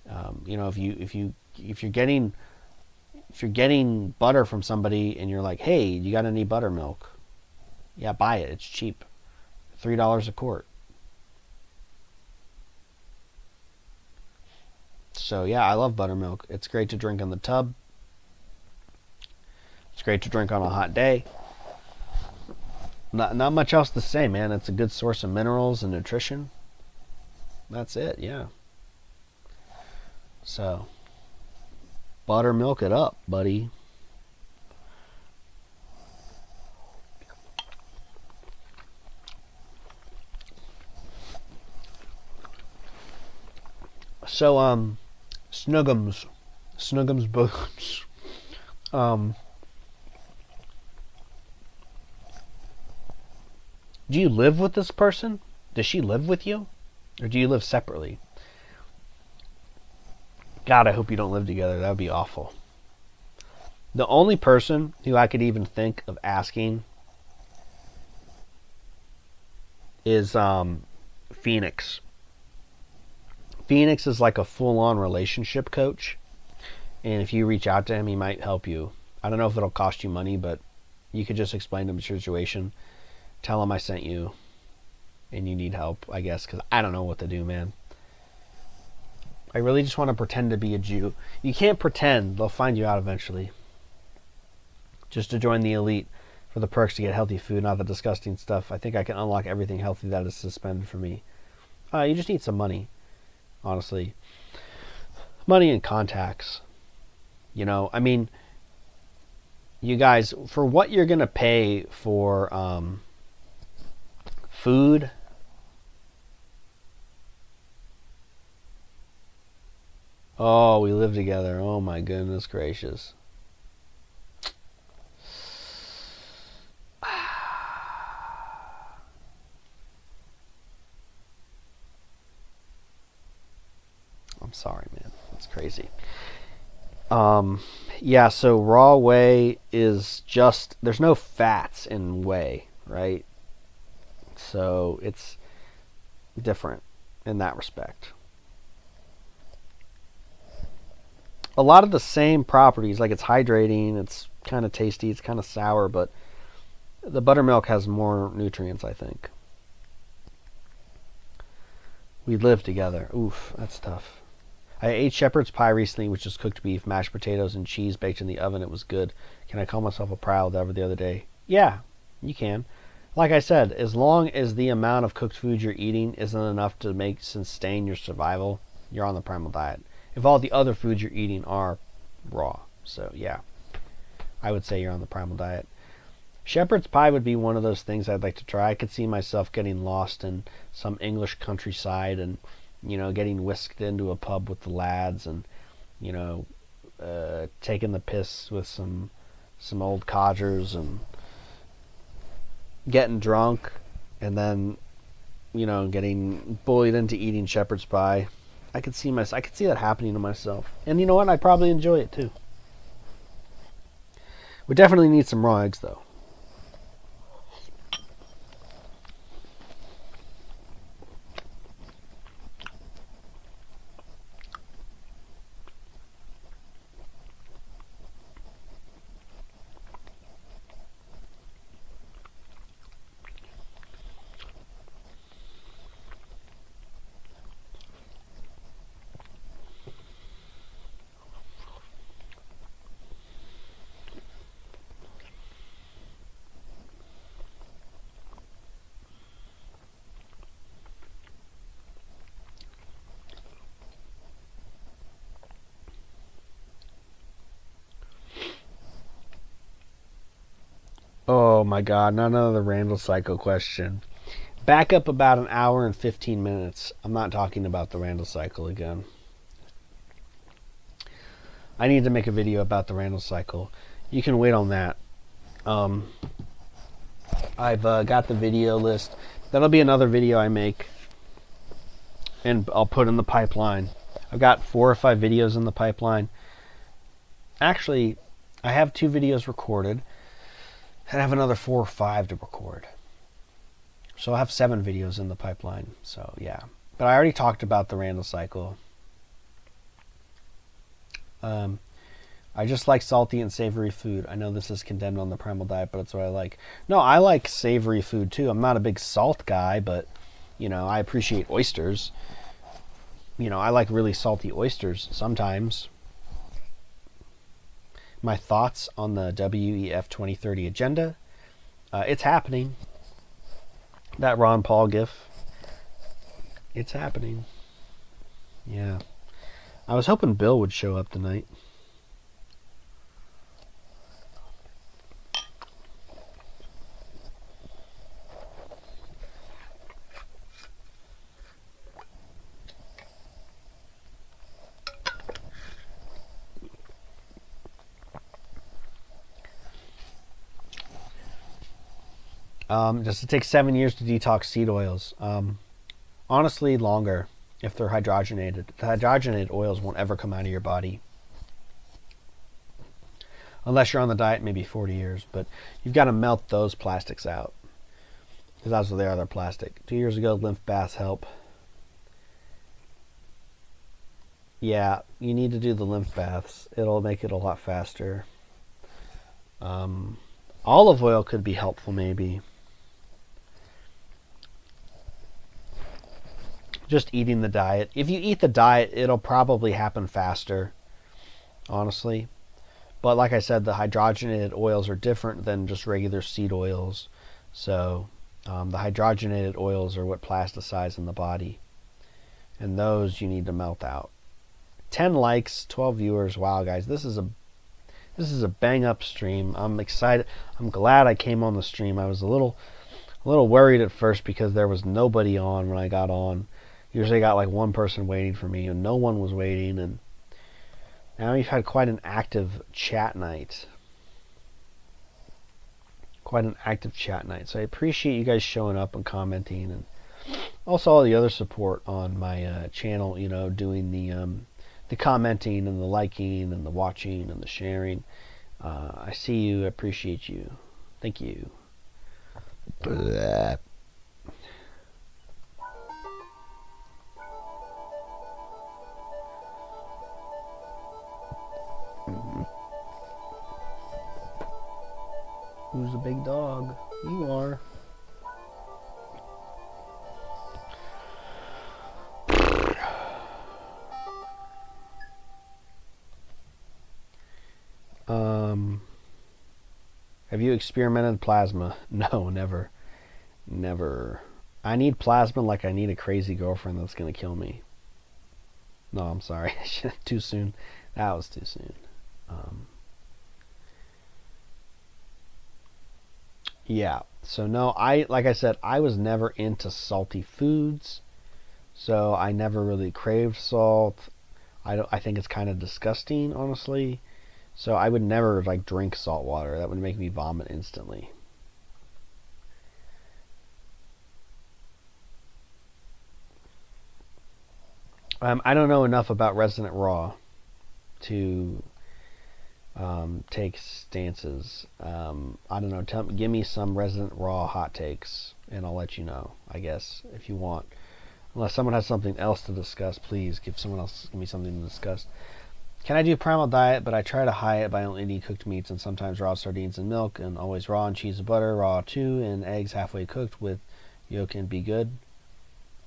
if you're getting butter from somebody and you're like, hey, you got any buttermilk? Yeah, buy it. It's cheap. $3 a quart. So yeah, I love buttermilk. It's great to drink in the tub. It's great to drink on a hot day. Not much else to say, man. It's a good source of minerals and nutrition. That's it, yeah. So, buttermilk it up, buddy. So, Snuggums Bones. Do you live with this person? Does she live with you? Or do you live separately? God, I hope you don't live together. That would be awful. The only person who I could even think of asking is Phoenix. Phoenix is like a full-on relationship coach. And if you reach out to him, he might help you. I don't know if it'll cost you money, but you could just explain to him the situation. Tell him I sent you and you need help, I guess, because I don't know what to do, man. I really just want to pretend to be a Jew. You can't pretend. They'll find you out eventually. Just to join the elite for the perks to get healthy food, not the disgusting stuff. I think I can unlock everything healthy that is suspended for me. You just need some money, honestly. Money and contacts. I mean, you guys, for what you're going to pay for food, oh, we live together. Oh my goodness gracious. I'm sorry, man. That's crazy. Yeah, so raw whey is just, there's no fats in whey, right? So it's different in that respect. A lot of the same properties, like it's hydrating, it's kind of tasty, it's kind of sour, but the buttermilk has more nutrients, I think. We live together. Oof, that's tough. I ate shepherd's pie recently, which is cooked beef, mashed potatoes, and cheese baked in the oven. It was good. Can I call myself a primal diet the other day? Yeah, you can. Like I said, as long as the amount of cooked food you're eating isn't enough to sustain your survival, you're on the primal diet. If all the other foods you're eating are raw. So, yeah, I would say you're on the primal diet. Shepherd's pie would be one of those things I'd like to try. I could see myself getting lost in some English countryside and, getting whisked into a pub with the lads and, taking the piss with some old codgers and getting drunk and then, getting bullied into eating shepherd's pie. I could see that happening to myself. And you know what? I'd probably enjoy it too. We definitely need some raw eggs though. Oh my god, not another Randall Psycho question. Back up about an hour and 15 minutes. I'm not talking about the Randall cycle again. I need to make a video about the Randall cycle. You can wait on that. I've got the video list. That'll be another video I make, and I'll put in the pipeline. I've got 4 or 5 videos in the pipeline. Actually, I have 2 videos recorded, and I have another 4 or 5 to record. So I'll have 7 videos in the pipeline. So yeah, but I already talked about the Randall cycle. I just like salty and savory food. I know this is condemned on the Primal diet, but it's what I like. No, I like savory food too. I'm not a big salt guy, but you know, I appreciate oysters. You know, I like really salty oysters sometimes. My thoughts on the WEF 2030 agenda. It's happening. That Ron Paul gif. It's happening. Yeah. I was hoping Bill would show up tonight. Does it take 7 years to detox seed oils? Honestly, longer if they're hydrogenated. The hydrogenated oils won't ever come out of your body. Unless you're on the diet, maybe 40 years. But you've got to melt those plastics out. Because that's what they are, they're plastic. 2 years ago, lymph baths help. Yeah, you need to do the lymph baths. It'll make it a lot faster. Olive oil could be helpful, maybe. Just eating the diet. If you eat the diet, it'll probably happen faster, honestly. But like I said, the hydrogenated oils are different than just regular seed oils. So the hydrogenated oils are what plasticize in the body. And those you need to melt out. 10 likes, 12 viewers. Wow, guys, this is a bang up stream. I'm excited. I'm glad I came on the stream. I was a little worried at first because there was nobody on when I got on. Usually I got like one person waiting for me, and no one was waiting. And now we've had quite an active chat night. So I appreciate you guys showing up and commenting, and also all the other support on my channel. You know, doing the commenting and the liking and the watching and the sharing. I see you. I appreciate you. Thank you. Blah. Who's the big dog? You are. Have you experimented plasma? No, never. Never. I need plasma like I need a crazy girlfriend that's going to kill me. No, I'm sorry. Too soon. That was too soon. Yeah. So no, like I said, I was never into salty foods. So I never really craved salt. I think it's kind of disgusting, honestly. So I would never like drink salt water. That would make me vomit instantly. I don't know enough about Resident Raw to take stances. I don't know. Give me some Resident Raw hot takes, and I'll let you know, I guess, if you want. Unless someone has something else to discuss, please give me something to discuss. Can I do Primal diet, but I try to hide it by only eating cooked meats and sometimes raw sardines and milk, and always raw and cheese and butter, raw too, and eggs halfway cooked with yolk and be good?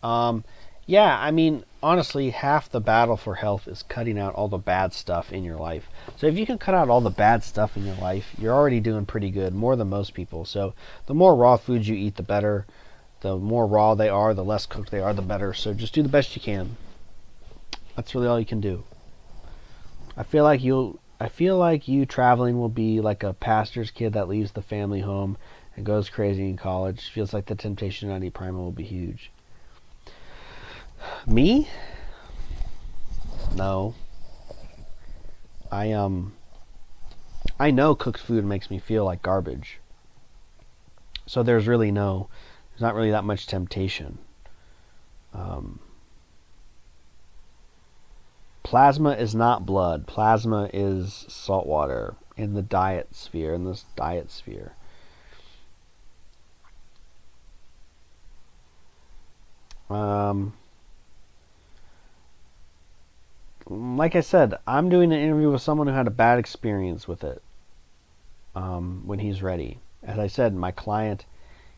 Yeah, I mean, honestly, half the battle for health is cutting out all the bad stuff in your life. So if you can cut out all the bad stuff in your life, you're already doing pretty good, more than most people. So the more raw foods you eat, the better. The more raw they are, the less cooked they are, the better. So just do the best you can. That's really all you can do. I feel like you traveling will be like a pastor's kid that leaves the family home and goes crazy in college. Feels like the temptation to not eat primal will be huge. Me? No. I know cooked food makes me feel like garbage. So there's not really that much temptation. Plasma is not blood. Plasma is salt water in this diet sphere. Like I said, I'm doing an interview with someone who had a bad experience with it when he's ready. As I said, my client,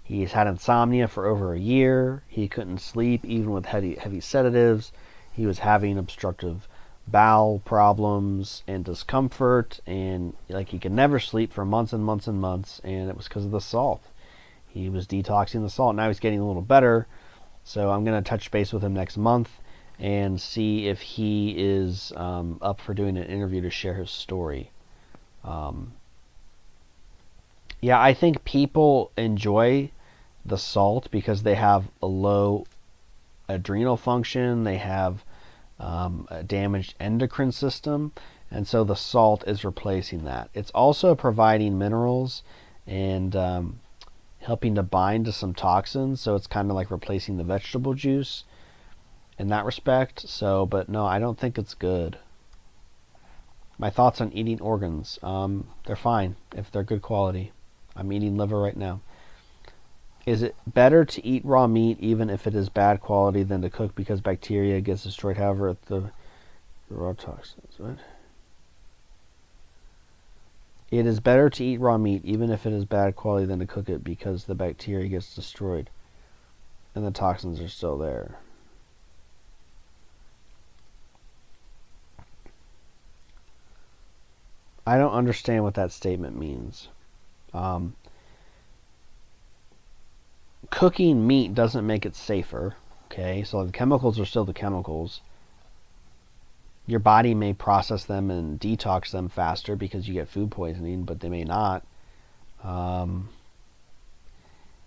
he's had insomnia for over a year. He couldn't sleep even with heavy sedatives. He was having obstructive bowel problems and discomfort, and like he could never sleep for months and months and months, and it was because of the salt. He was detoxing the salt. Now he's getting a little better, so I'm going to touch base with him next month and see if he is up for doing an interview to share his story. Yeah, I think people enjoy the salt because they have a low adrenal function, they have a damaged endocrine system, and so the salt is replacing that. It's also providing minerals and helping to bind to some toxins, so it's kind of like replacing the vegetable juice in that respect. So, but no, I don't think it's good. My thoughts on eating organs. They're fine if they're good quality. I'm eating liver right now. Is it better to eat raw meat even if it is bad quality than to cook because bacteria gets destroyed? However, the raw toxins, right? It is better to eat raw meat even if it is bad quality than to cook it because the bacteria gets destroyed and the toxins are still there. I don't understand what that statement means. Cooking meat doesn't make it safer. Okay, so the chemicals are still the chemicals. Your body may process them and detox them faster because you get food poisoning, but they may not.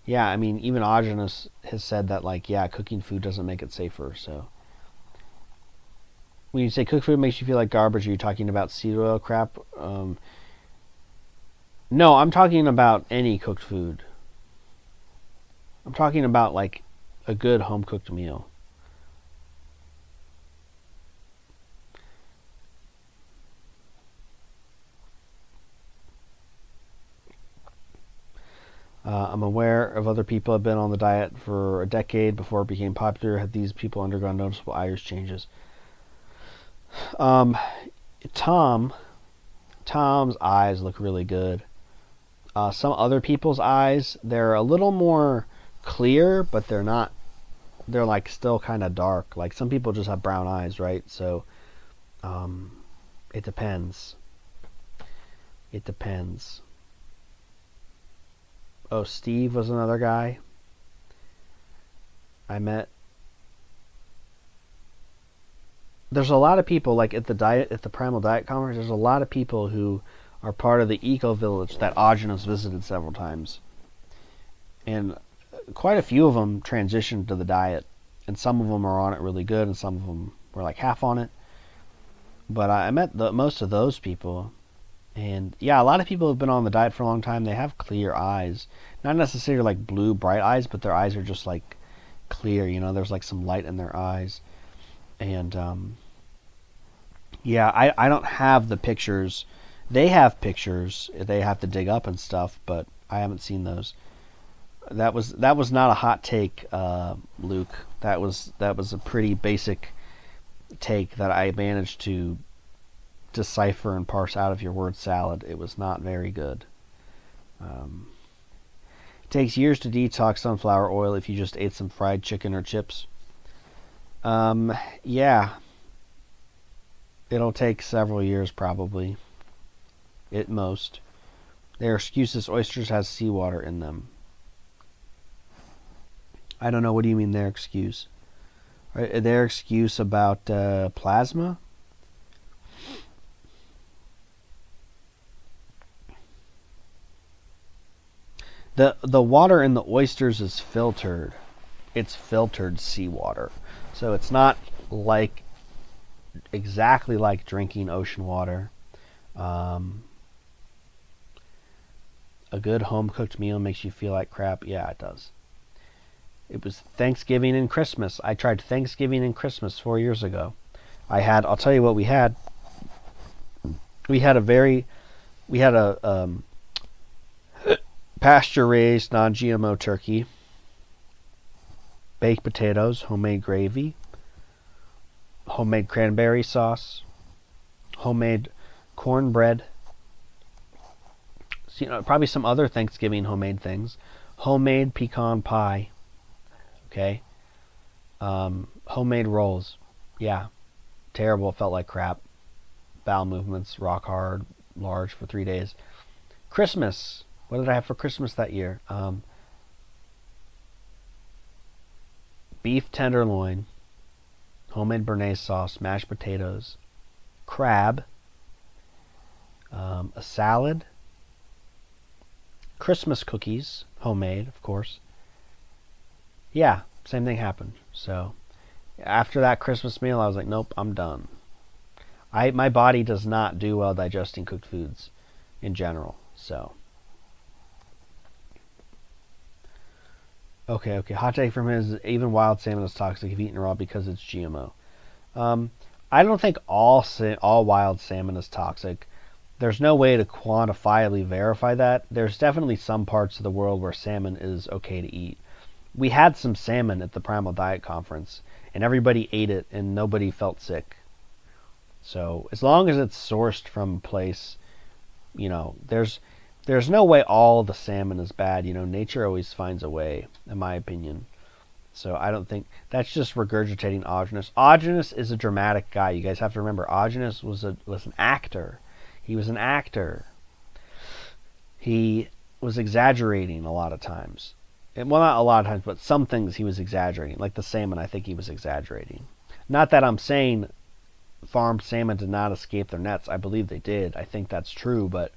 Yeah, I mean, even Ogenus has said that, like, yeah, cooking food doesn't make it safer. So when you say cooked food makes you feel like garbage, are you talking about seed oil crap? No, I'm talking about any cooked food. I'm talking about like a good home cooked meal. I'm aware of other people who have been on the diet for a decade before it became popular. Have these people undergone noticeable Irish changes? Tom's eyes look really good. Some other people's eyes, they're a little more clear, but they're not. They're like still kind of dark. Like some people just have brown eyes, right? So it depends. It depends. Oh, Steve was another guy I met. There's a lot of people like at the Primal Diet Conference. There's a lot of people who are part of the eco village that Ogenus visited several times, and quite a few of them transitioned to the diet, and some of them are on it really good, and some of them were like half on it. But I met most of those people, and yeah, a lot of people have been on the diet for a long time. They have clear eyes, not necessarily like blue bright eyes, but their eyes are just like clear. You know, there's like some light in their eyes, and yeah, I don't have the pictures. They have pictures they have to dig up and stuff, but I haven't seen those. That was not a hot take, Luke. That was a pretty basic take that I managed to decipher and parse out of your word salad. It was not very good. It takes years to detox sunflower oil if you just ate some fried chicken or chips. Yeah. It'll take several years probably. At most. Their excuse is oysters has seawater in them. I don't know. What do you mean their excuse? Their excuse about plasma? The water in the oysters is filtered. It's filtered seawater. So it's not like exactly like drinking ocean water. A good home-cooked meal makes you feel like crap. Yeah, it does. It was Thanksgiving and Christmas. I tried Thanksgiving and Christmas 4 years ago. I'll tell you what we had. We had a pasture-raised, non-GMO turkey, baked potatoes, homemade gravy, homemade cranberry sauce, homemade cornbread, so, probably some other Thanksgiving homemade things, homemade pecan pie, okay, homemade rolls. Yeah, terrible. It felt like crap. Bowel movements, rock hard, large for 3 days. Christmas. What did I have for Christmas that year? Beef tenderloin, homemade béarnaise sauce, mashed potatoes, crab, a salad, Christmas cookies, homemade, of course. Yeah, same thing happened. So after that Christmas meal, I was like, nope, I'm done. My body does not do well digesting cooked foods in general. So okay. Hot take from him is even wild salmon is toxic if eaten raw because it's GMO. I don't think all wild salmon is toxic. There's no way to quantifiably verify that. There's definitely some parts of the world where salmon is okay to eat. We had some salmon at the Primal Diet Conference, and everybody ate it, and nobody felt sick. So as long as it's sourced from a place, there's no way all the salmon is bad. Nature always finds a way, in my opinion. So I don't think that's just regurgitating Augenis. Augenis is a dramatic guy. You guys have to remember, Augenis was an actor. He was an actor. He was exaggerating a lot of times. Well, not a lot of times, but some things he was exaggerating. Like the salmon, I think he was exaggerating. Not that I'm saying farmed salmon did not escape their nets. I believe they did. I think that's true, but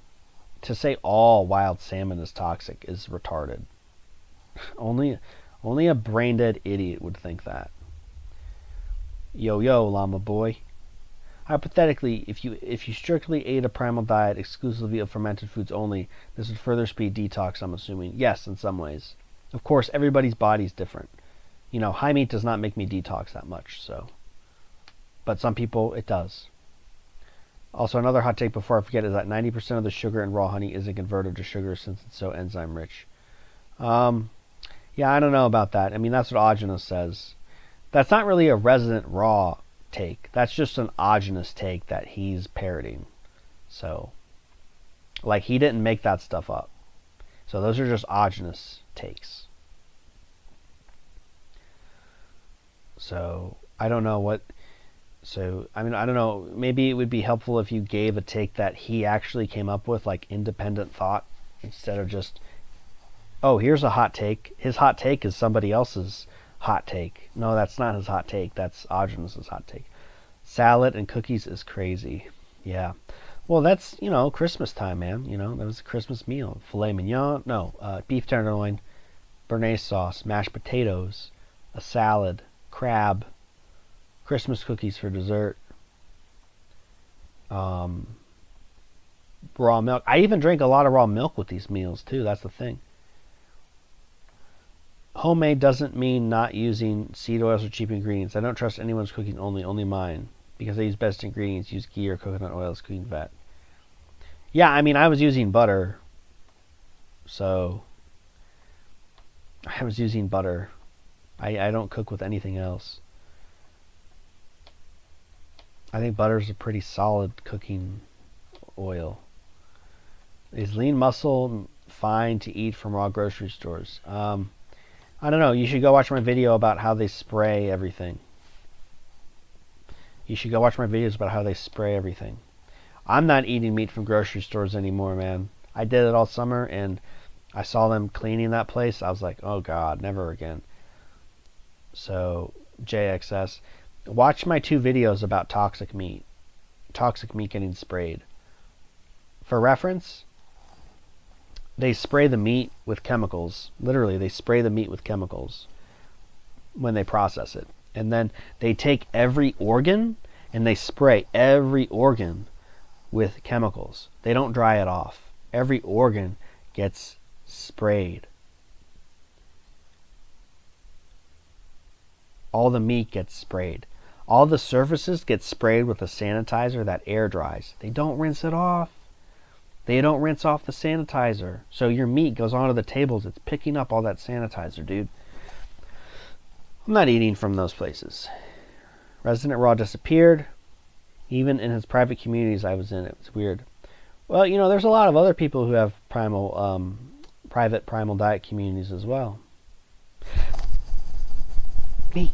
to say all wild salmon is toxic is retarded. Only a brain-dead idiot would think that. Yo, llama boy. Hypothetically, if you strictly ate a primal diet exclusively of fermented foods only, this would further speed detox, I'm assuming. Yes, in some ways. Of course, everybody's body's different. High meat does not make me detox that much, so. But some people, it does. Also, another hot take before I forget is that 90% of the sugar in raw honey isn't converted to sugar since it's so enzyme rich. Yeah, I don't know about that. I mean, that's what Augenis says. That's not really a resident raw take. That's just an Augenis take that he's parroting. So, like, he didn't make that stuff up. So those are just Augenis takes. So, I don't know what... So, I mean, I don't know. Maybe it would be helpful if you gave a take that he actually came up with, like independent thought, instead of just, oh, here's a hot take. His hot take is somebody else's hot take. No, that's not his hot take. That's Augenis' hot take. Salad and cookies is crazy. Yeah. Well, that's, Christmas time, man. That was a Christmas meal. Filet mignon. No, beef tenderloin, béarnaise sauce, mashed potatoes, a salad, crab, Christmas cookies for dessert, raw milk. I even drink a lot of raw milk with these meals, too. That's the thing. Homemade doesn't mean not using seed oils or cheap ingredients. I don't trust anyone's cooking only mine. Because I use best ingredients, use ghee or coconut oil as cooking fat. Yeah, I mean, I was using butter. So, I was using butter. I don't cook with anything else. I think butter is a pretty solid cooking oil. Is lean muscle fine to eat from raw grocery stores? I don't know. You should go watch my video about how they spray everything. You should go watch my videos about how they spray everything. I'm not eating meat from grocery stores anymore, man. I did it all summer, and I saw them cleaning that place. I was like, oh, God, never again. So, JXS. Watch my 2 videos about toxic meat getting sprayed. For reference, they spray the meat with chemicals. Literally, they spray the meat with chemicals when they process it. And then they take every organ and they spray every organ with chemicals. They don't dry it off. Every organ gets sprayed. All the meat gets sprayed. All the surfaces get sprayed with a sanitizer that air dries. They don't rinse it off. They don't rinse off the sanitizer. So your meat goes onto the tables. It's picking up all that sanitizer, dude. I'm not eating from those places. Resident Raw disappeared. Even in his private communities I was in, it was weird. Well, you know, there's a lot of other people who have primal, private primal diet communities as well. Me.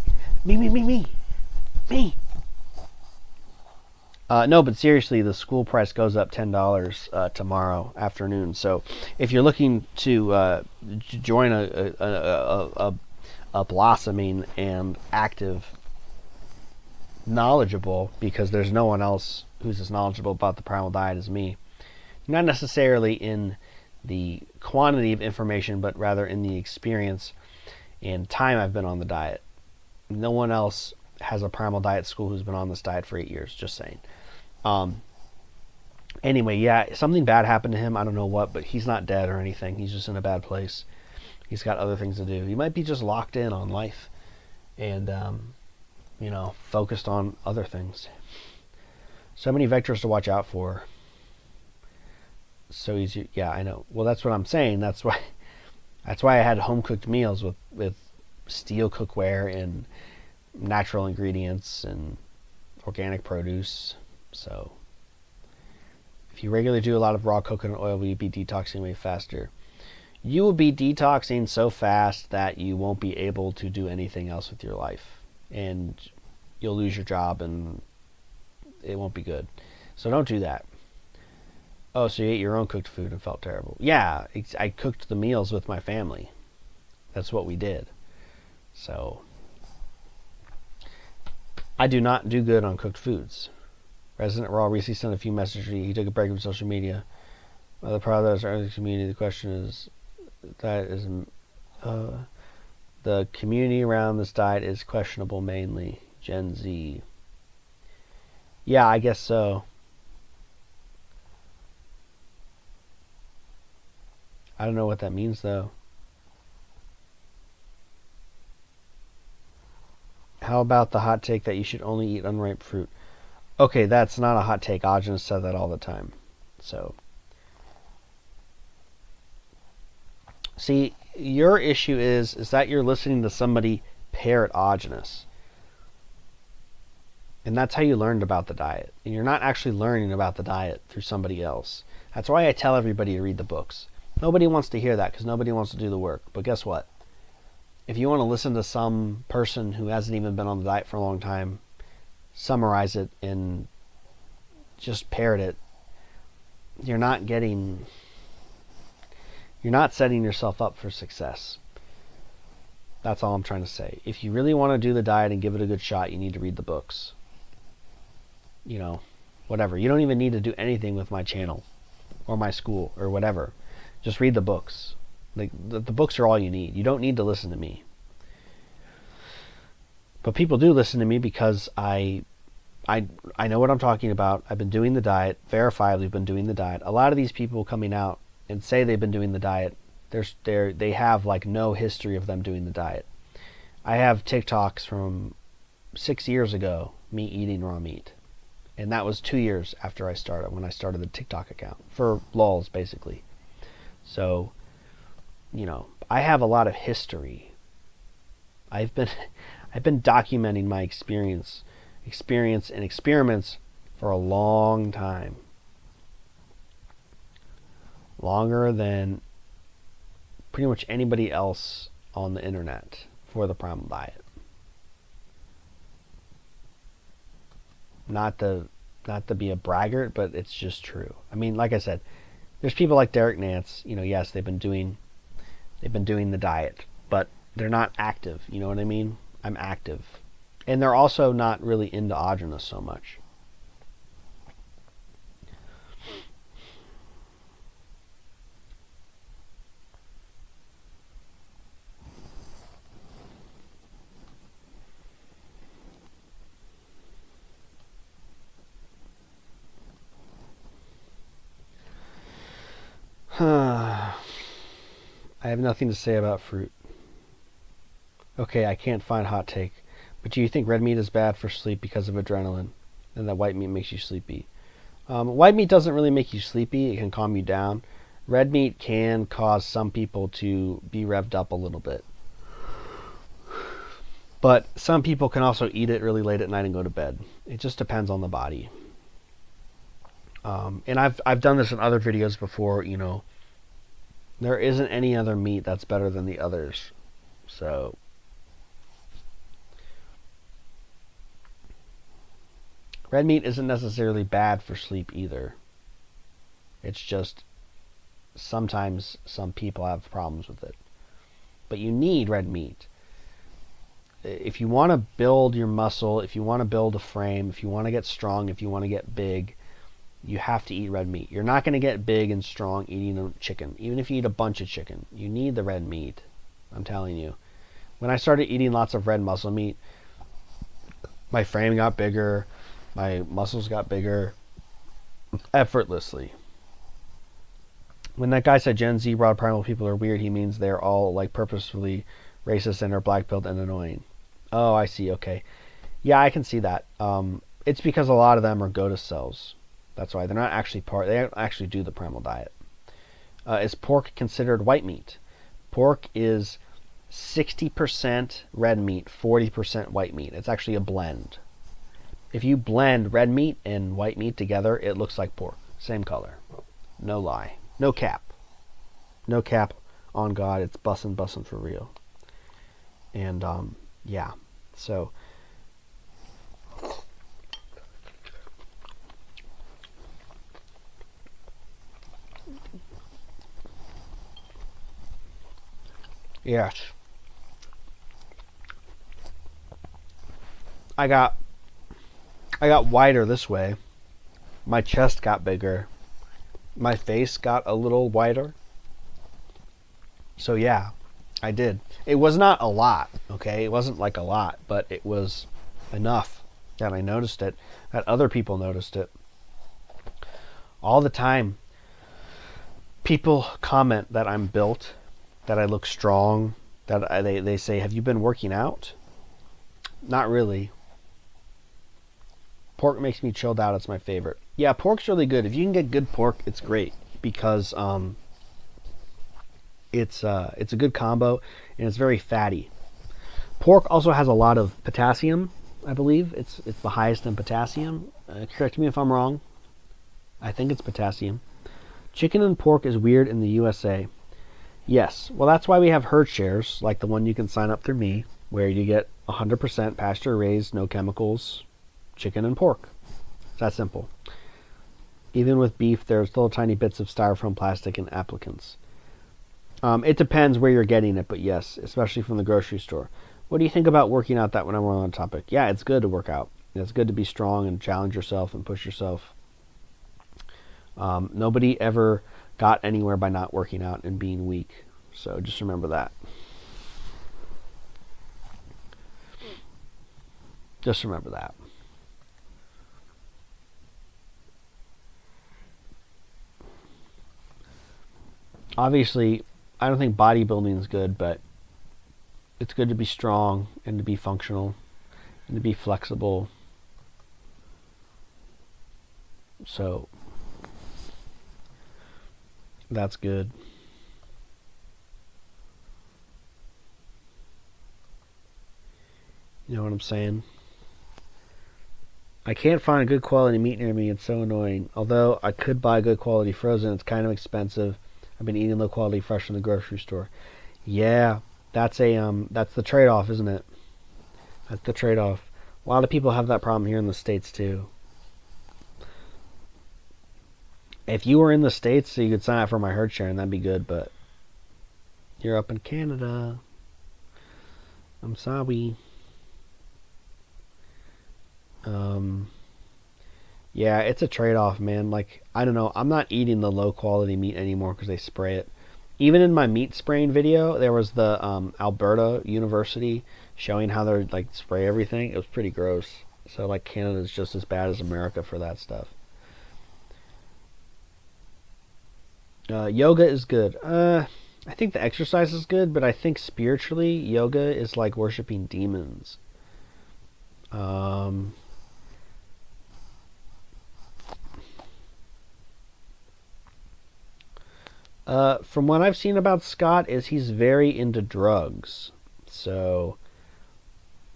No, but seriously, the school price goes up $10 tomorrow afternoon. So if you're looking to join a blossoming and active, knowledgeable, because there's no one else who's as knowledgeable about the primal diet as me, not necessarily in the quantity of information, but rather in the experience and time I've been on the diet. No one else has a primal diet school who's been on this diet for 8 years, just saying. Anyway, yeah, something bad happened to him. I don't know what, but he's not dead or anything. He's just in a bad place. He's got other things to do. He might be just locked in on life and, you know, focused on other things. So many vectors to watch out for. So easy. Yeah, I know. Well, that's what I'm saying. That's why I had home cooked meals with steel cookware and natural ingredients and organic produce. So if you regularly do a lot of raw coconut oil, will you be detoxing way faster? You will be detoxing so fast that you won't be able to do anything else with your life, and you'll lose your job and it won't be good. So don't do that. Oh, so you ate your own cooked food and felt terrible. Yeah, I cooked the meals with my family. That's what we did. So I do not do good on cooked foods. Resident Raw recently sent a few messages. He took a break from social media. The products are in the community. The question is, the community around this diet is questionable, mainly Gen Z. Yeah, I guess so. I don't know what that means, though. How about the hot take that you should only eat unripe fruit? Okay, that's not a hot take. Audience said that all the time. So, see, your issue is that you're listening to somebody parrot Audience. And that's how you learned about the diet. And you're not actually learning about the diet through somebody else. That's why I tell everybody to read the books. Nobody wants to hear that because nobody wants to do the work. But guess what? If you want to listen to some person who hasn't even been on the diet for a long time summarize it and just parrot it, you're not setting yourself up for success. That's all I'm trying to say. If you really want to do the diet and give it a good shot, you need to read the books. You know, whatever. You don't even need to do anything with my channel or my school or whatever. Just read the books. Like the books are all you need. You don't need to listen to me. But people do listen to me because I know what I'm talking about. I've been doing the diet. Verifiably been doing the diet. A lot of these people coming out and say they've been doing the diet, they have like no history of them doing the diet. I have TikToks from 6 years ago, me eating raw meat. And that was 2 years after when I started the TikTok account. For lulz, basically. So, you know, I have a lot of history. I've been documenting my experience and experiments for a long time. Longer than pretty much anybody else on the internet for the primal diet. Not to be a braggart, but it's just true. I mean, like I said, there's people like Derek Nance, you know, yes, they've been doing the diet, but they're not active, you know what I mean? I'm active. And they're also not really endogenous so much. have nothing to say about fruit. Okay, I can't find hot take. But do you think red meat is bad for sleep because of adrenaline? And that white meat makes you sleepy? White meat doesn't really make you sleepy. It can calm you down. Red meat can cause some people to be revved up a little bit. But some people can also eat it really late at night and go to bed. It just depends on the body. And I've done this in other videos before, you know. There isn't any other meat that's better than the others. So red meat isn't necessarily bad for sleep either. It's just sometimes some people have problems with it. But you need red meat. If you want to build your muscle, if you want to build a frame, if you want to get strong, if you want to get big, you have to eat red meat. You're not going to get big and strong eating a chicken. Even if you eat a bunch of chicken, you need the red meat. I'm telling you. When I started eating lots of red muscle meat, my frame got bigger, my muscles got bigger, effortlessly. When that guy said Gen Z rawprimal people are weird, he means they're all like purposefully racist and are black-pilled and annoying. Oh, I see. Okay. Yeah, I can see that. It's because a lot of them are GOTA cells. That's why they're not actually part. They don't actually do the primal diet. Is pork considered white meat? Pork is 60% red meat, 40% white meat. It's actually a blend. If you blend red meat and white meat together, it looks like pork. Same color. No lie. No cap. No cap on God. It's bussin' for real. And yeah. So yes. I got wider this way. My chest got bigger. My face got a little wider. So yeah, I did. It was not a lot, okay? It wasn't like a lot, but it was enough that I noticed it, that other people noticed it. All the time, people comment that I'm built, that I look strong, that they say, have you been working out? Not really. Pork makes me chilled out. It's my favorite. Yeah, pork's really good. If you can get good pork, it's great because it's a good combo and it's very fatty. Pork also has a lot of potassium, I believe. It's the highest in potassium. Correct me if I'm wrong. I think it's potassium. Chicken and pork is weird in the USA. Yes. Well, that's why we have herd shares, like the one you can sign up through me, where you get 100% pasture raised, no chemicals, chicken and pork. It's that simple. Even with beef, there's little tiny bits of styrofoam plastic and applicants. It depends where you're getting it, but yes, especially from the grocery store. What do you think about working out? That when we're on the topic? Yeah, it's good to work out. It's good to be strong and challenge yourself and push yourself. Nobody ever got anywhere by not working out and being weak. So just remember that. Just remember that. Obviously, I don't think bodybuilding is good, but it's good to be strong and to be functional and to be flexible. So that's good. You know what I'm saying? I can't find a good quality meat near me. It's so annoying. Although I could buy good quality frozen, it's kind of expensive. I've been eating low quality fresh in the grocery store. Yeah, that's the trade-off, isn't it? That's the trade-off. A lot of people have that problem here in the States too. If you were in the States, so you could sign up for my herd share, and that'd be good. But you're up in Canada. I'm sorry. Yeah, it's a trade-off, man. Like, I don't know. I'm not eating the low-quality meat anymore because they spray it. Even in my meat spraying video, there was the Alberta University showing how they're like spray everything. It was pretty gross. So like Canada's just as bad as America for that stuff. Yoga is good. I think the exercise is good, but I think spiritually, yoga is like worshiping demons. From what I've seen about Scott, is he's very into drugs. So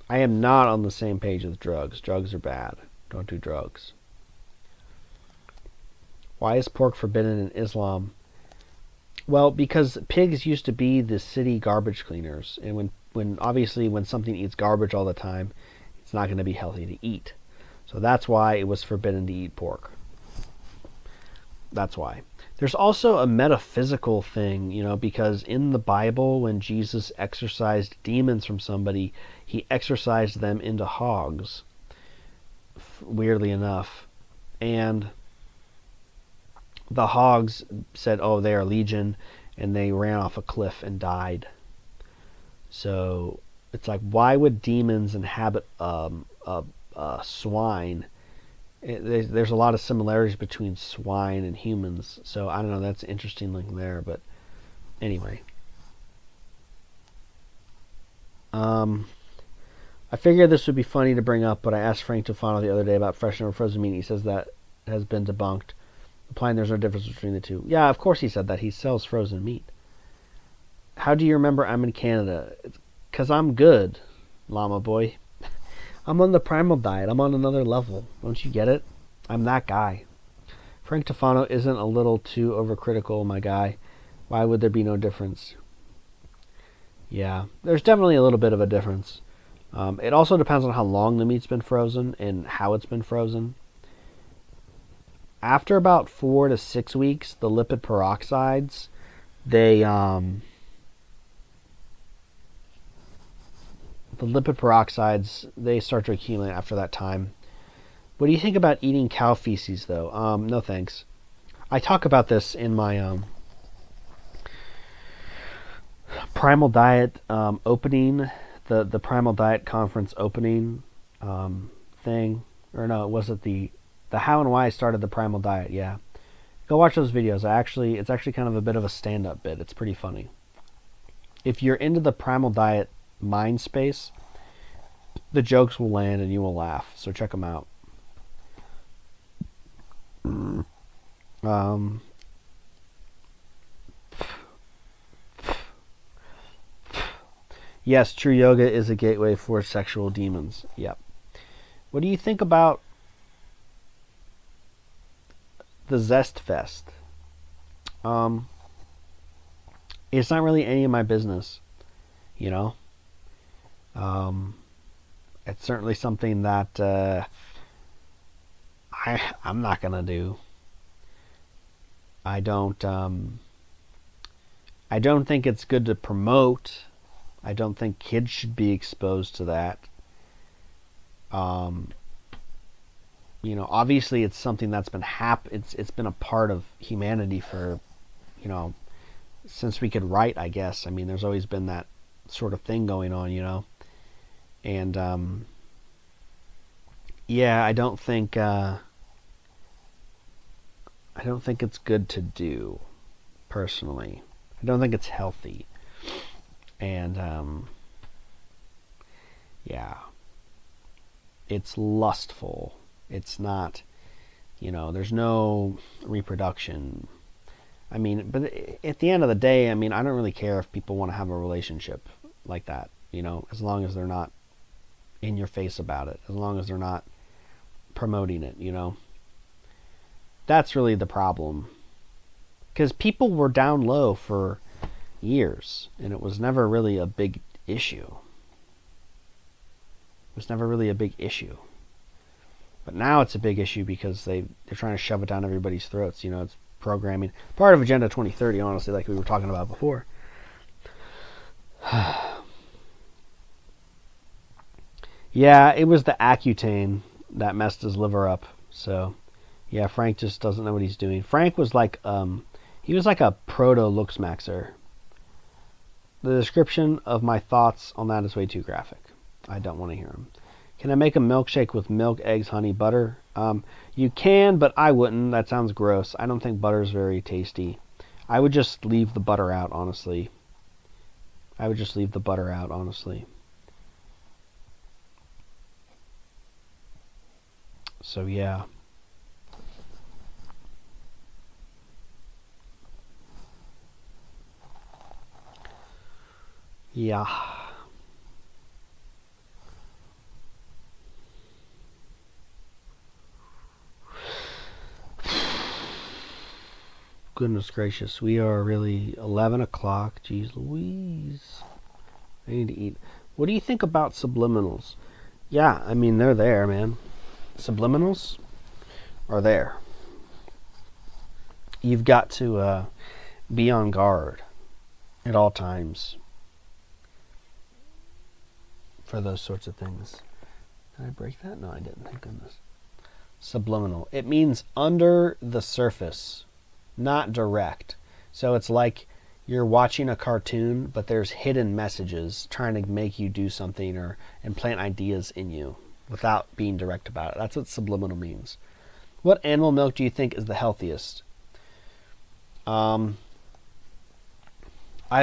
I am not on the same page with drugs. Drugs are bad. Don't do drugs. Why is pork forbidden in Islam? Well, because pigs used to be the city garbage cleaners, and when something eats garbage all the time, it's not going to be healthy to eat. So that's why it was forbidden to eat pork. That's why. There's also a metaphysical thing, because in the Bible, when Jesus exorcised demons from somebody, he exorcised them into hogs, weirdly enough. And the hogs said, oh, they are legion, and they ran off a cliff and died. So it's like, why would demons inhabit swine? There's a lot of similarities between swine and humans. So I don't know, that's an interesting link there. But anyway. I figured this would be funny to bring up, but I asked Frank Tufano the other day about fresh and frozen meat. He says that has been debunked, implying there's no difference between the two. Yeah, of course he said that. He sells frozen meat. How do you remember I'm in Canada? It's 'cause I'm good, llama boy. I'm on the primal diet. I'm on another level. Don't you get it? I'm that guy. Frank Tufano isn't a little too overcritical, my guy. Why would there be no difference? Yeah, there's definitely a little bit of a difference. It also depends on how long the meat's been frozen and how it's been frozen. After about 4 to 6 weeks, the lipid peroxides, they start to accumulate after that time. What do you think about eating cow feces, though? No thanks. I talk about this in my Primal Diet opening, the Primal Diet conference opening thing. Or no, was it the how and why I started the Primal Diet? Yeah. Go watch those videos. It's actually kind of a bit of a stand-up bit. It's pretty funny. If you're into the Primal Diet mind space, the jokes will land and you will laugh. So check them out. Yes, true yoga is a gateway for sexual demons. Yep. What do you think about the Zest Fest? It's not really any of my business, It's certainly something that I'm not gonna do. I don't think it's good to promote. I don't think kids should be exposed to that. Obviously it's something that's been it's been a part of humanity for, since we could write, I guess. I mean, there's always been that sort of thing going on, and yeah, I don't think it's good to do, personally. I don't think it's healthy. And yeah, it's lustful. It's not, there's no reproduction. I mean, but at the end of the day, I mean, I don't really care if people want to have a relationship like that, as long as they're not in your face about it, as long as they're not promoting it, That's really the problem. Because people were down low for years, and it was never really a big issue. But now it's a big issue because they're trying to shove it down everybody's throats. It's programming. Part of Agenda 2030, honestly, like we were talking about before. Yeah, it was the Accutane that messed his liver up. So, yeah, Frank just doesn't know what he's doing. Frank was like, he was like a proto-Luxmaxer. The description of my thoughts on that is way too graphic. I don't want to hear them. Can I make a milkshake with milk, eggs, honey, butter? You can, but I wouldn't. That sounds gross. I don't think butter is very tasty. I would just leave the butter out, honestly. I would just leave the butter out, honestly. So yeah. Yeah. Goodness gracious, we are really 11 o'clock. Jeez Louise. I need to eat. What do you think about subliminals? Yeah, I mean, they're there, man. Subliminals are there. You've got to be on guard at all times for those sorts of things. Did I break that? No, I didn't. Thank goodness. Subliminal. It means under the surface, not direct. So it's like you're watching a cartoon, but there's hidden messages trying to make you do something or implant ideas in you without being direct about it. That's what subliminal means. What animal milk do you think is the healthiest? I've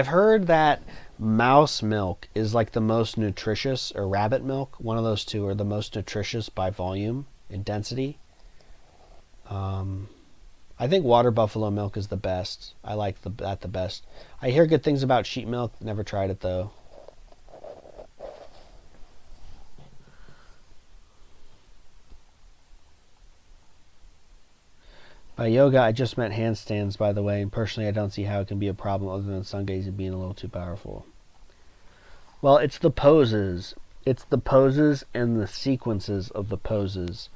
heard that mouse milk is like the most nutritious, or rabbit milk. One of those two are the most nutritious by volume and density. I think water buffalo milk is the best. I like that the best. I hear good things about sheep milk. Never tried it though. By yoga, I just meant handstands, by the way, and personally I don't see how it can be a problem other than sun gazing being a little too powerful. Well, it's the poses. It's the poses and the sequences of the poses.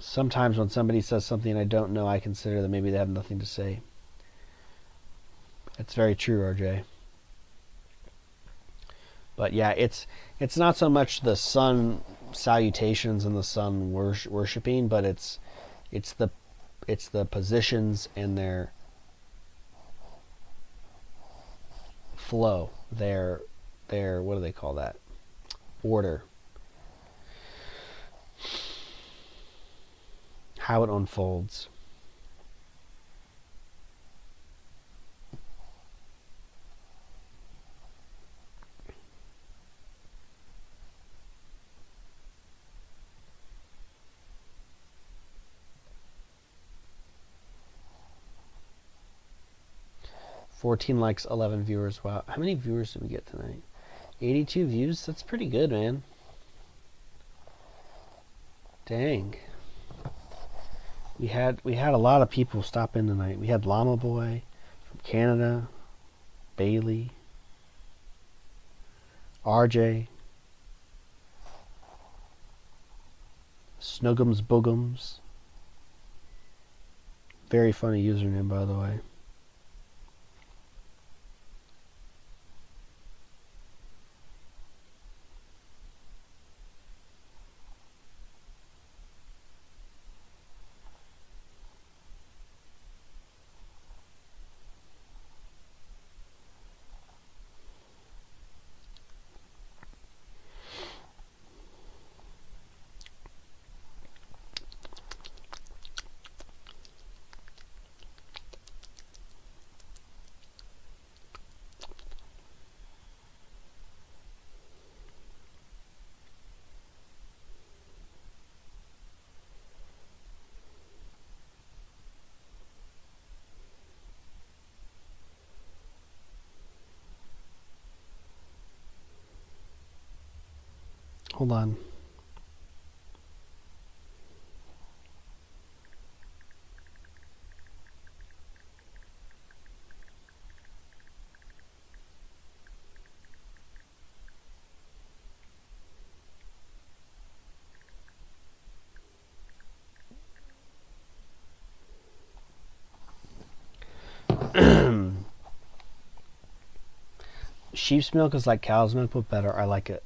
Sometimes when somebody says something I don't know, I consider that maybe they have nothing to say. It's very true, RJ. But yeah, it's not so much the sun salutations and the sun worshiping, but it's the positions and their flow, their what do they call that? Order. How it unfolds. $14 likes, 11 viewers. Wow. How many viewers did we get tonight? 82 views? That's pretty good, man. Dang. We had a lot of people stop in tonight. We had Llama Boy from Canada, Bailey, RJ, Snuggums Boogums. Very funny username, by the way. Hold on. Sheep's milk is like cow's milk, but better. I like it.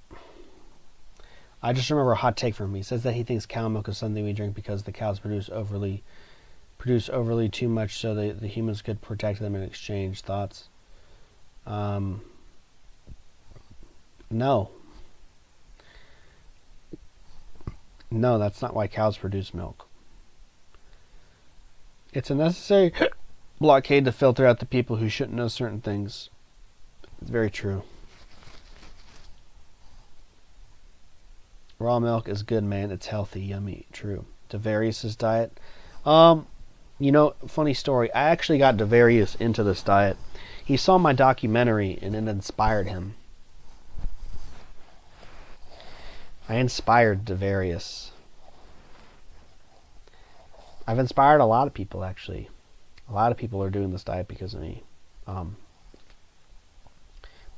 I just remember a hot take from him. He says that he thinks cow milk is something we drink because the cows produce overly too much, so the humans could protect them in exchange. Thoughts? No. No, that's not why cows produce milk. It's a necessary blockade to filter out the people who shouldn't know certain things. It's very true. Raw milk is good, man. It's healthy, yummy. True. Devarius's diet. Funny story. I actually got Devarius into this diet. He saw my documentary and it inspired him. I inspired Devarius. I've inspired a lot of people, actually. A lot of people are doing this diet because of me. But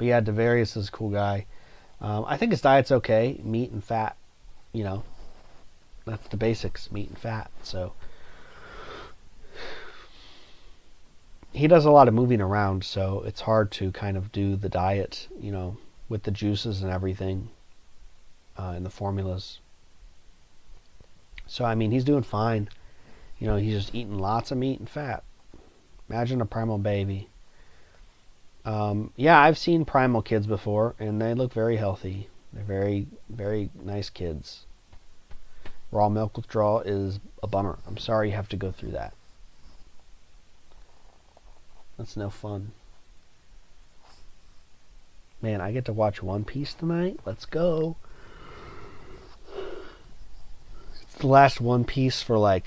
yeah, Devarius is a cool guy. I think his diet's okay. Meat and fat. That's the basics. Meat and fat. So he does a lot of moving around, so it's hard to kind of do the diet, with the juices and everything, and the formulas. So, he's doing fine. He's just eating lots of meat and fat. Imagine a primal baby. Yeah, I've seen primal kids before, and they look very healthy. They're very, very nice kids. Raw milk withdrawal is a bummer. I'm sorry you have to go through that. That's no fun. Man, I get to watch One Piece tonight. Let's go. It's the last One Piece for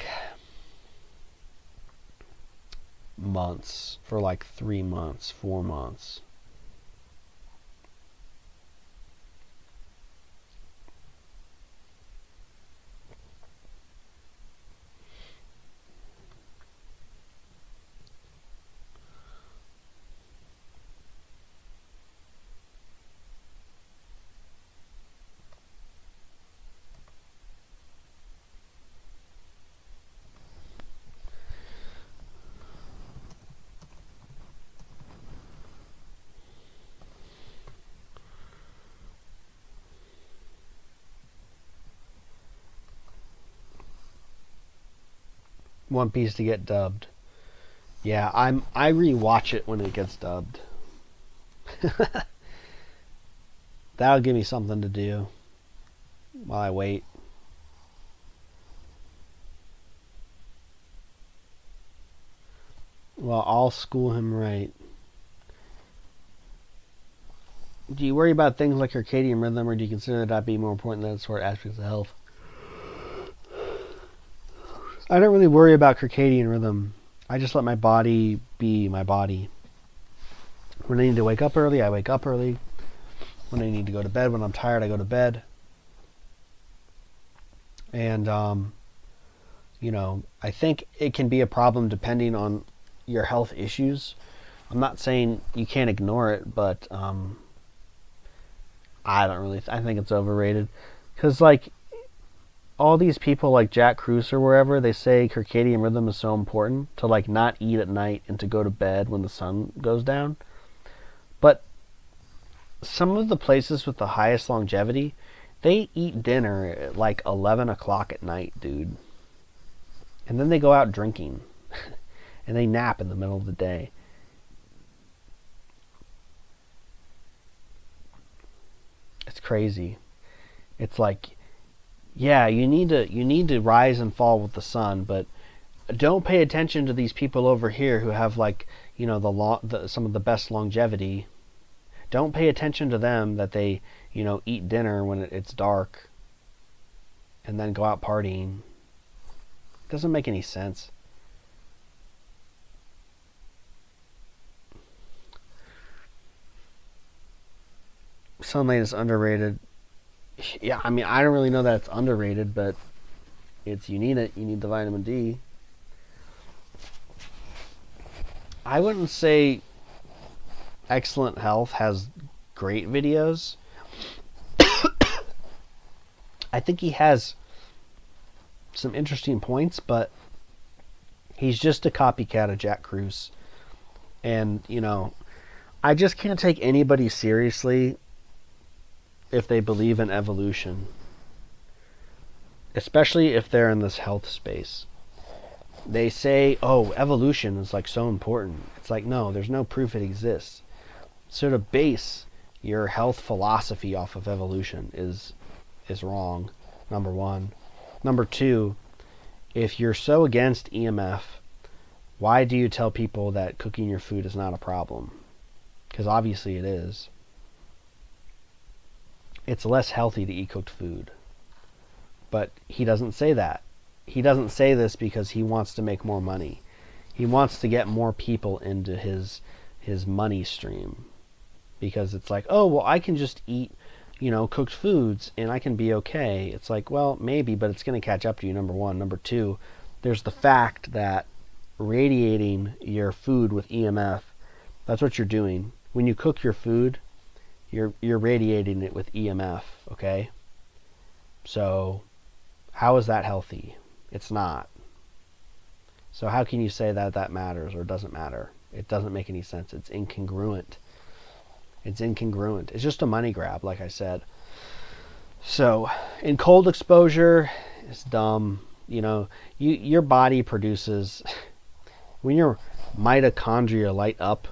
months. For 3 months, 4 months. One Piece to get dubbed. Yeah, I rewatch it when it gets dubbed. That'll give me something to do while I wait. Well, I'll school him right. Do you worry about things like circadian rhythm, or do you consider that be more important than sort of aspects of health? I don't really worry about circadian rhythm. I just let my body be my body. When I need to wake up early, I wake up early. When I need to go to bed, when I'm tired, I go to bed. And, I think it can be a problem depending on your health issues. I'm not saying you can't ignore it, but I think it's overrated. Because, all these people like Jack Kruse or wherever, they say circadian rhythm is so important to not eat at night and to go to bed when the sun goes down. But some of the places with the highest longevity, they eat dinner at 11 o'clock at night, dude. And then they go out drinking. And they nap in the middle of the day. It's crazy. It's yeah, you need to rise and fall with the sun, but don't pay attention to these people over here who have some of the best longevity. Don't pay attention to them that they eat dinner when it's dark and then go out partying. It doesn't make any sense. Sunlight is underrated. Yeah, I don't really know that it's underrated, but you need it. You need the vitamin D. I wouldn't say Excellent Health has great videos. I think he has some interesting points, but he's just a copycat of Jack Kruse. And, I just can't take anybody seriously if they believe in evolution, especially if they're in this health space. They say, oh, evolution is so important. It's no, there's no proof it exists. So to base your health philosophy off of evolution is wrong, number one. Number two, if you're so against EMF, Why do you tell people that cooking your food is not a problem? Because obviously it is. It's less healthy to eat cooked food. But he doesn't say that. He doesn't say this because he wants to make more money. He wants to get more people into his money stream. Because it's like, oh, well, I can just eat, cooked foods and I can be okay. It's like, well, maybe, but it's going to catch up to you, number one. Number two, there's the fact that radiating your food with EMF, that's what you're doing. When you cook your food, you're radiating it with EMF, okay? So how is that healthy? It's not. So how can you say that that matters or doesn't matter? It doesn't make any sense. It's incongruent. It's incongruent. It's just a money grab, like I said. So in cold exposure, it's dumb. Your body produces, when your mitochondria light up,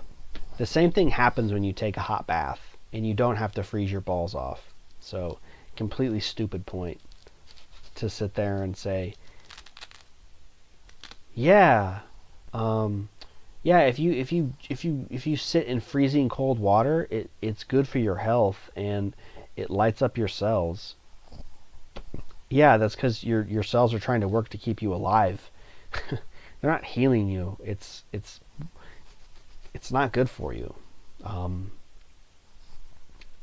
the same thing happens when you take a hot bath and you don't have to freeze your balls off. So completely stupid point to sit there and say, yeah, if you sit in freezing cold water, it's good for your health and it lights up your cells. Yeah, that's because your cells are trying to work to keep you alive. They're not healing you. It's not good for you.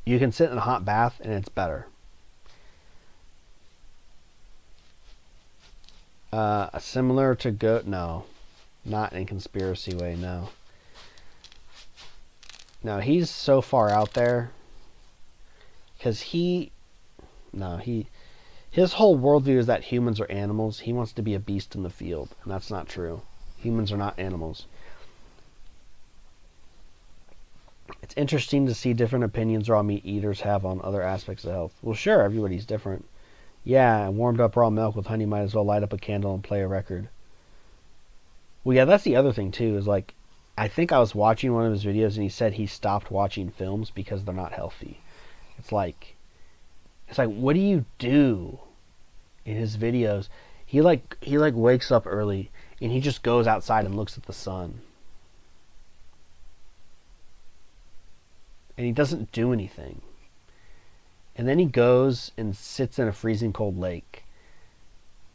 You can sit in a hot bath and it's better. Similar to goat? No, not in conspiracy way. No. No, he's so far out there because his whole worldview is that humans are animals. He wants to be a beast in the field, and that's not true. Humans are not animals. It's interesting to see different opinions raw meat eaters have on other aspects of health. Well, sure, everybody's different. Yeah, warmed up raw milk with honey might as well light up a candle and play a record. Well, yeah, that's the other thing, too, is like, I think I was watching one of his videos and he said he stopped watching films because they're not healthy. It's like, what do you do in his videos? He wakes up early and he just goes outside and looks at the sun. And he doesn't do anything. And then he goes and sits in a freezing cold lake.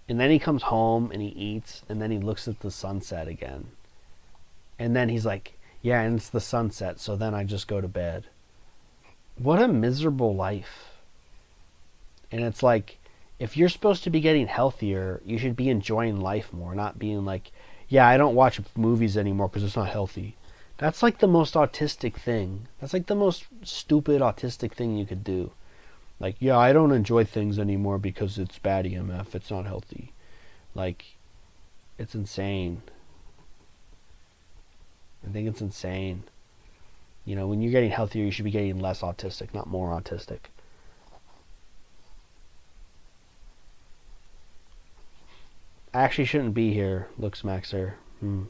And then he comes home and he eats and then he looks at the sunset again. And then he's like, yeah, and it's the sunset, so then I just go to bed. What a miserable life. And it's like, if you're supposed to be getting healthier, you should be enjoying life more, not being like, yeah, I don't watch movies anymore because it's not healthy. That's like the most autistic thing. That's like the most stupid autistic thing you could do. Like, yeah, I don't enjoy things anymore because it's bad EMF. It's not healthy. Like, it's insane. I think it's insane. When you're getting healthier, you should be getting less autistic, not more autistic. I actually shouldn't be here, looks Maxer. Do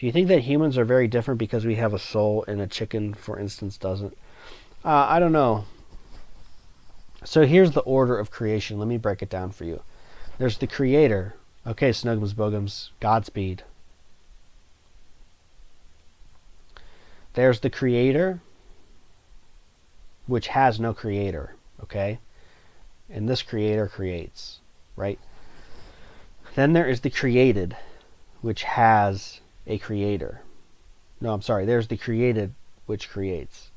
you think that humans are very different because we have a soul and a chicken, for instance, doesn't? I don't know. So here's the order of creation. Let me break it down for you. There's the creator. Okay, Snugums Bogums, Godspeed. There's the creator, which has no creator, okay? And this creator creates, right? Then there is the created, which has a creator. No, I'm sorry. There's the created, which creates.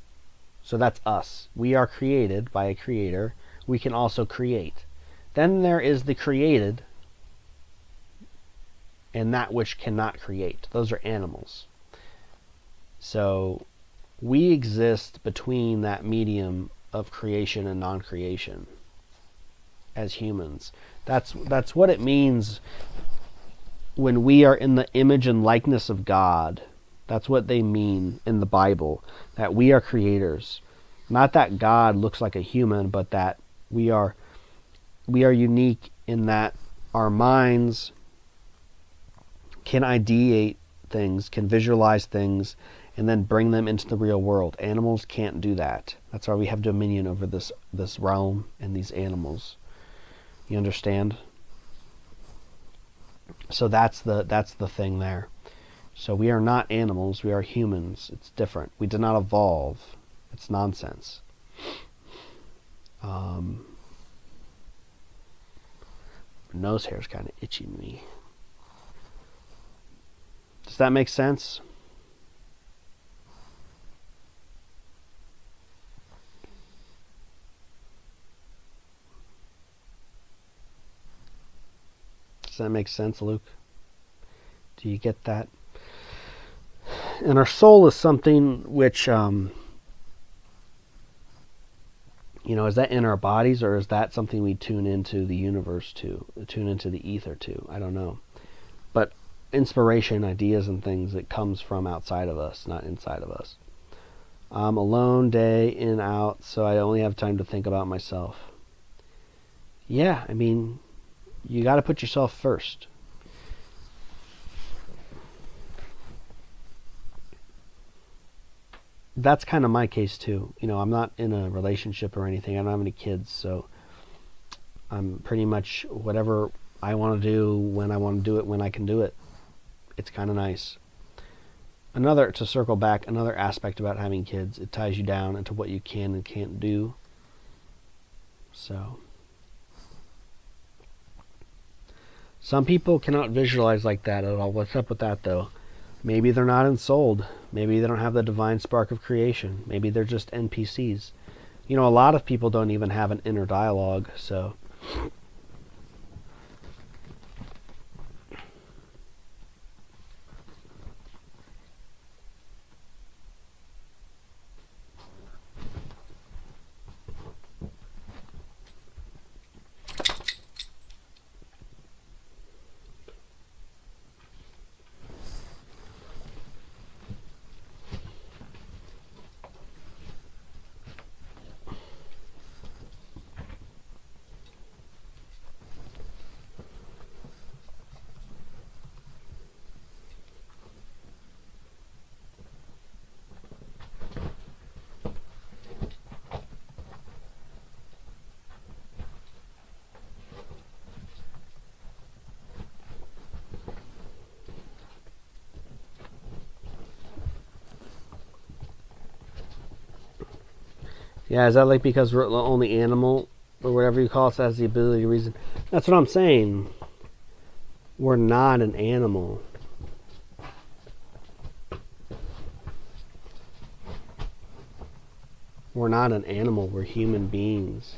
So that's us. We are created by a creator. We can also create. Then there is the created and that which cannot create. Those are animals. So we exist between that medium of creation and non-creation as humans. That's what it means when we are in the image and likeness of God. That's what they mean in the Bible, that we are creators. Not that God looks like a human, but that we are unique in that our minds can ideate things, can visualize things, and then bring them into the real world. Animals can't do that. That's why we have dominion over this realm and these animals. You understand? So that's the thing there. So we are not animals, we are humans. It's different. We did not evolve. It's nonsense. Nose hair is kind of itching me. Does that make sense? Does that make sense, Luke? Do you get that? And our soul is something which, is that in our bodies, or is that something we tune into the universe to, tune into the ether to? I don't know. But inspiration, ideas, and things, it comes from outside of us, not inside of us. I'm alone day in, out, so I only have time to think about myself. Yeah, I mean, you got to put yourself first. That's kind of my case too. I'm not in a relationship or anything. I don't have any kids, so I'm pretty much whatever I want to do when I want to do it, when I can do it. It's kind of nice. To circle back, another aspect about having kids, it ties you down into what you can and can't do. So some people cannot visualize like that at all. What's up with that, though? Maybe they're not ensouled. Maybe they don't have the divine spark of creation. Maybe they're just NPCs. A lot of people don't even have an inner dialogue, so... Yeah, is that like because we're the only animal, or whatever you call it, that has the ability to reason? That's what I'm saying. We're not an animal. We're not an animal. We're human beings.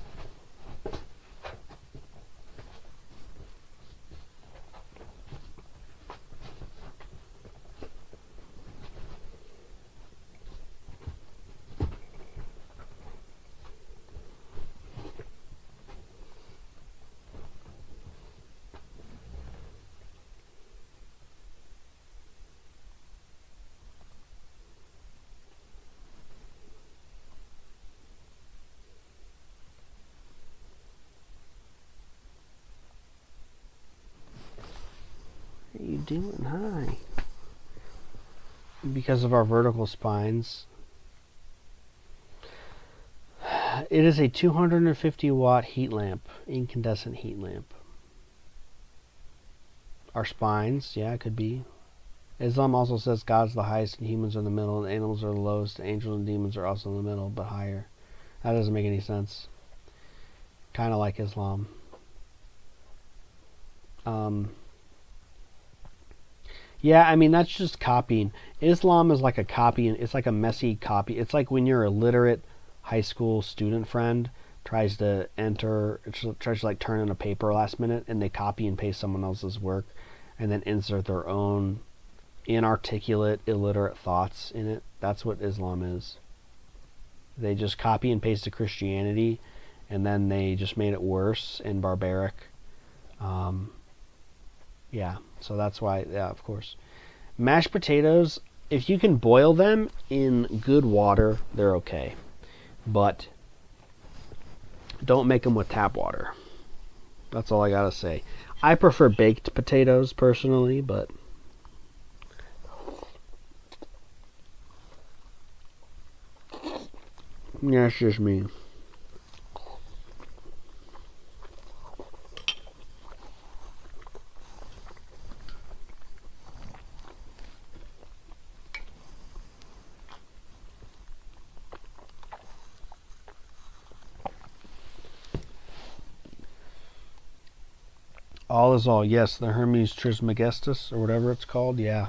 What are you doing? Hi. Because of our vertical spines. It is a 250 watt heat lamp, incandescent heat lamp. Our spines, yeah, it could be. Islam also says God's the highest and humans are in the middle, and animals are the lowest, and angels and demons are also in the middle, but higher. That doesn't make any sense. Kind of like Islam. Yeah, I mean, that's just copying. Islam is like a copy, and it's like a messy copy. It's like when your illiterate high school student friend tries to like turn in a paper last minute, and they copy and paste someone else's work, and then insert their own inarticulate, illiterate thoughts in it. That's what Islam is. They just copy and paste to Christianity, and then they just made it worse and barbaric. Yeah, so that's why, yeah, of course. Mashed potatoes, if you can boil them in good water, they're okay. But don't make them with tap water. That's all I gotta say. I prefer baked potatoes, personally, but... yeah, it's just me. All is all. Yes, the Hermes Trismegistus or whatever it's called. Yeah.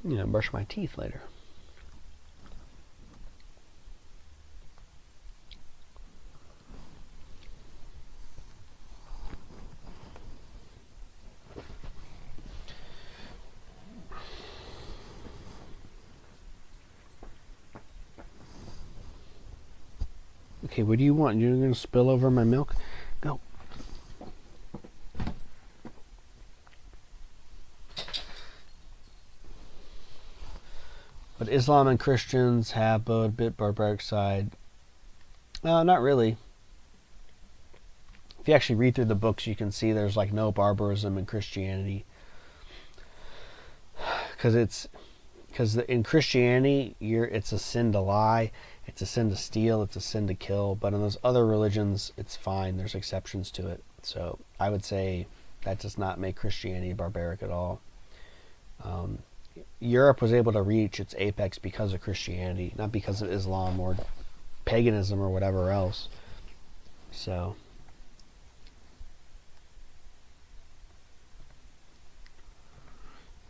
Brush my teeth later. Okay, what do you want? You're going to spill over my milk? Go. But Islam and Christians have both a bit barbaric side. Not really. If you actually read through the books, you can see there's like no barbarism in Christianity. Because in Christianity, it's a sin to lie, it's a sin to steal, it's a sin to kill. But in those other religions, it's fine. There's exceptions to it. So I would say that does not make Christianity barbaric at all. Europe was able to reach its apex because of Christianity, not because of Islam or paganism or whatever else. So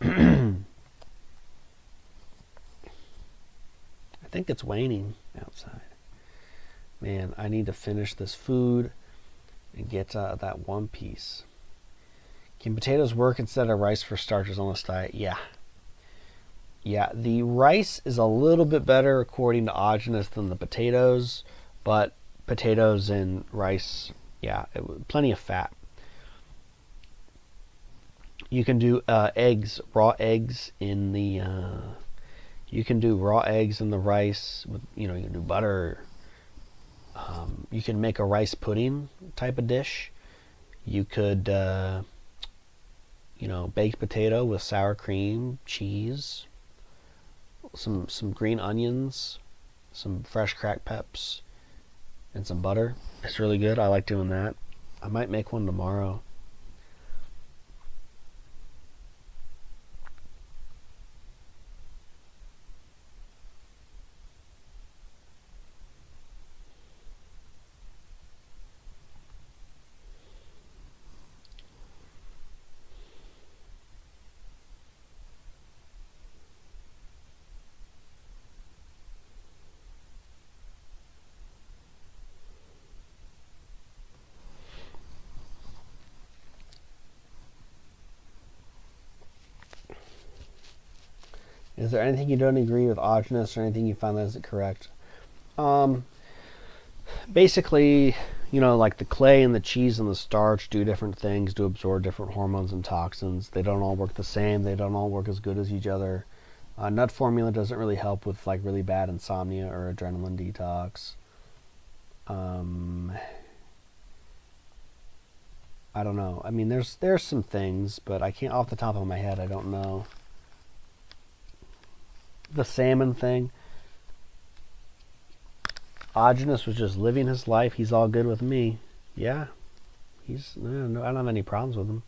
I think it's waning outside. Man, I need to finish this food and get that one piece. Can potatoes work instead of rice for starters on this diet? Yeah. Yeah, the rice is a little bit better according to Ogenus than the potatoes, but potatoes and rice, yeah, plenty of fat. You can do eggs, raw eggs in the. You can do raw eggs in the rice. With you can do butter. You can make a rice pudding type of dish. You could, baked potato with sour cream, cheese, some green onions, some fresh cracked peps, and some butter. It's really good. I like doing that. I might make one tomorrow. Is there anything you don't agree with Ogenus or anything you find that isn't correct? Basically, like the clay and the cheese and the starch do different things to absorb different hormones and toxins. They don't all work the same. They don't all work as good as each other. Nut formula doesn't really help with like really bad insomnia or adrenaline detox. I don't know. I mean, there's some things, but I can't off the top of my head. I don't know. The salmon thing. Ogenus was just living his life. He's all good with me. Yeah, no, I don't have any problems with him.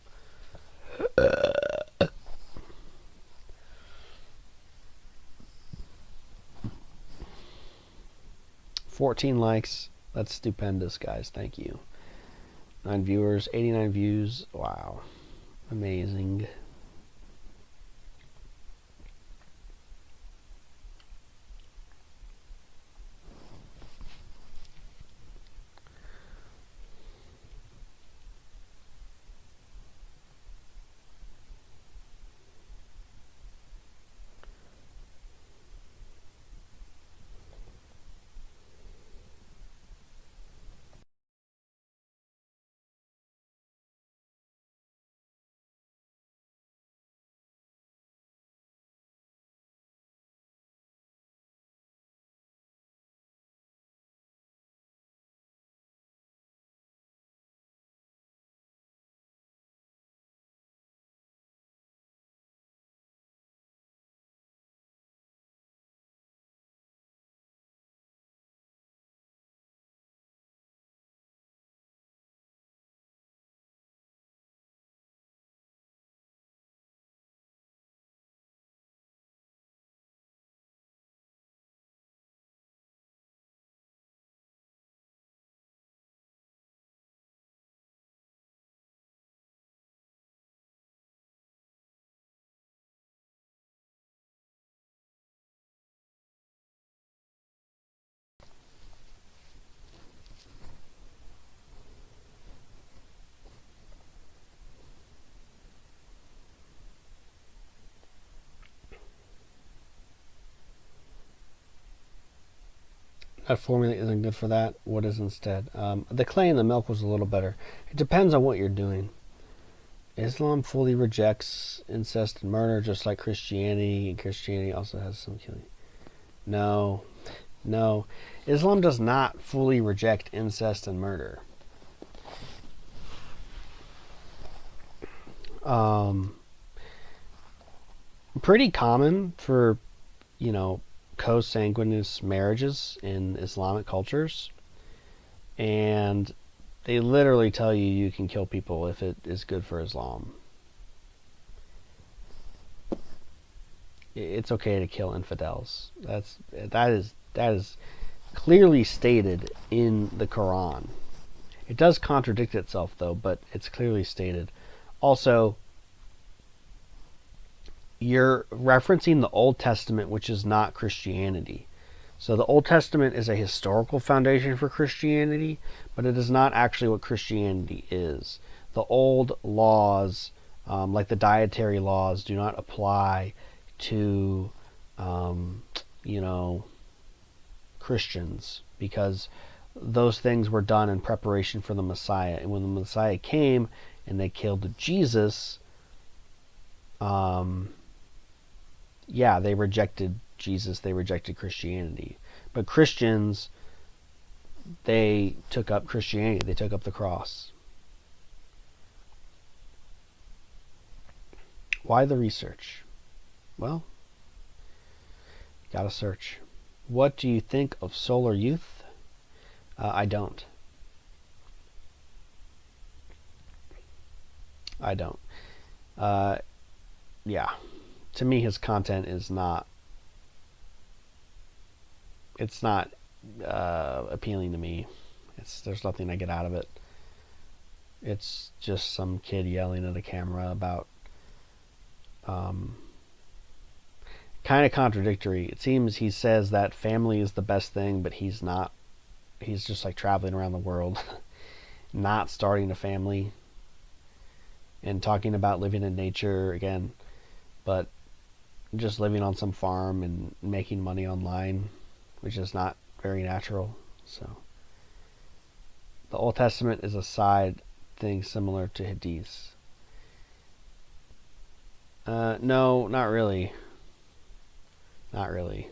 14 likes. That's stupendous, guys. Thank you. 9 viewers, 89 views. Wow, amazing. A formula isn't good for that. What is instead? The clay in the milk was a little better. It depends on what you're doing. Islam fully rejects incest and murder, just like Christianity, and Christianity also has some killing. No. Islam does not fully reject incest and murder. Pretty common for, co-sanguineous marriages in Islamic cultures, and they literally tell you can kill people if it is good for Islam. It's okay to kill infidels. That is clearly stated in the Quran. It does contradict itself though, but it's clearly stated. Also, you're referencing the Old Testament, which is not Christianity. So the Old Testament is a historical foundation for Christianity, but it is not actually what Christianity is. The old laws, like the dietary laws, do not apply to, Christians, because those things were done in preparation for the Messiah. And when the Messiah came and they killed Jesus, they rejected Jesus, they rejected Christianity. But Christians, they took up Christianity, they took up the cross. Why the research? Well, gotta search. What do you think of solar youth? I don't. Yeah. To me, his content is not. It's not appealing to me. There's nothing I get out of it. It's just some kid yelling at a camera about. Kind of contradictory. It seems he says that family is the best thing, but he's not. He's just like traveling around the world, not starting a family, and talking about living in nature again, but just living on some farm and making money online, which is not very natural. So the Old Testament is a side thing similar to Hadiths. No, not really. Not really.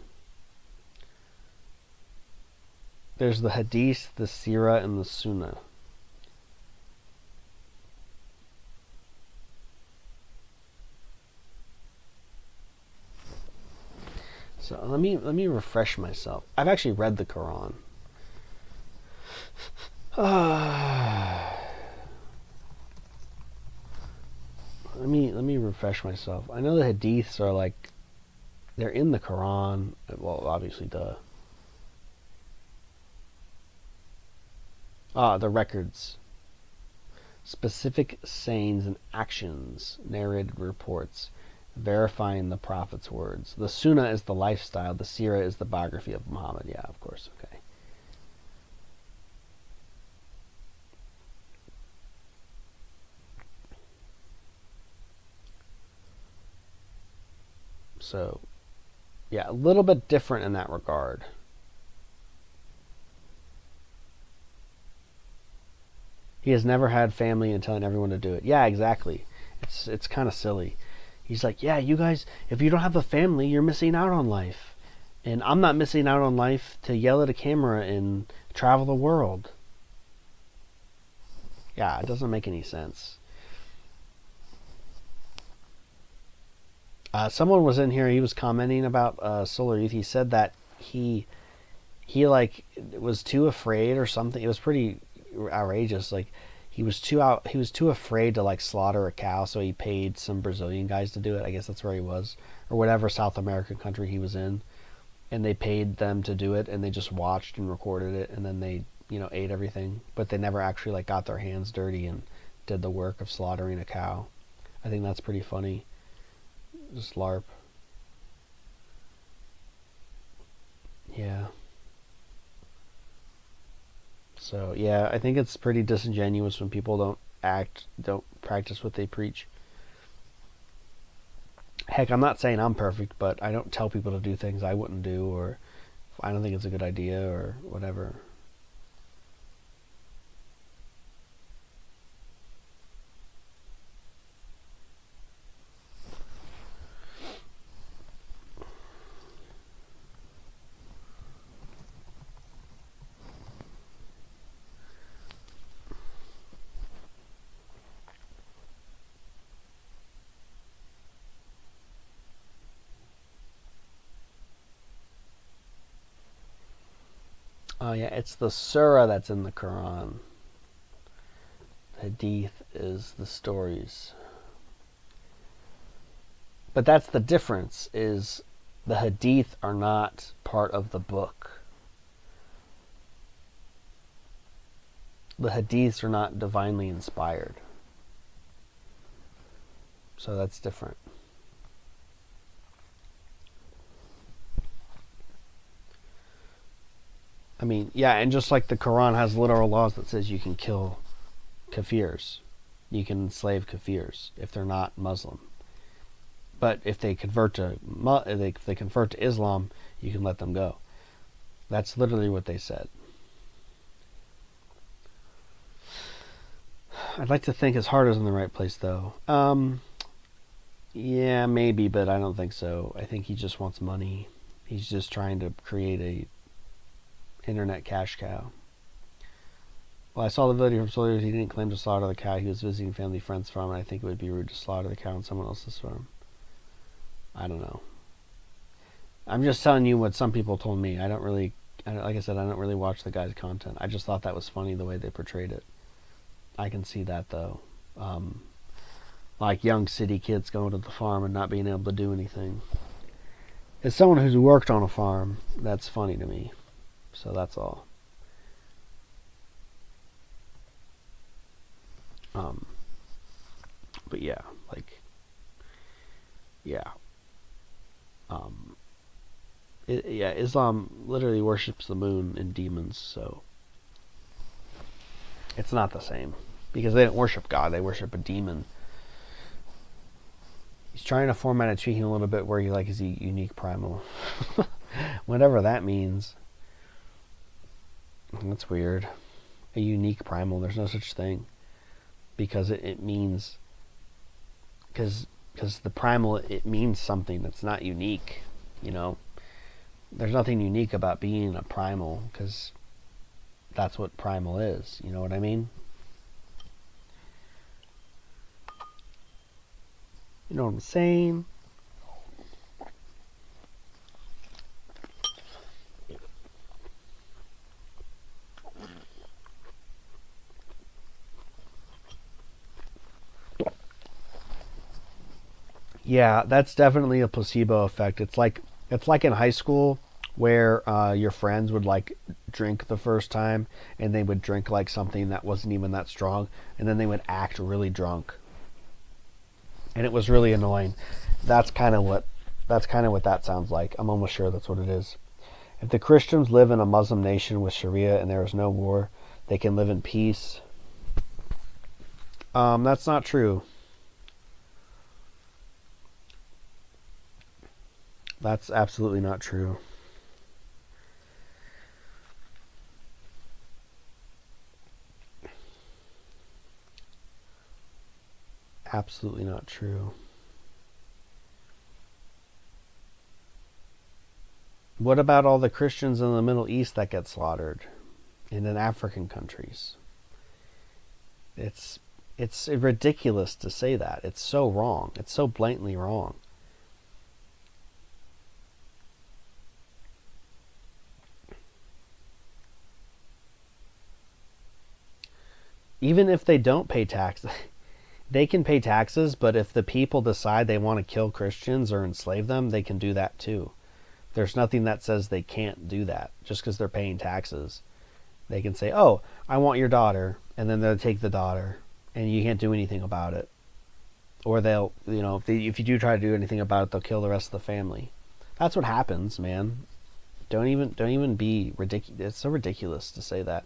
There's the Hadith, the Sirah, and the Sunnah. So let me refresh myself. I've actually read the Quran. Let me refresh myself. I know the Hadiths are like, they're in the Quran. Well, obviously, duh. The records. Specific sayings and actions, narrated reports, verifying the Prophet's words. The Sunnah is the lifestyle. The Sirah is the biography of Muhammad. Yeah, of course. Okay. So, yeah, a little bit different in that regard. He has never had family and telling everyone to do it. Yeah, exactly. It's kind of silly. He's like, yeah, you guys, if you don't have a family, you're missing out on life. And I'm not missing out on life to yell at a camera and travel the world. Yeah, it doesn't make any sense. Someone was in here, he was commenting about solar youth. He said that he like was too afraid or something. It was pretty outrageous. Like he was too afraid to like slaughter a cow, so he paid some Brazilian guys to do it. I guess that's where he was, or whatever South American country he was in, and they paid them to do it, and they just watched and recorded it, and then they ate everything, but they never actually like got their hands dirty and did the work of slaughtering a cow. I think that's pretty funny. Just LARP. Yeah. So, yeah, I think it's pretty disingenuous when people don't practice what they preach. Heck, I'm not saying I'm perfect, but I don't tell people to do things I wouldn't do or I don't think it's a good idea or whatever. Oh yeah, it's the surah that's in the Quran. Hadith is the stories. But that's the difference, is the hadith are not part of the book. The hadiths are not divinely inspired. So that's different. I mean, yeah, and just like the Quran has literal laws that says you can kill kafirs. You can enslave kafirs if they're not Muslim. But if they convert to Islam, you can let them go. That's literally what they said. I'd like to think his heart is in the right place, though. Yeah, maybe, but I don't think so. I think he just wants money. He's just trying to create a internet cash cow. Well, I saw the video from Soldiers. He didn't claim to slaughter the cow. He was visiting family friends' farm, and I think it would be rude to slaughter the cow on someone else's farm. I don't know. I'm just telling you what some people told me. Like I said, I don't really watch the guy's content. I just thought that was funny the way they portrayed it. I can see that, though. Like young city kids going to the farm and not being able to do anything. As someone who's worked on a farm, that's funny to me. So that's all. But yeah, like, yeah. Islam literally worships the moon and demons, so it's not the same. Because they don't worship God, they worship a demon. He's trying to format it, tweaking a little bit where is he unique primal. Whatever that means. That's weird. A unique primal, there's no such thing. Because it means... Because the primal, it means something that's not unique, you know? There's nothing unique about being a primal, because that's what primal is, you know what I mean? You know what I'm saying? Yeah, that's definitely a placebo effect. It's like in high school where your friends would drink the first time and they would drink something that wasn't even that strong, and then they would act really drunk. And it was really annoying. That's kind of what that sounds like. I'm almost sure that's what it is. If the Christians live in a Muslim nation with Sharia and there is no war, they can live in peace. That's not true. That's absolutely not true. Absolutely not true. What about all the Christians in the Middle East that get slaughtered? And in African countries? It's ridiculous to say that. It's so wrong. It's so blatantly wrong. Even if they don't pay taxes, they can pay taxes, but if the people decide they want to kill Christians or enslave them, they can do that too. There's nothing that says they can't do that just because they're paying taxes. They can say, oh, I want your daughter, and then they'll take the daughter, and you can't do anything about it. Or they'll, if you do try to do anything about it, they'll kill the rest of the family. That's what happens, man. Don't even be ridiculous. It's so ridiculous to say that.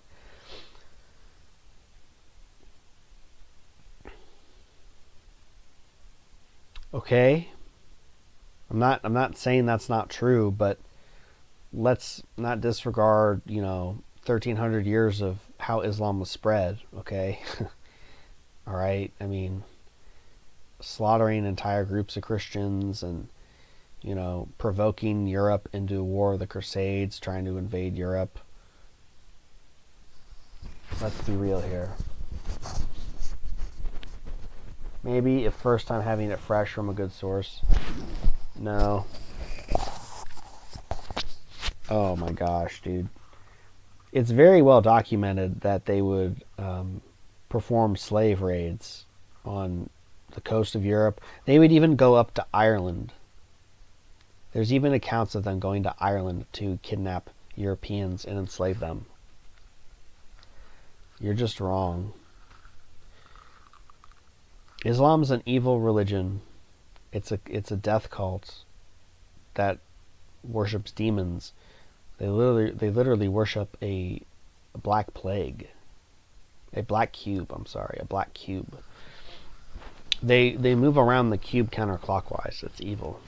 Okay, I'm not saying that's not true, but let's not disregard, 1,300 years of how Islam was spread, okay? All right? I mean, slaughtering entire groups of Christians and, provoking Europe into war of the Crusades, trying to invade Europe. Let's be real here. Maybe if first time having it fresh from a good source. No. Oh my gosh, dude. It's very well documented that they would perform slave raids on the coast of Europe. They would even go up to Ireland. There's even accounts of them going to Ireland to kidnap Europeans and enslave them. You're just wrong. Islam's an evil religion. It's a death cult that worships demons. They literally worship a black plague. A black cube, a black cube. They move around the cube counterclockwise. It's evil.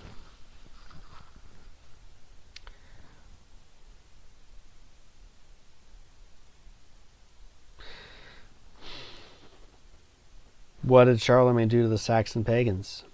What did Charlemagne do to the Saxon pagans?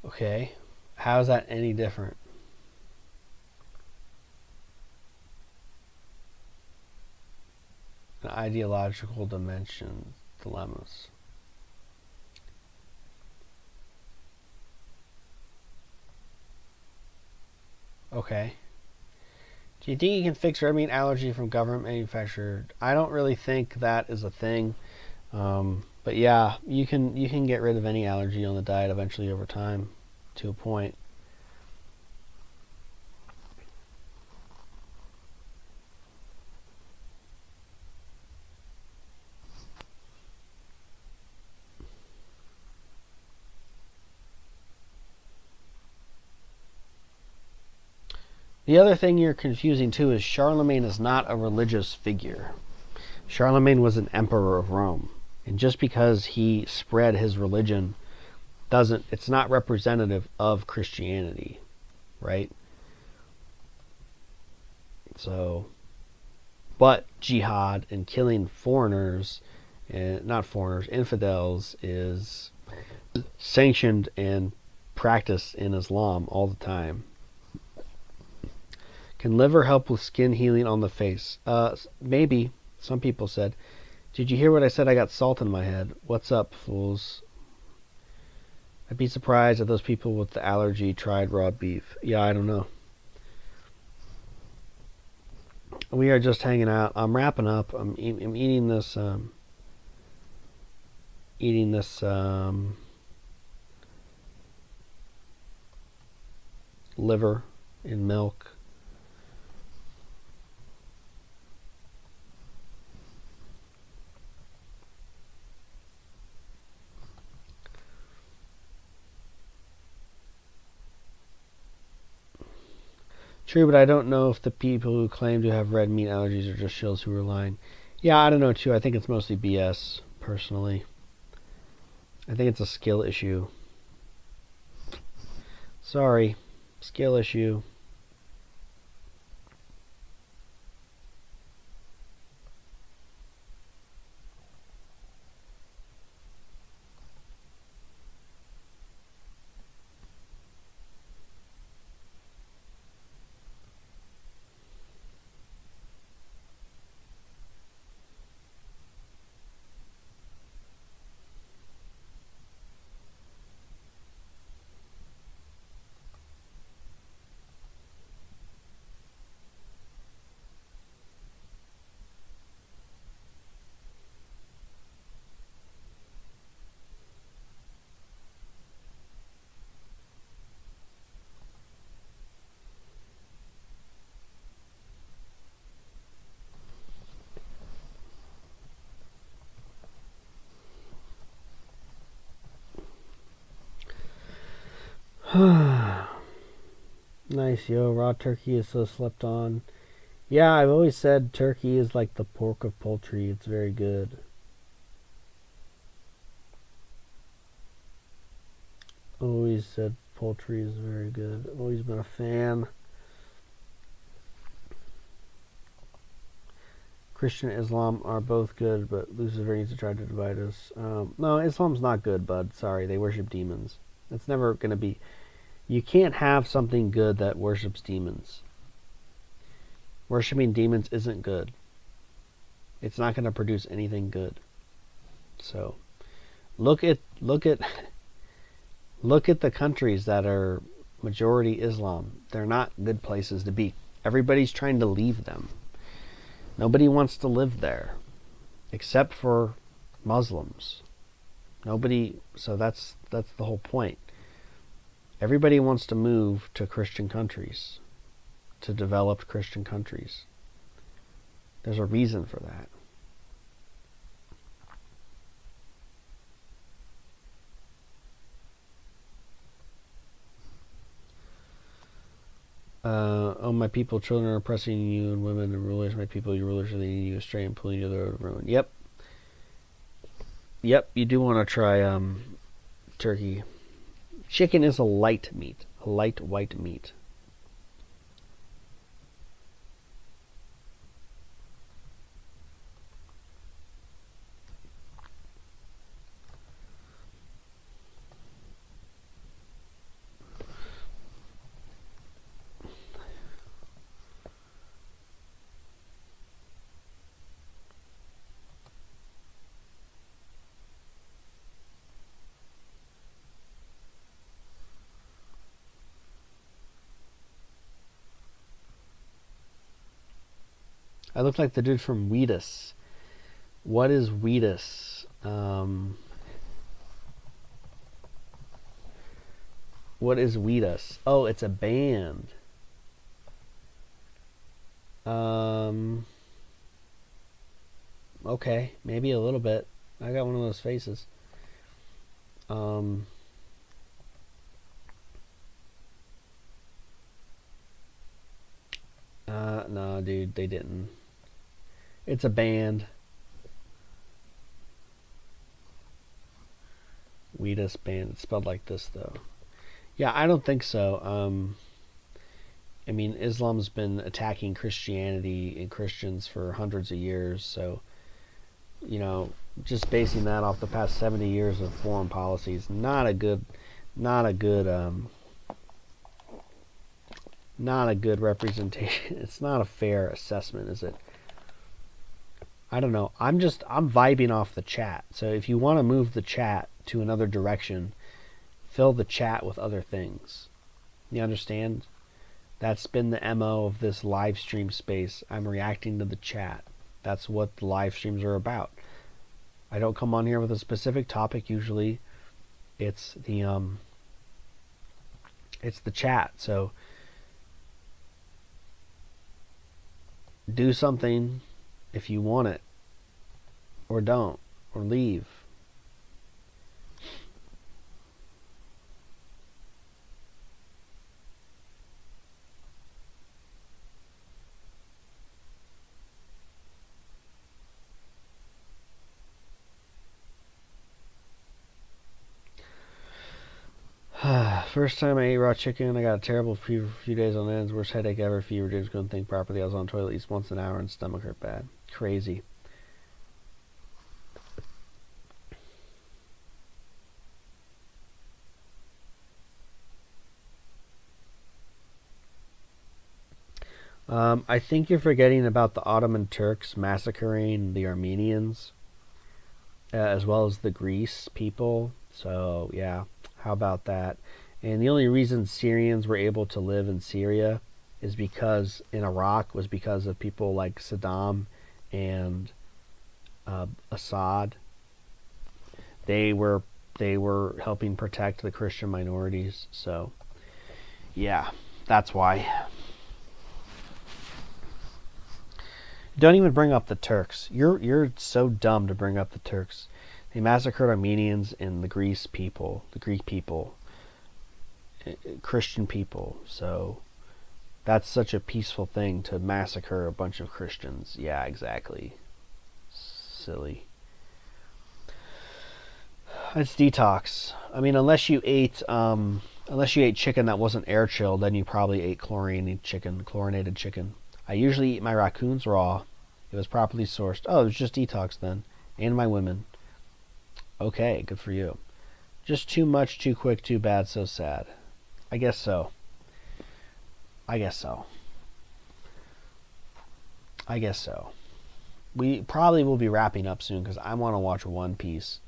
Okay. How is that any different? An ideological dimension dilemmas. Okay. Do you think you can fix red meat allergy from government manufactured? I don't really think that is a thing. But yeah, you can get rid of any allergy on the diet eventually over time, to a point. The other thing you're confusing too is Charlemagne is not a religious figure. Charlemagne was an emperor of Rome. And just because he spread his religion it's not representative of Christianity, right? So, but jihad and killing foreigners, not foreigners, infidels, is sanctioned and practiced in Islam all the time. Can liver help with skin healing on the face? Maybe. Some people said. Did you hear what I said? I got salt in my head. What's up, fools? I'd be surprised if those people with the allergy tried raw beef. Yeah, I don't know. We are just hanging out. I'm wrapping up. I'm eating this. Liver in milk. True, but I don't know if the people who claim to have red meat allergies are just shills who are lying. Yeah, I don't know too. I think it's mostly BS, personally. I think it's a skill issue. Sorry. Skill issue. Nice, yo. Raw turkey is so slept on. Yeah, I've always said turkey is like the pork of poultry. It's very good. Always said poultry is very good. Always been a fan. Christian and Islam are both good, but Luciferians try to divide us. No, Islam's not good, bud. Sorry, they worship demons. It's never going to be... You can't have something good that worships demons. Worshipping demons isn't good. It's not going to produce anything good. So, look at the countries that are majority Islam. They're not good places to be. Everybody's trying to leave them. Nobody wants to live there, except for Muslims. Nobody. So that's the whole point. Everybody wants to move to Christian countries, to developed Christian countries. There's a reason for that. Oh, my people, children are oppressing you, and women and rulers. My people, your rulers are leading you astray and pulling you to the ruin. Yep. Yep, you do want to try turkey. Chicken is a light meat, a light white meat. I look like the dude from Wheatus. What is Wheatus? What is Wheatus? Oh, it's a band. Okay, maybe a little bit. I got one of those faces. No, dude, they didn't. It's a band. Wheatus band. It's spelled like this, though. Yeah, I don't think so. I mean, Islam's been attacking Christianity and Christians for hundreds of years, so, you know, just basing that off the past 70 years of foreign policy is not a good representation. It's not a fair assessment, is it? I don't know. I'm vibing off the chat. So if you want to move the chat to another direction, fill the chat with other things. You understand? That's been the MO of this live stream space. I'm reacting to the chat. That's what the live streams are about. I don't come on here with a specific topic usually. It's the chat. So do something if you want it, or don't, or leave. First time I ate raw chicken, I got a terrible fever for a few days on end. Worst headache ever. Fever, dreams, couldn't think properly. I was on the toilet at least once an hour and stomach hurt bad. Crazy. I think you're forgetting about the Ottoman Turks massacring the Armenians, as well as the Greece people. So, yeah, how about that? And the only reason Syrians were able to live in Syria is because in Iraq was because of people like Saddam and Assad. They were helping protect the Christian minorities. So, yeah, that's why. Don't even bring up the Turks. You're so dumb to bring up the Turks. They massacred Armenians and the Greek people. Christian people. So that's such a peaceful thing to massacre a bunch of Christians. Yeah, exactly. Silly. It's detox. I mean, unless you ate chicken that wasn't air chilled, then you probably ate chlorinated chicken. I usually eat my raccoons raw. It was properly sourced. Oh, it was just detox then. And my women. Okay, good for you. Just too much, too quick, too bad, so sad. I guess so. We probably will be wrapping up soon because I want to watch One Piece.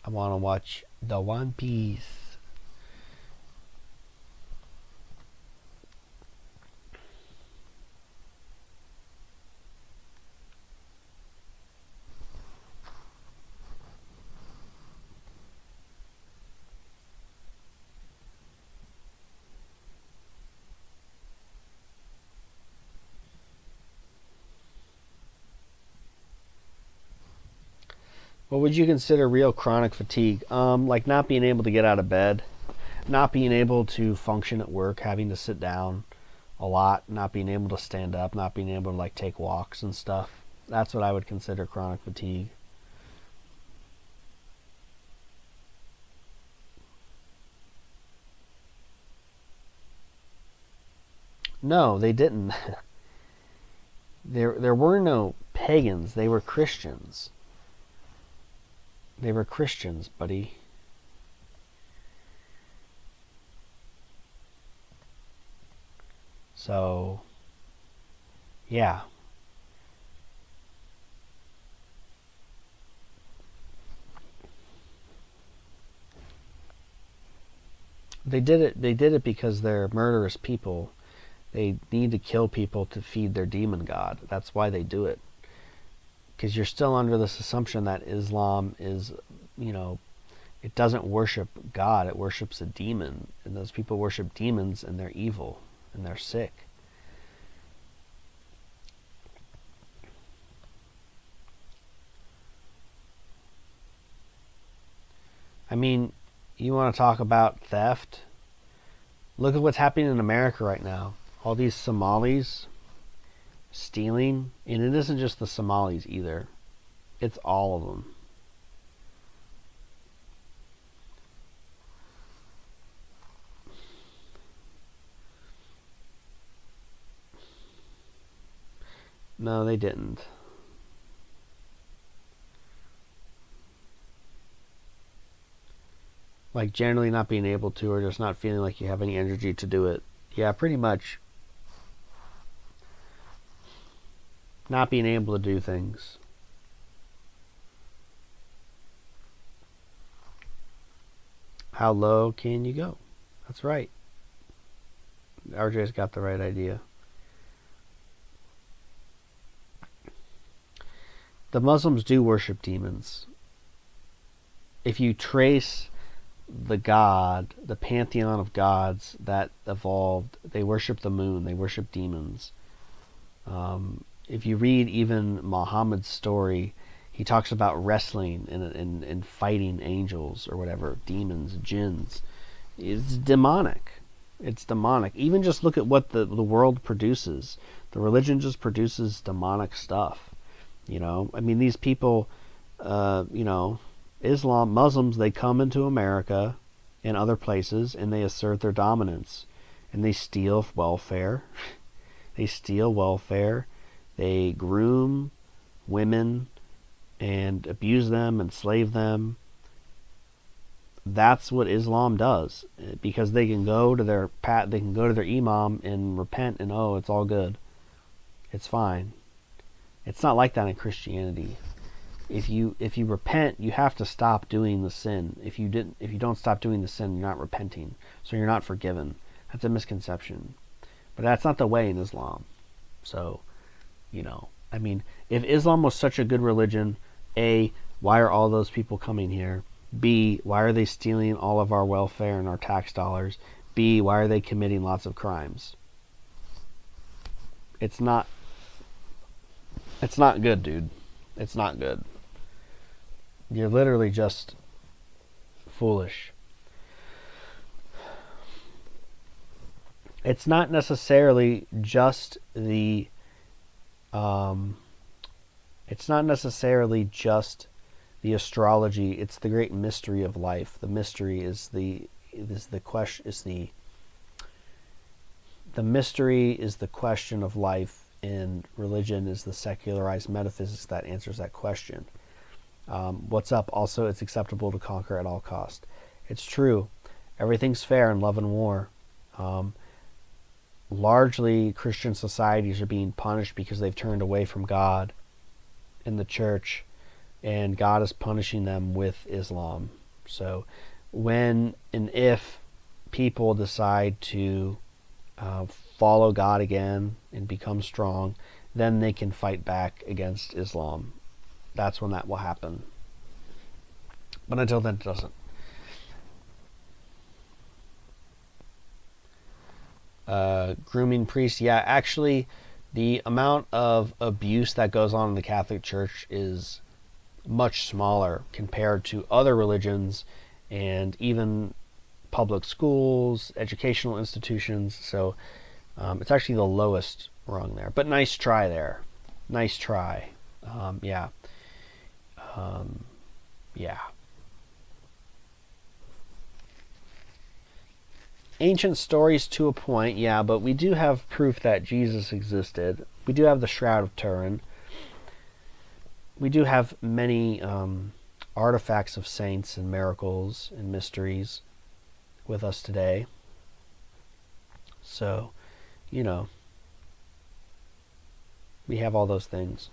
I want to watch the One Piece. What would you consider real chronic fatigue? Like not being able to get out of bed, not being able to function at work, having to sit down a lot, not being able to stand up, not being able to like take walks and stuff. That's what I would consider chronic fatigue. No, they didn't. There were no pagans. They were Christians. They were Christians, buddy. So, yeah. They did it because they're murderous people. They need to kill people to feed their demon god. That's why they do it. Because you're still under this assumption that Islam is, it doesn't worship God, it worships a demon. And those people worship demons and they're evil and they're sick. I mean, you want to talk about theft? Look at what's happening in America right now. All these Somalis stealing, and it isn't just the Somalis either. It's all of them. No, they didn't. Like generally not being able to, or just not feeling like you have any energy to do it. Yeah, pretty much. Not being able to do things. How low can you go? That's right. RJ's got the right idea. The Muslims do worship demons. If you trace the pantheon of gods that evolved, they worship the moon, they worship demons. If you read even Muhammad's story, he talks about wrestling and fighting angels or whatever, demons, jinns. It's demonic. It's demonic. Even just look at what the world produces. The religion just produces demonic stuff. I mean, these people, Islam, Muslims, they come into America and other places and they assert their dominance. And they steal welfare. They groom women and abuse them, enslave them. That's what Islam does, because they can go to their imam and repent, and it's all good. It's fine. It's not like that in Christianity. If you repent, you have to stop doing the sin. If you don't stop doing the sin, you're not repenting, so you're not forgiven. That's a misconception. But that's not the way in Islam. So, I mean, if Islam was such a good religion, A, why are all those people coming here? B, why are they stealing all of our welfare and our tax dollars? B, why are they committing lots of crimes? It's not good, dude. It's not good. You're literally just foolish. it's not necessarily just the it's not necessarily just the astrology. It's the great mystery of life. The mystery is the question is the mystery is the question of life, and religion is the secularized metaphysics that answers that question. What's up? Also, it's acceptable to conquer at all cost. It's true. Everything's fair in love and war. Largely, Christian societies are being punished because they've turned away from God in the church, and God is punishing them with Islam. So when and if people decide to follow God again and become strong, then they can fight back against Islam. That's when that will happen. But until then, it doesn't. Grooming priests. Yeah, actually, the amount of abuse that goes on in the Catholic Church is much smaller compared to other religions and even public schools, educational institutions. So it's actually the lowest rung there. But nice try there. Nice try. Yeah. Yeah. Ancient stories to a point, yeah, but we do have proof that Jesus existed. We do have the Shroud of Turin. We do have many artifacts of saints and miracles and mysteries with us today. So, you know, we have all those things.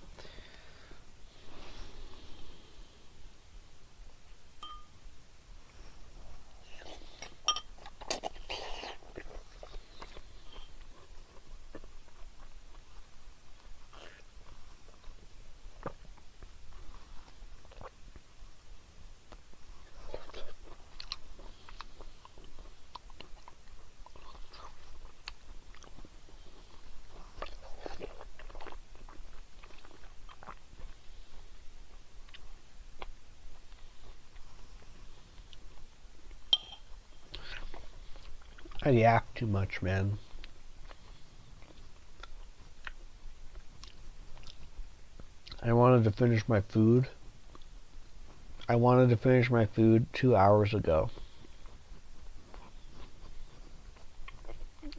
I yak too much, man. I wanted to finish my food. I wanted to finish my food 2 hours ago.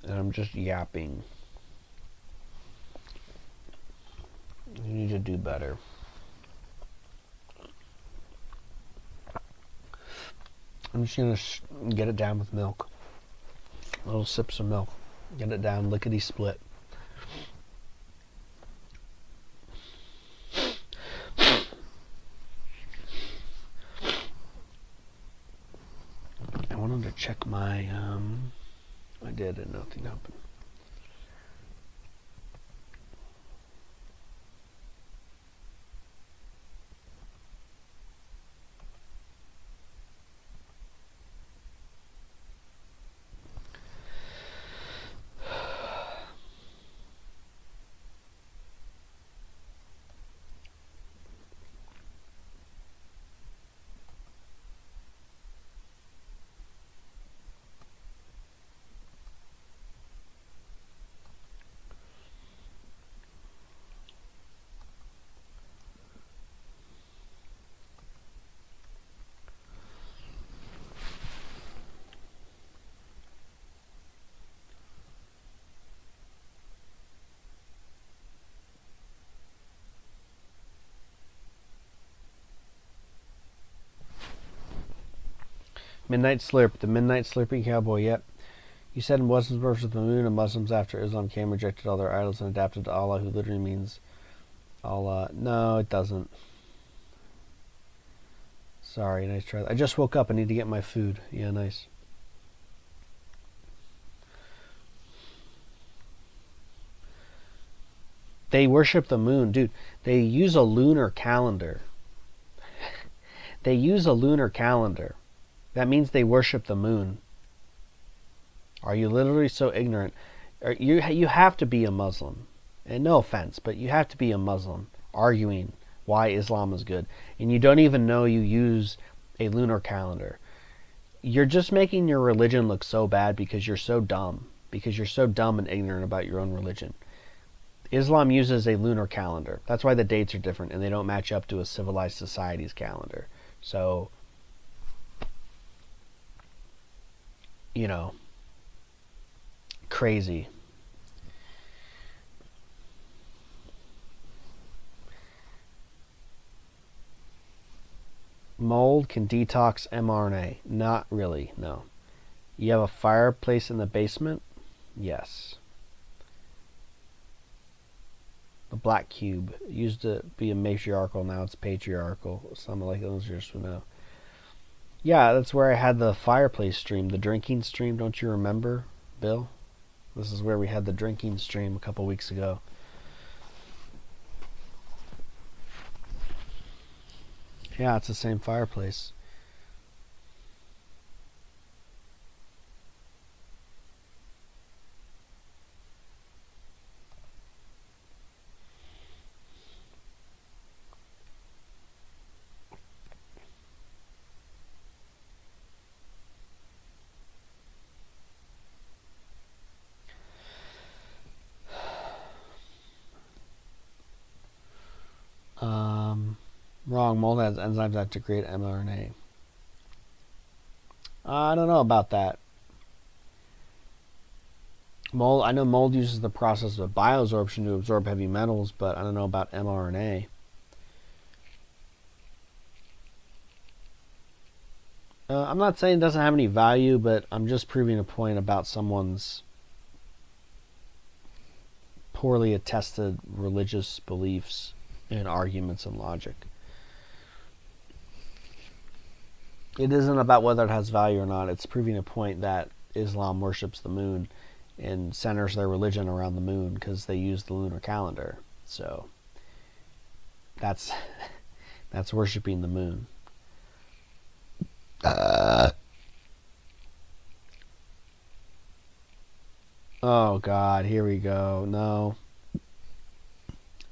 And I'm just yapping. You need to do better. I'm just going to get it down with milk. Little sips of milk. Get it down, lickety split. I wanted to check my, I did and nothing happened. Midnight Slurp, the Midnight Slurping Cowboy, yep. You said Muslims worship the moon, and Muslims after Islam came rejected all their idols and adapted to Allah, who literally means Allah. No, it doesn't. Sorry, nice try. I just woke up. I need to get my food. Yeah, nice. They worship the moon. Dude, they use a lunar calendar. They use a lunar calendar. That means they worship the moon. Are you literally so ignorant? You have to be a Muslim. And no offense, but you have to be a Muslim arguing why Islam is good. And you don't even know you use a lunar calendar. You're just making your religion look so bad because you're so dumb. because you're so dumb and ignorant about your own religion. Islam uses a lunar calendar. That's why the dates are different, and they don't match up to a civilized society's calendar. So, you know, crazy. Mold can detox mRNA. Not really, no. You have a fireplace in the basement? Yes. The black cube. It used to be a matriarchal, now it's patriarchal. Something like those just know. Yeah, that's where I had the fireplace stream, the drinking stream. Don't you remember, Bill? This is where we had the drinking stream a couple weeks ago. Yeah, it's the same fireplace. Wrong. Mold has enzymes that degrade mRNA. I don't know about that. Mold. I know mold uses the process of bioabsorption to absorb heavy metals, but I don't know about mRNA. I'm not saying it doesn't have any value, but I'm just proving a point about someone's poorly attested religious beliefs and arguments and logic. It isn't about whether it has value or not. It's proving a point that Islam worships the moon and centers their religion around the moon because they use the lunar calendar. So that's worshiping the moon. Oh God, here we go.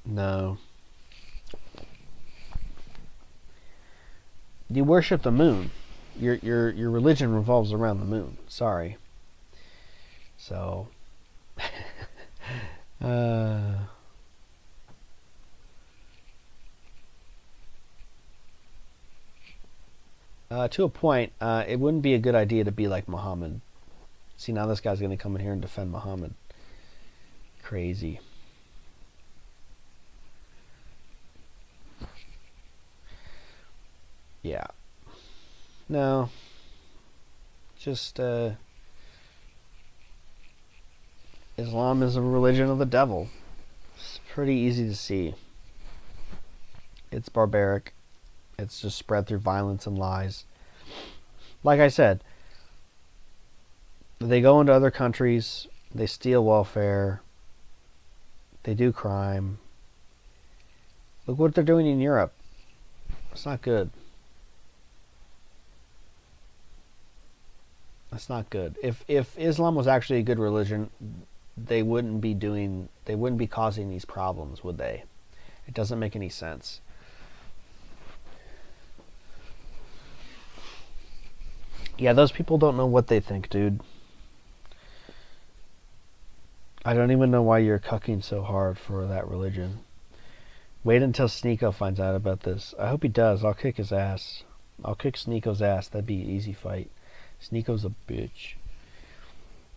No. You worship the moon. Your religion revolves around the moon. Sorry. So to a point, it wouldn't be a good idea to be like Muhammad. See, now this guy's going to come in here and defend Muhammad. Crazy. Yeah. No. Just, Islam is a religion of the devil. It's pretty easy to see. It's barbaric. It's just spread through violence and lies. Like I said, they go into other countries, they steal welfare, they do crime. Look what they're doing in Europe. It's not good. That's not good. If Islam was actually a good religion, they wouldn't be causing these problems, would they? It doesn't make any sense. Yeah, those people don't know what they think, dude. I don't even know why you're cucking so hard for that religion. Wait until Sneeko finds out about this. I hope he does. I'll kick his ass. I'll kick Sneeko's ass. That'd be an easy fight. Sneeko's a bitch.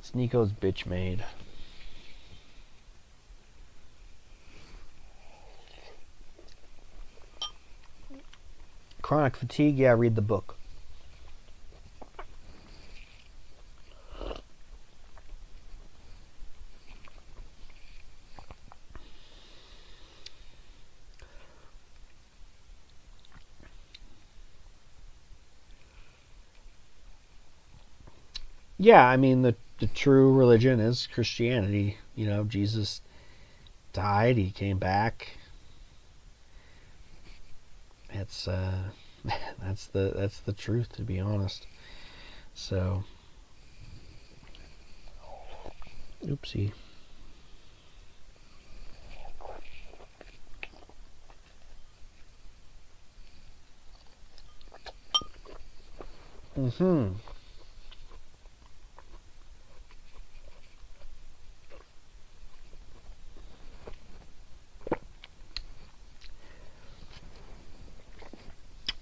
Sneeko's bitch made. Chronic fatigue? Yeah, read the book. Yeah, I mean, the true religion is Christianity. You know, Jesus died, he came back. It's that's the truth, to be honest. So, oopsie.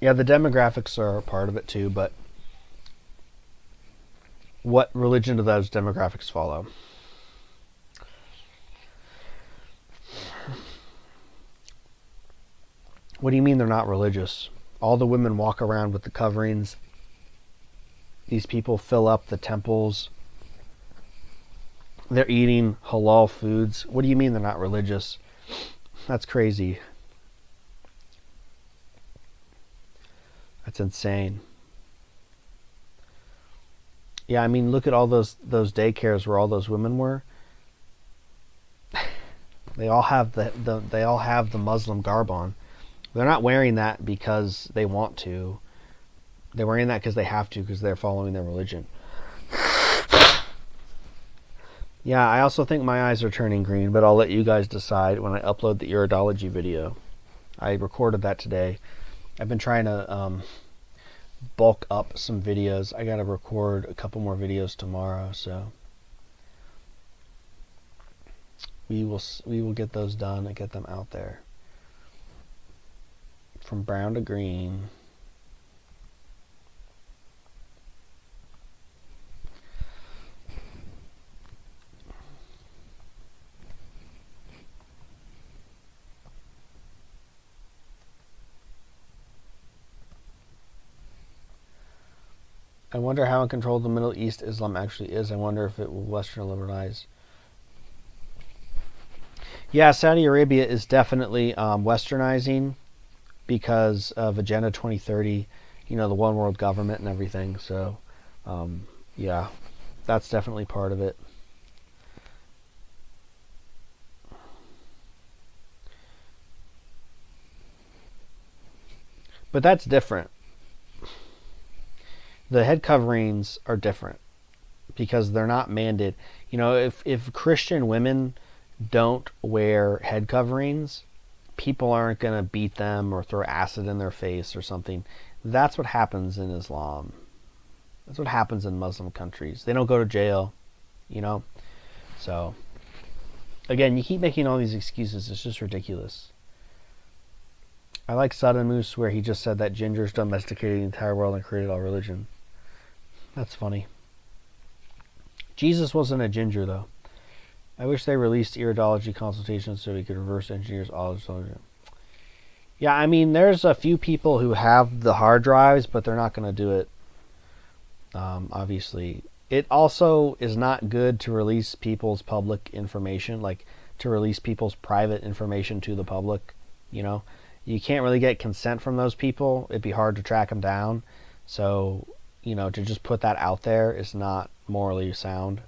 Yeah, the demographics are part of it too, but what religion do those demographics follow? What do you mean they're not religious? All the women walk around with the coverings. These people fill up the temples. They're eating halal foods. What do you mean they're not religious? That's crazy. That's insane. Yeah, I mean, look at all those daycares where all those women were. They all have the Muslim garb on. They're not wearing that because they want to. They're wearing that because they have to, because they're following their religion. Yeah, I also think my eyes are turning green, but I'll let you guys decide when I upload the iridology video. I recorded that today. I've been trying to bulk up some videos. I gotta record a couple more videos tomorrow, so we will get those done and get them out there. From brown to green. I wonder how uncontrolled the Middle East Islam actually is. I wonder if it will Western liberalize. Yeah, Saudi Arabia is definitely westernizing because of Agenda 2030, you know, the one world government and everything. So, yeah, that's definitely part of it. But that's different. The head coverings are different because they're not mandated. You know, if Christian women don't wear head coverings, people aren't going to beat them or throw acid in their face or something. That's what happens in Islam. That's what happens in Muslim countries. They don't go to jail, you know. So, again, you keep making all these excuses. It's just ridiculous. I like Sada Moose where he just said that gingers domesticated the entire world and created all religion. That's funny. Jesus wasn't a ginger, though. I wish they released iridology consultations so we could reverse engineer all of religion. Yeah, I mean, there's a few people who have the hard drives, but they're not going to do it. Obviously. It also is not good to release people's public information, like to release people's private information to the public, you know. You can't really get consent from those people. It'd be hard to track them down. So, you know, to just put that out there is not morally sound.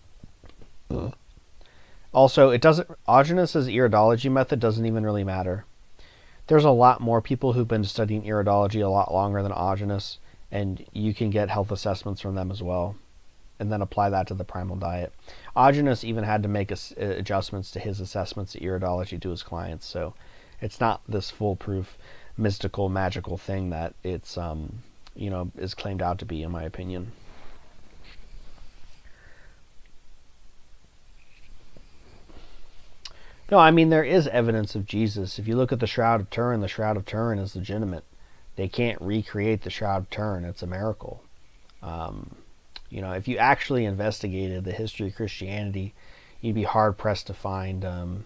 Also, it doesn't. Augenus's iridology method doesn't even really matter. There's a lot more people who've been studying iridology a lot longer than Augenus, and you can get health assessments from them as well, and then apply that to the primal diet. Augenus even had to make adjustments to his assessments of iridology to his clients, so it's not this foolproof, mystical, magical thing that it's you know, is claimed out to be, in my opinion. No, I mean, there is evidence of Jesus. If you look at the Shroud of Turin, the Shroud of Turin is legitimate. They can't recreate the Shroud of Turin. It's a miracle. You know, if you actually investigated the history of Christianity, you'd be hard-pressed to find,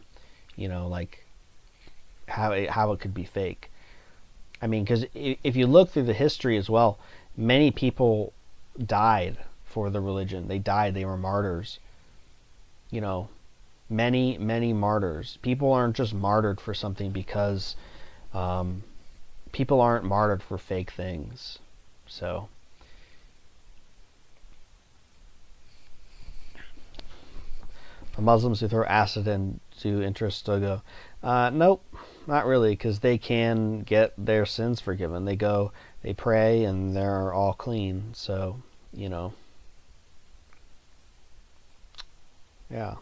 you know, like, how it could be fake. I mean, because if you look through the history as well, many people died for the religion. They died. They were martyrs. You know, many martyrs. People aren't just martyred for something because people aren't martyred for fake things. So the Muslims who throw acid into Intrastogo, nope, not really, because they can get their sins forgiven. They go, they pray, and they're all clean. So, you know, yeah.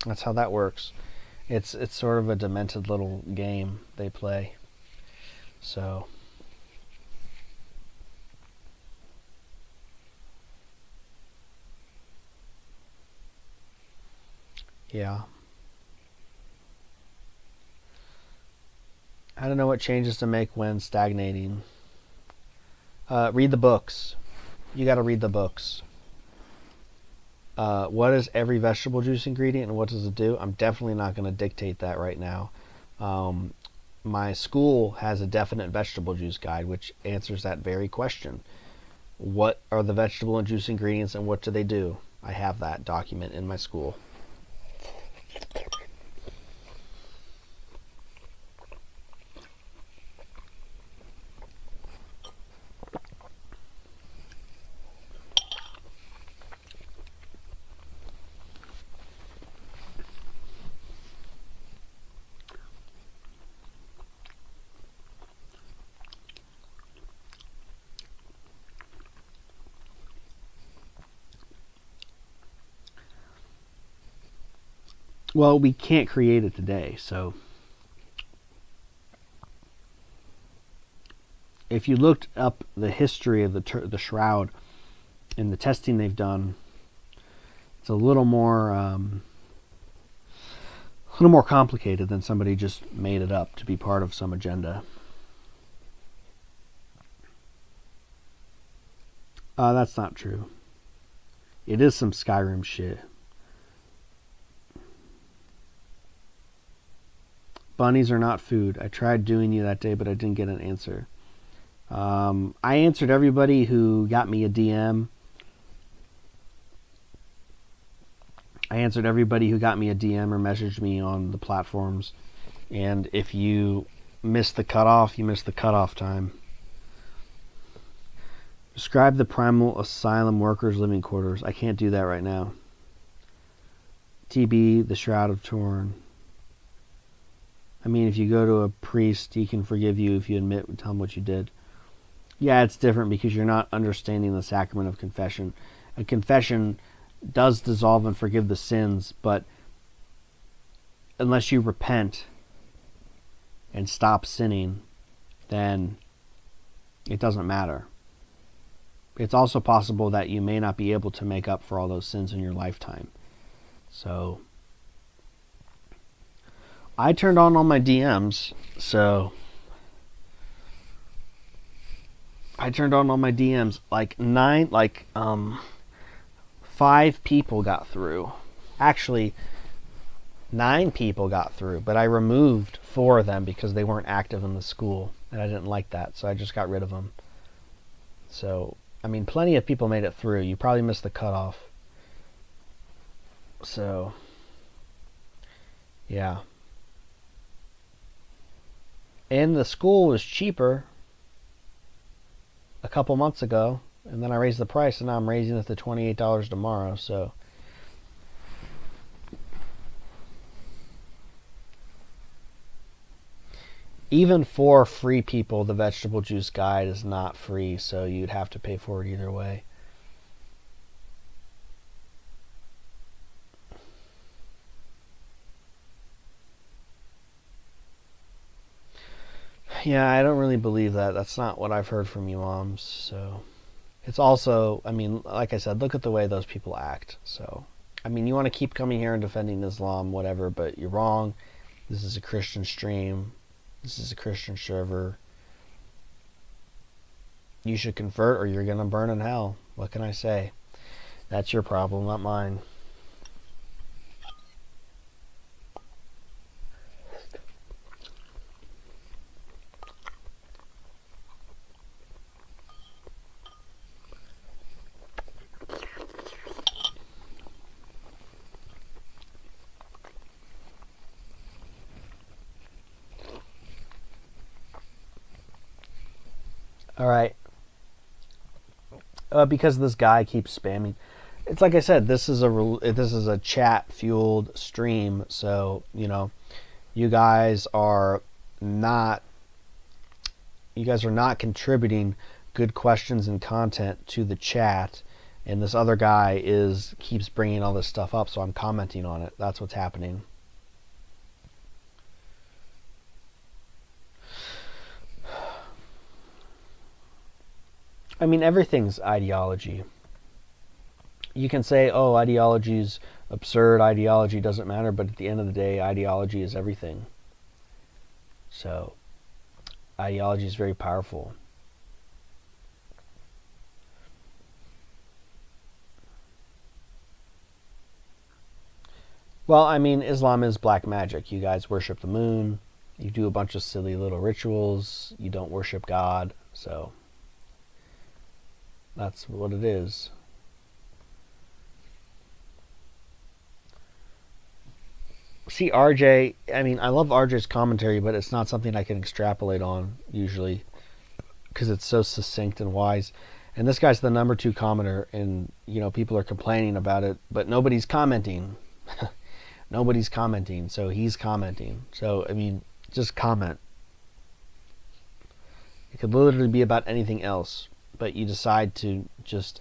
That's how that works. It's sort of a demented little game they play. So, yeah. I don't know what changes to make when stagnating. Read the books. You got to read the books. What is every vegetable juice ingredient and what does it do? I'm definitely not going to dictate that right now. My school has a definite vegetable juice guide which answers that very question. What are the vegetable and juice ingredients and what do they do? I have that document in my school. Well, we can't create it today, so if you looked up the history of the shroud and the testing they've done, it's a little more complicated than somebody just made it up to be part of some agenda. That's not true. It is some Skyrim shit. Bunnies are not food. I tried doing you that day, but I didn't get an answer. I answered everybody who got me a DM. I answered everybody who got me a DM or messaged me on the platforms. And if you missed the cutoff, you missed the cutoff time. Describe the Primal Asylum Workers Living Quarters. I can't do that right now. TB, the Shroud of Turin. I mean, if you go to a priest, he can forgive you if you admit and tell him what you did. Yeah, it's different because you're not understanding the sacrament of confession. A confession does dissolve and forgive the sins, but unless you repent and stop sinning, then it doesn't matter. It's also possible that you may not be able to make up for all those sins in your lifetime. So I turned on all my DMs, so I turned on all my DMs. Five people got through. Actually, 9 people got through, but I removed 4 of them because they weren't active in the school, and I didn't like that, so I just got rid of them. So, I mean, plenty of people made it through. You probably missed the cutoff. So, yeah. And the school was cheaper a couple months ago, and then I raised the price, and now I'm raising it to $28 tomorrow, so even for free people, the vegetable juice guide is not free, so you'd have to pay for it either way. Yeah, I don't really believe that. That's not what I've heard from you moms. So it's also, I mean, like I said, look at the way those people act. So, I mean, you want to keep coming here and defending Islam, whatever, but you're wrong. This is a Christian stream. This is a Christian server. You should convert or you're going to burn in hell. What can I say? That's your problem, not mine. All right. Because this guy keeps spamming. It's like I said, this is a chat fueled stream, so you guys are not contributing good questions and content to the chat, and this other guy keeps bringing all this stuff up, so I'm commenting on it. That's what's happening. I mean, everything's ideology. You can say, oh, ideology is absurd, ideology doesn't matter, but at the end of the day, ideology is everything. So, ideology is very powerful. Well, I mean, Islam is black magic. You guys worship the moon. You do a bunch of silly little rituals. You don't worship God. So that's what it is. See, RJ, I mean, I love RJ's commentary, but it's not something I can extrapolate on usually because it's so succinct and wise. And this guy's the number 2 commenter, and people are complaining about it, but nobody's commenting. Nobody's commenting, so he's commenting. So I mean, just comment. It could literally be about anything else, but you decide to just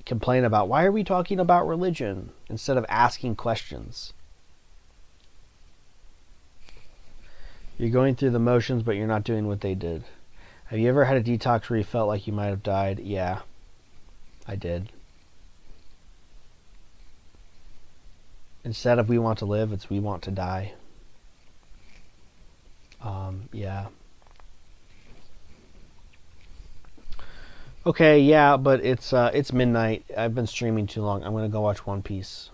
complain about why are we talking about religion instead of asking questions. You're going through the motions, but you're not doing what they did. Have you ever had a detox where you felt like you might have died? Yeah, I did. Instead of we want to live, it's we want to die. Yeah. Okay, yeah, but it's midnight. I've been streaming too long. I'm gonna go watch One Piece.